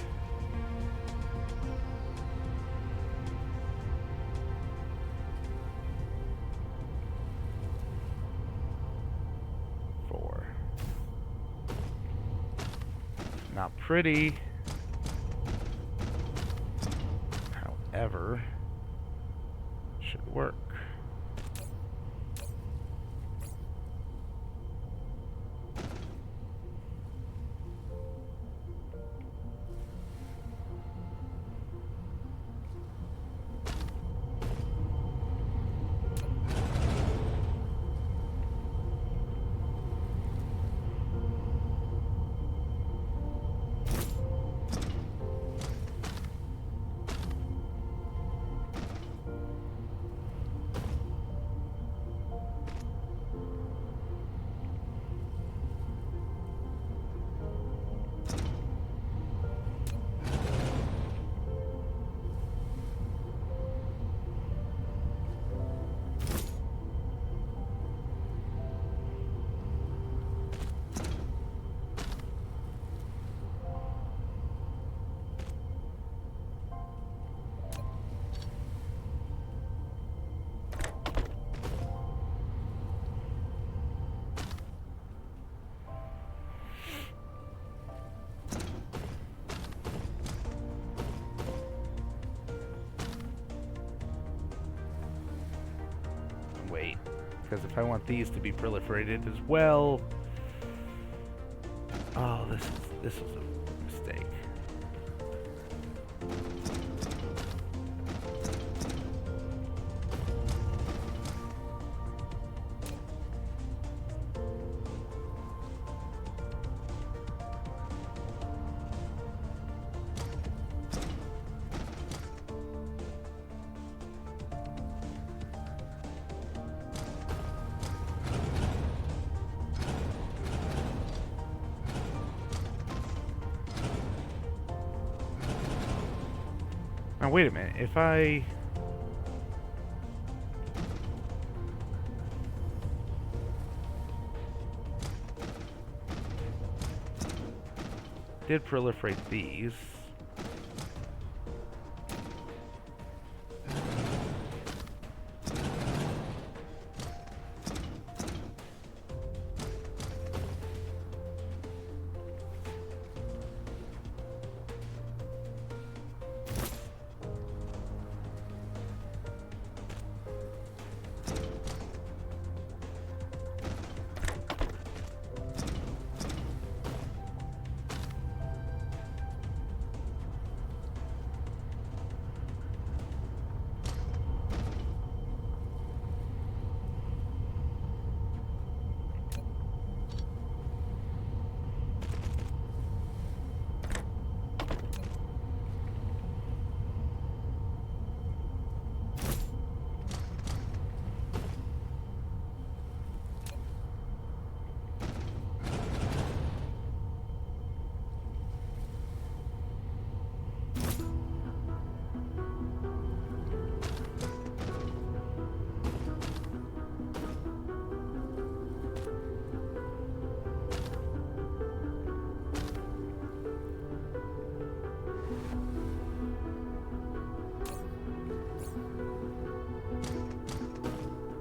4. Not pretty. However, should work. Wait, because if I want these to be proliferated as well, oh, this was a mistake. Now wait a minute, if I did proliferate these,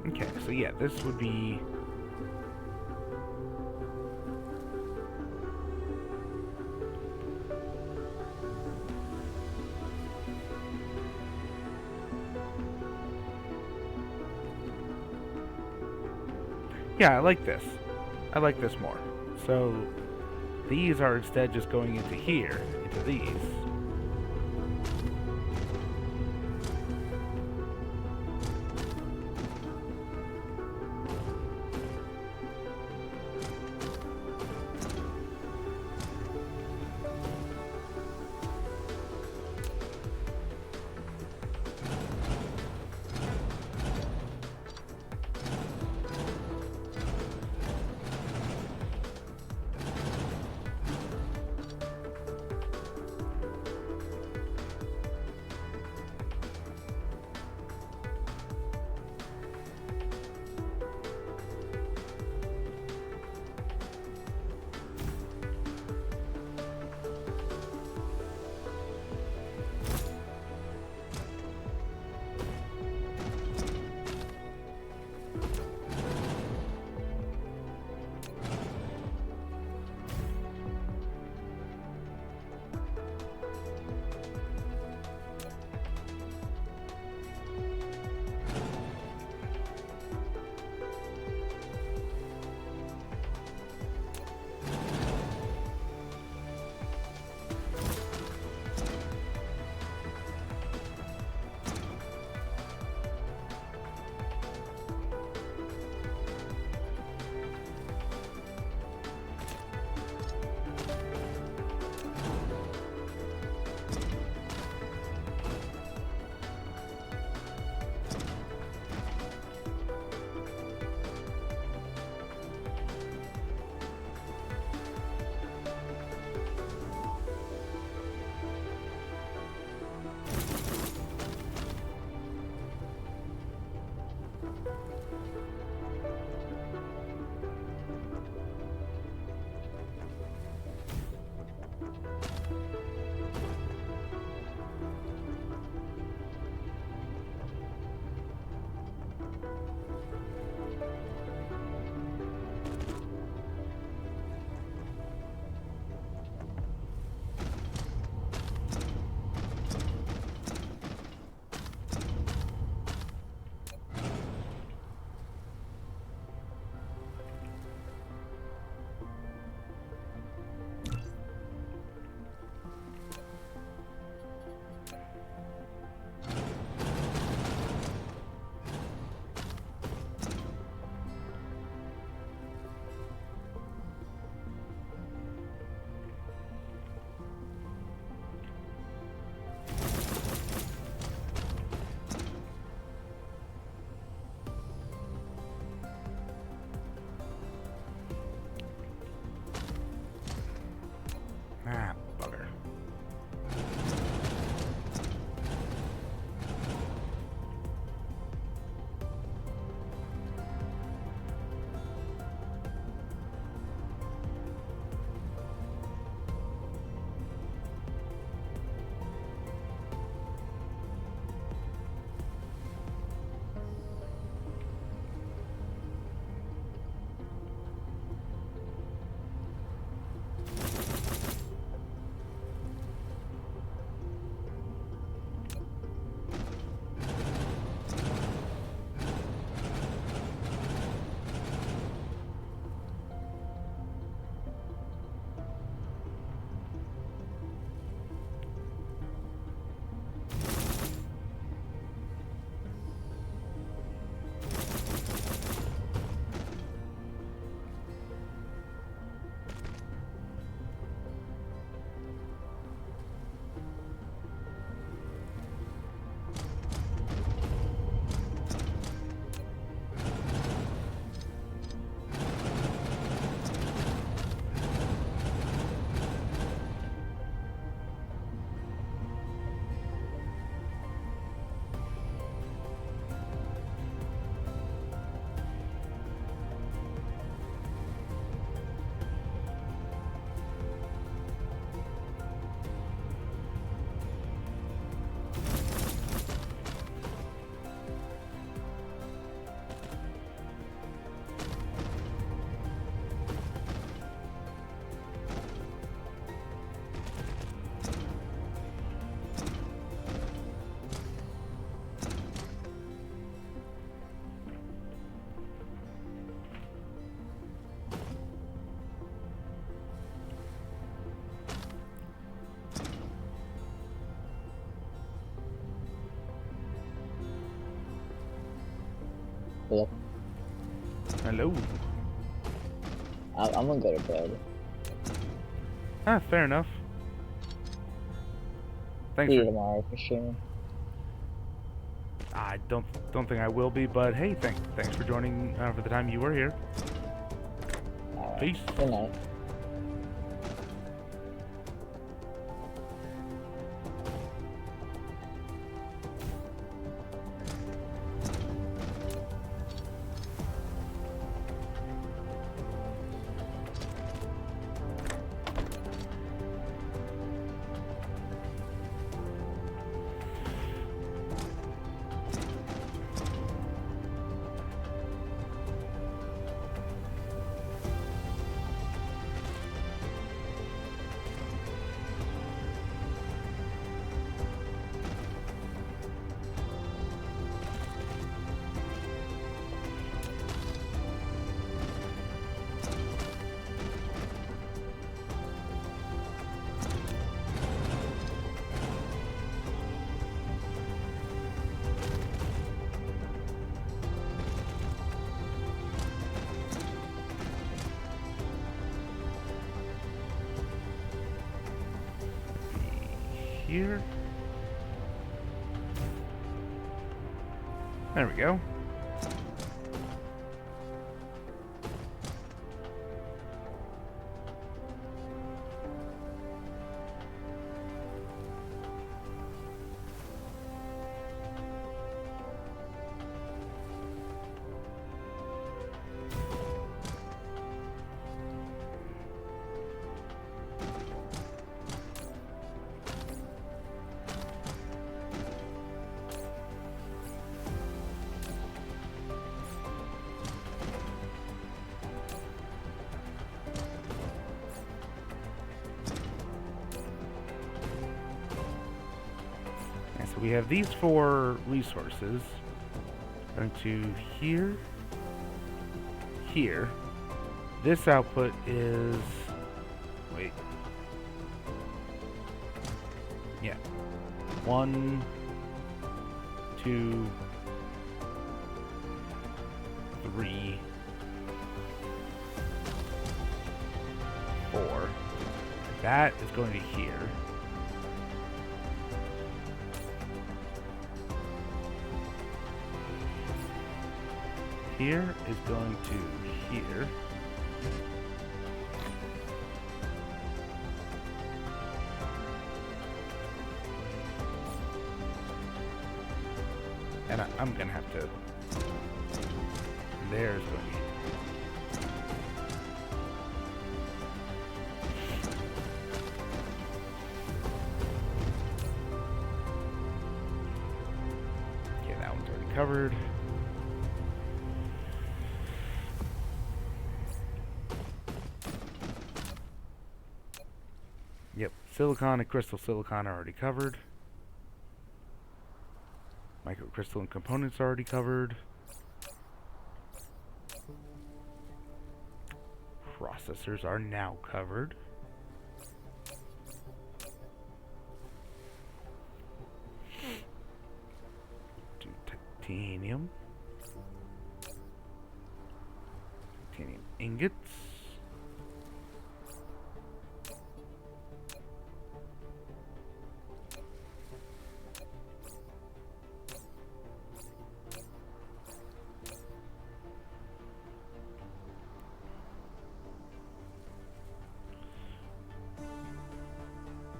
okay, so yeah, this would be yeah, I like this. I like this more. So these are instead just going into here, into these. Ah, bugger. Hello. Hello. I'm gonna go to bed. Ah, fair enough. Thanks See you for. tomorrow for streaming. I don't think I will be, but hey, thanks for joining for the time you were here. Alright. Peace. Good night. Here. There we go. And so we have these 4 resources. Going to here, here. This output is, wait, yeah, 1, 2, 3, 4. That is going to here. Here is going to here. And I'm gonna have to. There's going to be. Okay, that one's already covered. Yep, silicon and crystal silicon are already covered. Microcrystal and components are already covered. Processors are now covered. Do titanium. Titanium ingots.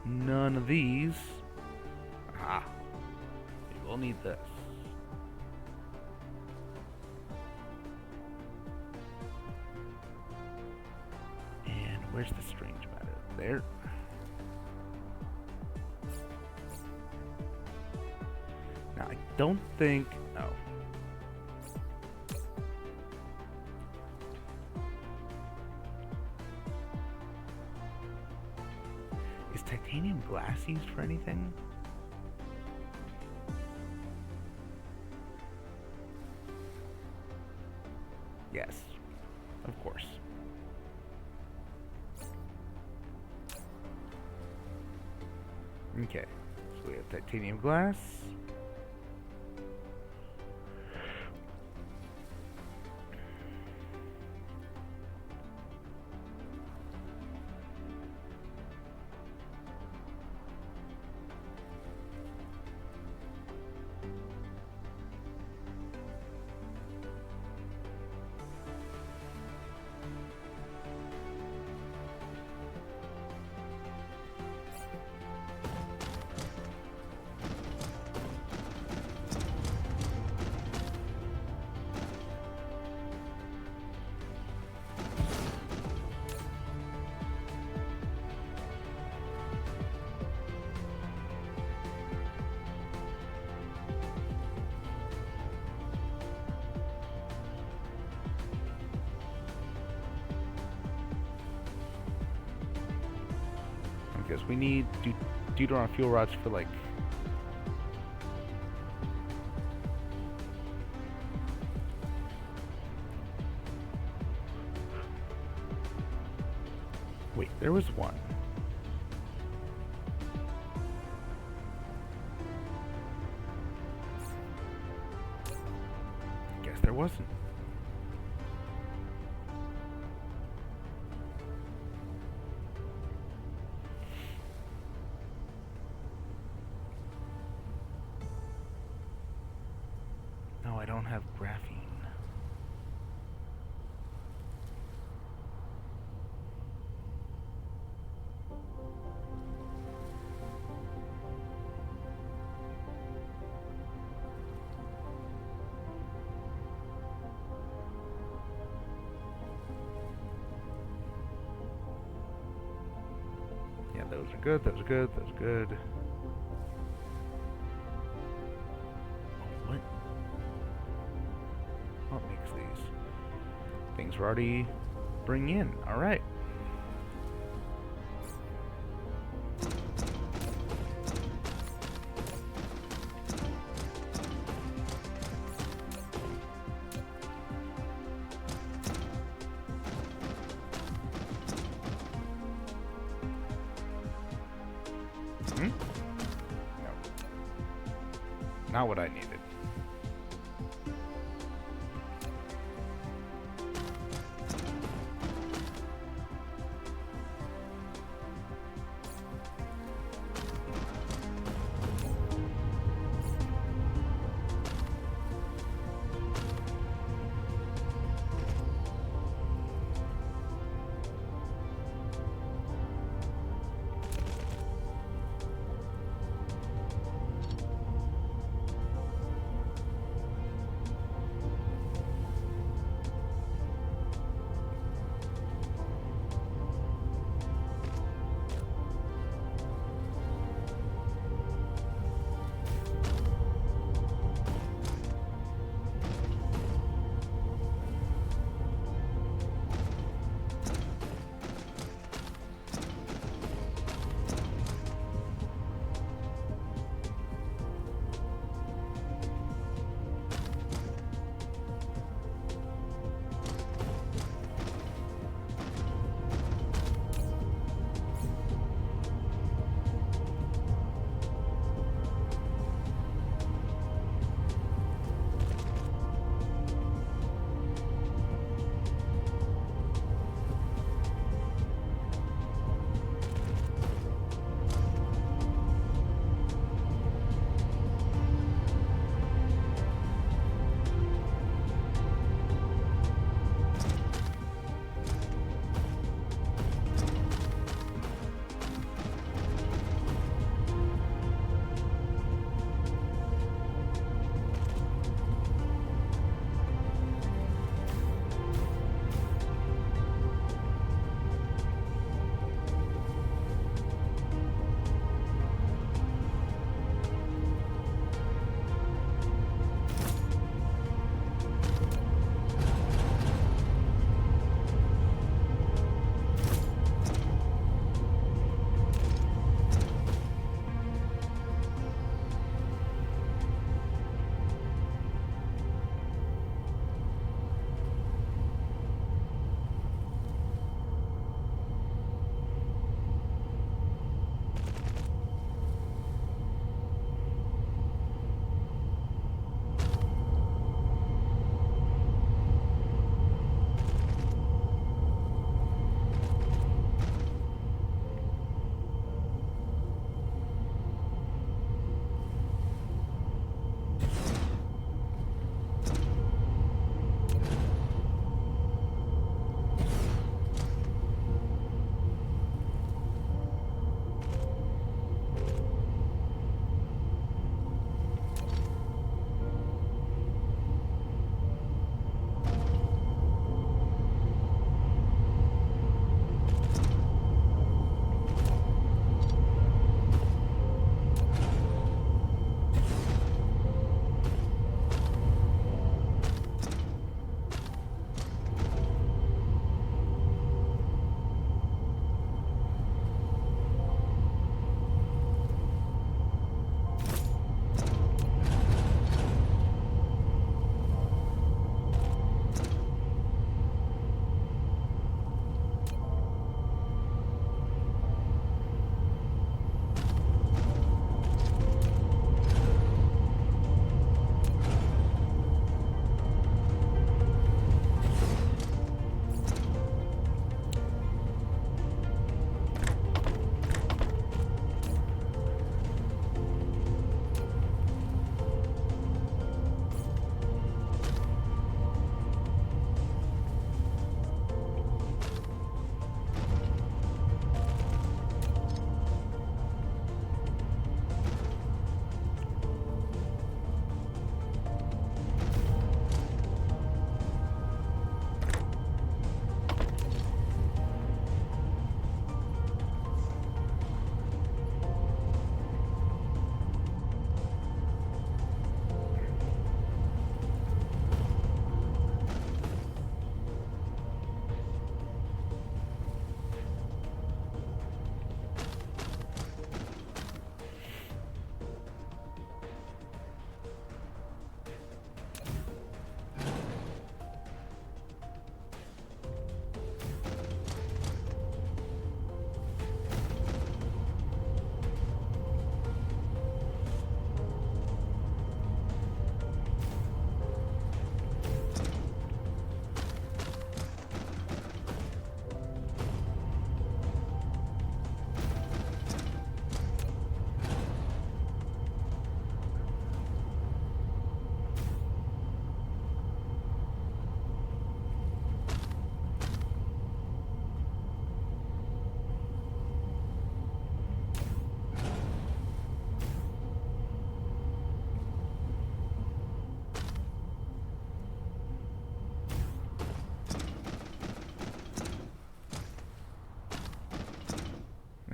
None of these. Ah, we will need this. And where's the strange matter? There. Now I don't think. Oh. Is titanium glass used for anything? Yes, of course. Okay, so we have titanium glass. Because we need deuteron fuel rods for like. Wait, there was one. Guess there wasn't. No, I don't have graphene. Yeah, those are good, those are good, those are good. What? What makes these? Things we're already bringing in. Alright. Hmm? No. Not what I needed.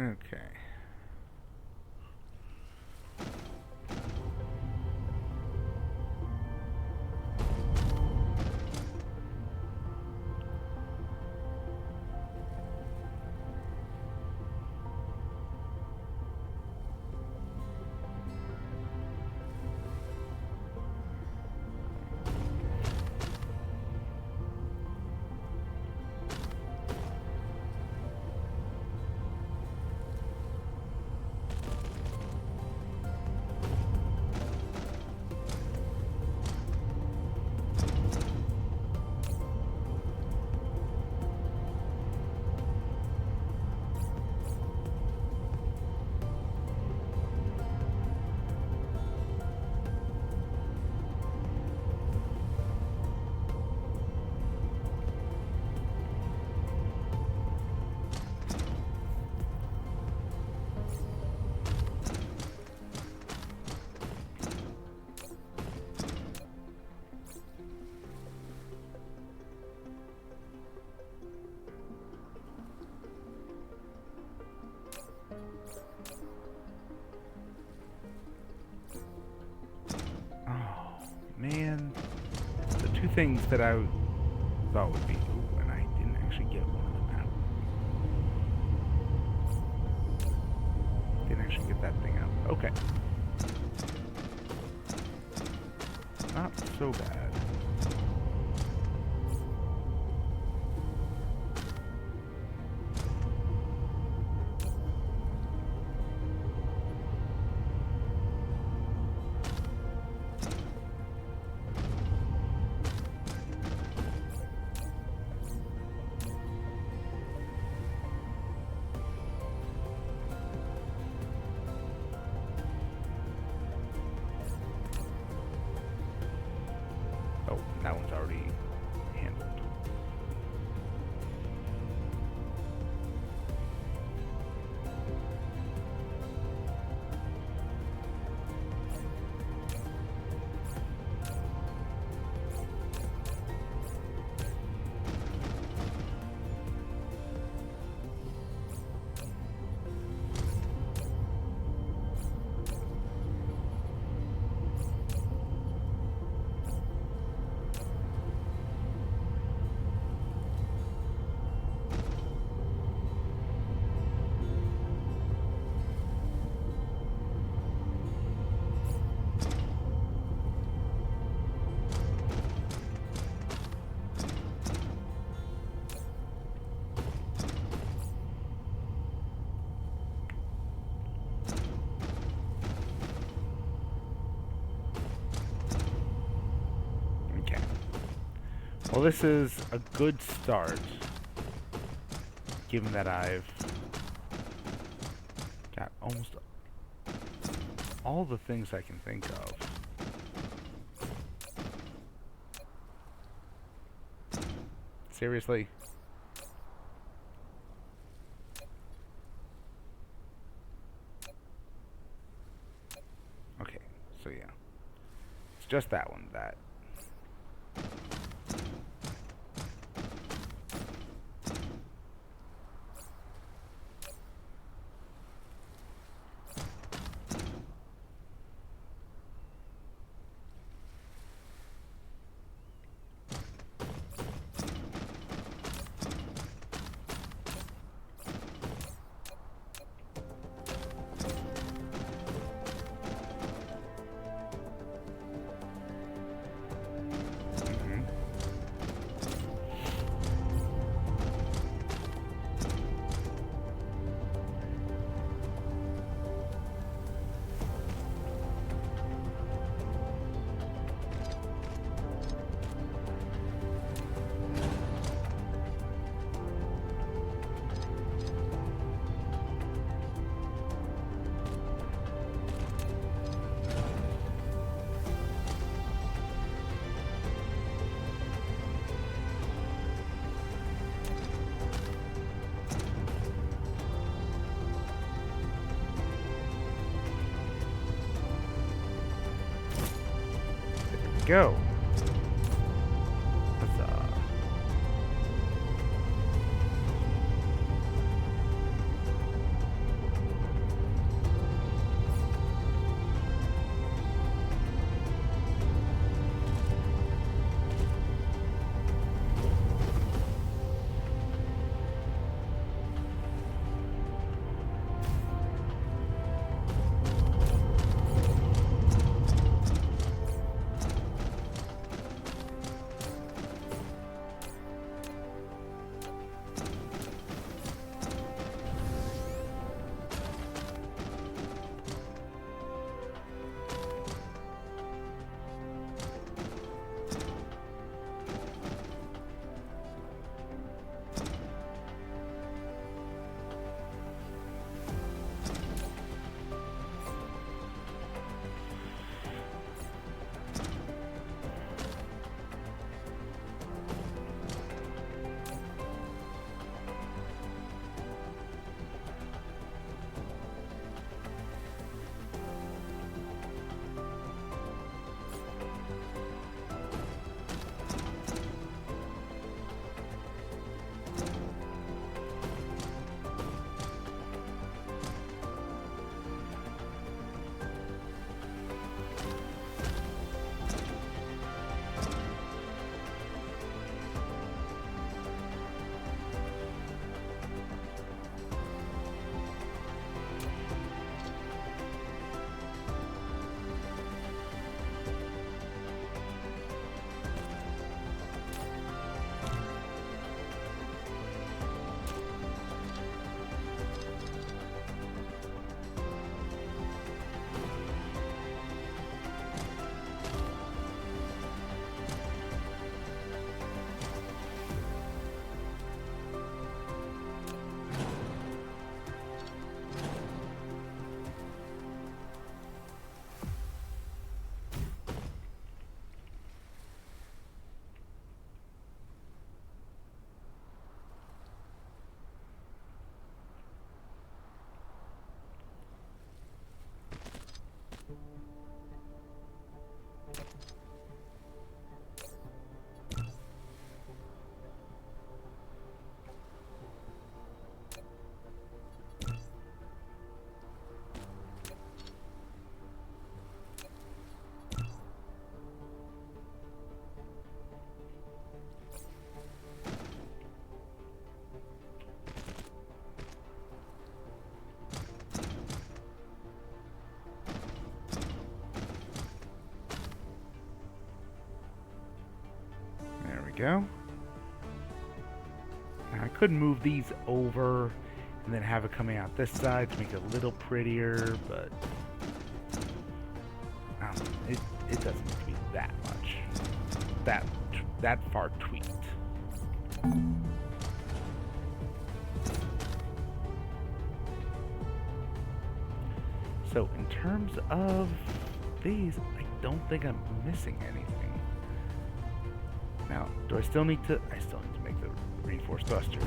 Okay. Man, the two things that I thought would be ooh, and I didn't actually get one of them out. Didn't actually get that thing out. Okay. Not so bad. Oh, that one's already handled. Well, this is a good start, given that I've got almost all the things I can think of. Seriously? Okay, so yeah. It's just that one, that. Go. Huzzah. go. Now I could move these over and then have it coming out this side to make it a little prettier, but I don't know, it doesn't need to be that much. That far tweaked. So in terms of these, I don't think I'm missing anything. Now, do I still need to? I still need to make the reinforced thrusters.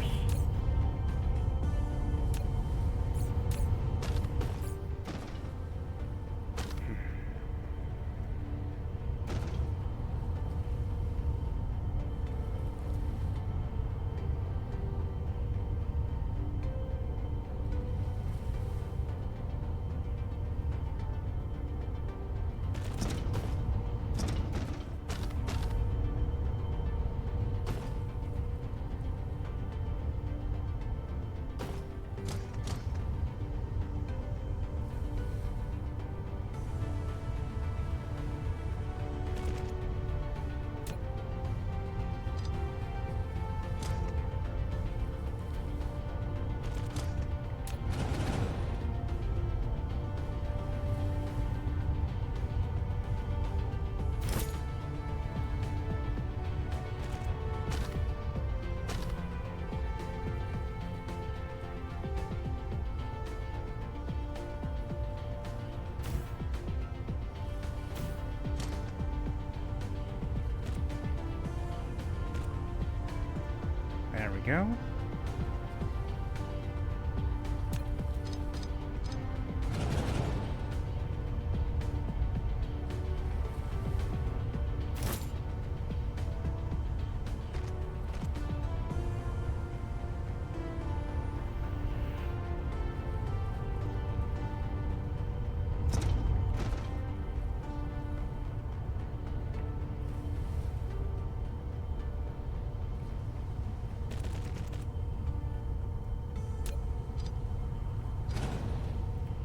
There we go.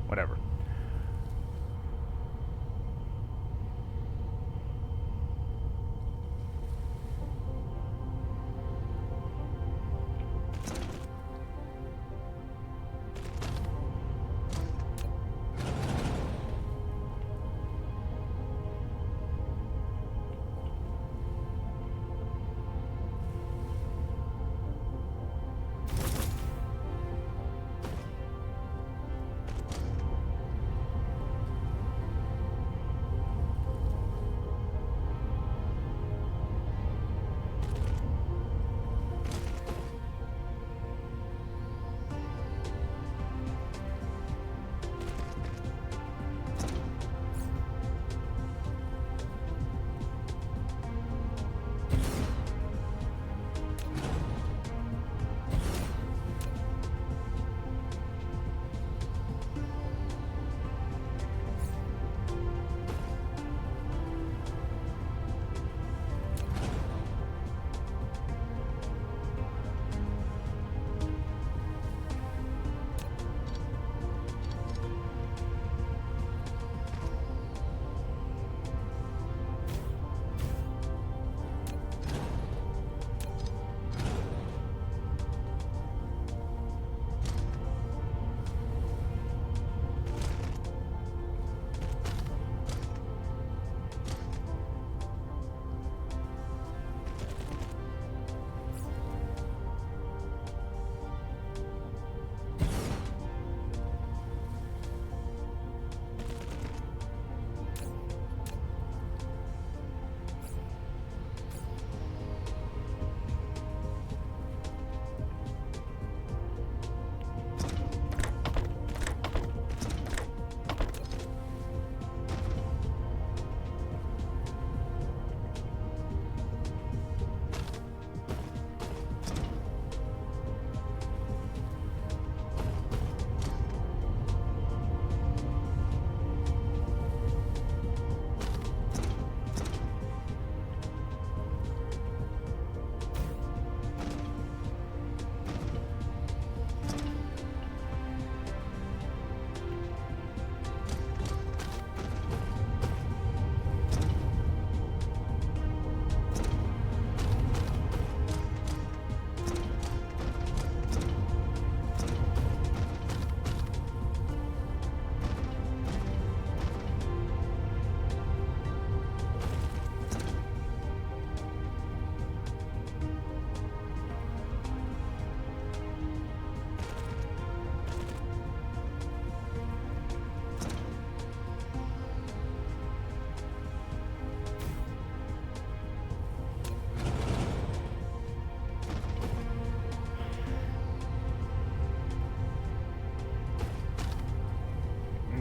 Whatever.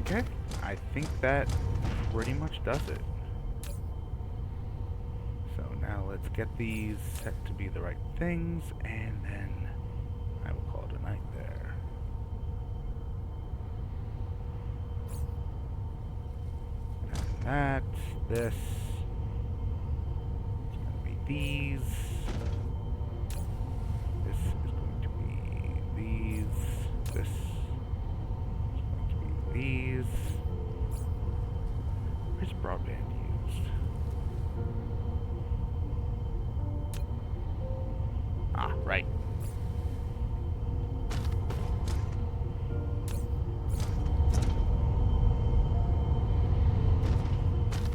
Okay, I think that pretty much does it. So now let's get these set to be the right things, and then I will call it a night there. And that, this, is going to be these. This is going to be these. This is going to be these. Where's broadband used? Ah, right.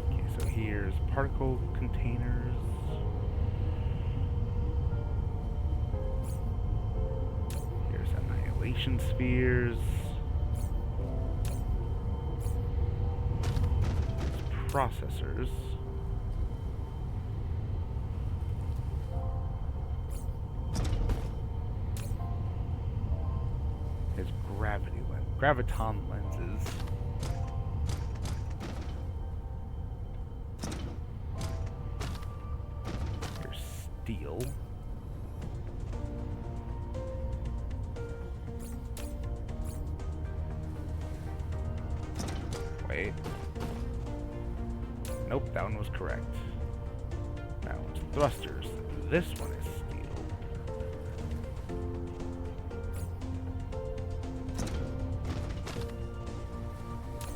Okay, so here's particle containers. Here's annihilation spheres. Processors. There's graviton lenses. There's steel. Wait. Nope, that one was correct. That one's thrusters. This one is steel.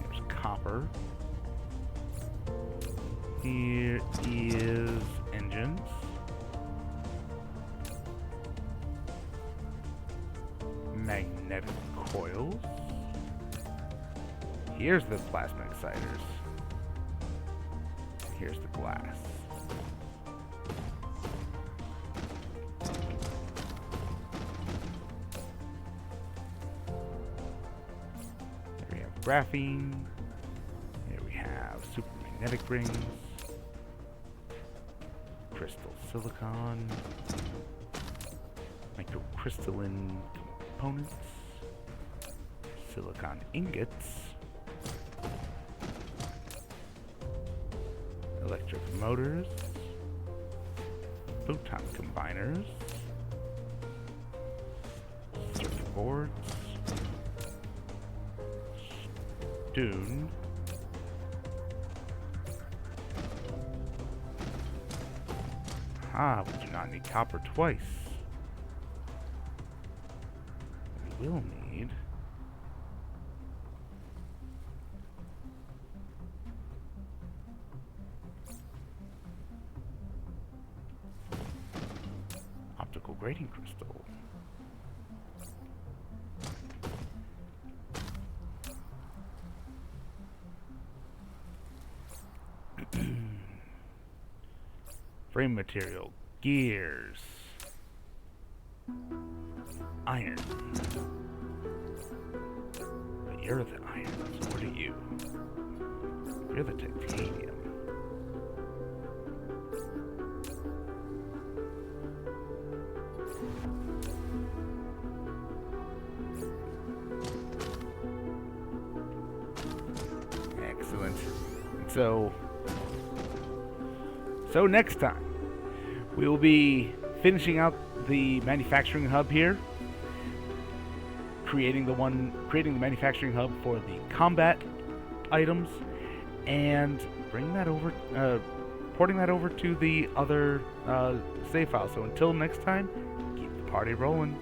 Here's copper. Here is engines. Magnetic coils. Here's the plasma exciters. Here's the glass. Here we have graphene. Here we have supermagnetic rings. Crystal silicon. Microcrystalline components. Silicon ingots. Electric motors, photon combiners, circuit boards, Dune, we do not need copper twice. We will need optical grating crystal. Frame material, gears, iron. But you're the iron, so what are you? You're the titanium. Excellent. So next time we will be finishing out the manufacturing hub here, creating the manufacturing hub for the combat items, and bringing that over, porting that over to the other save file. So until next time, keep the party rolling.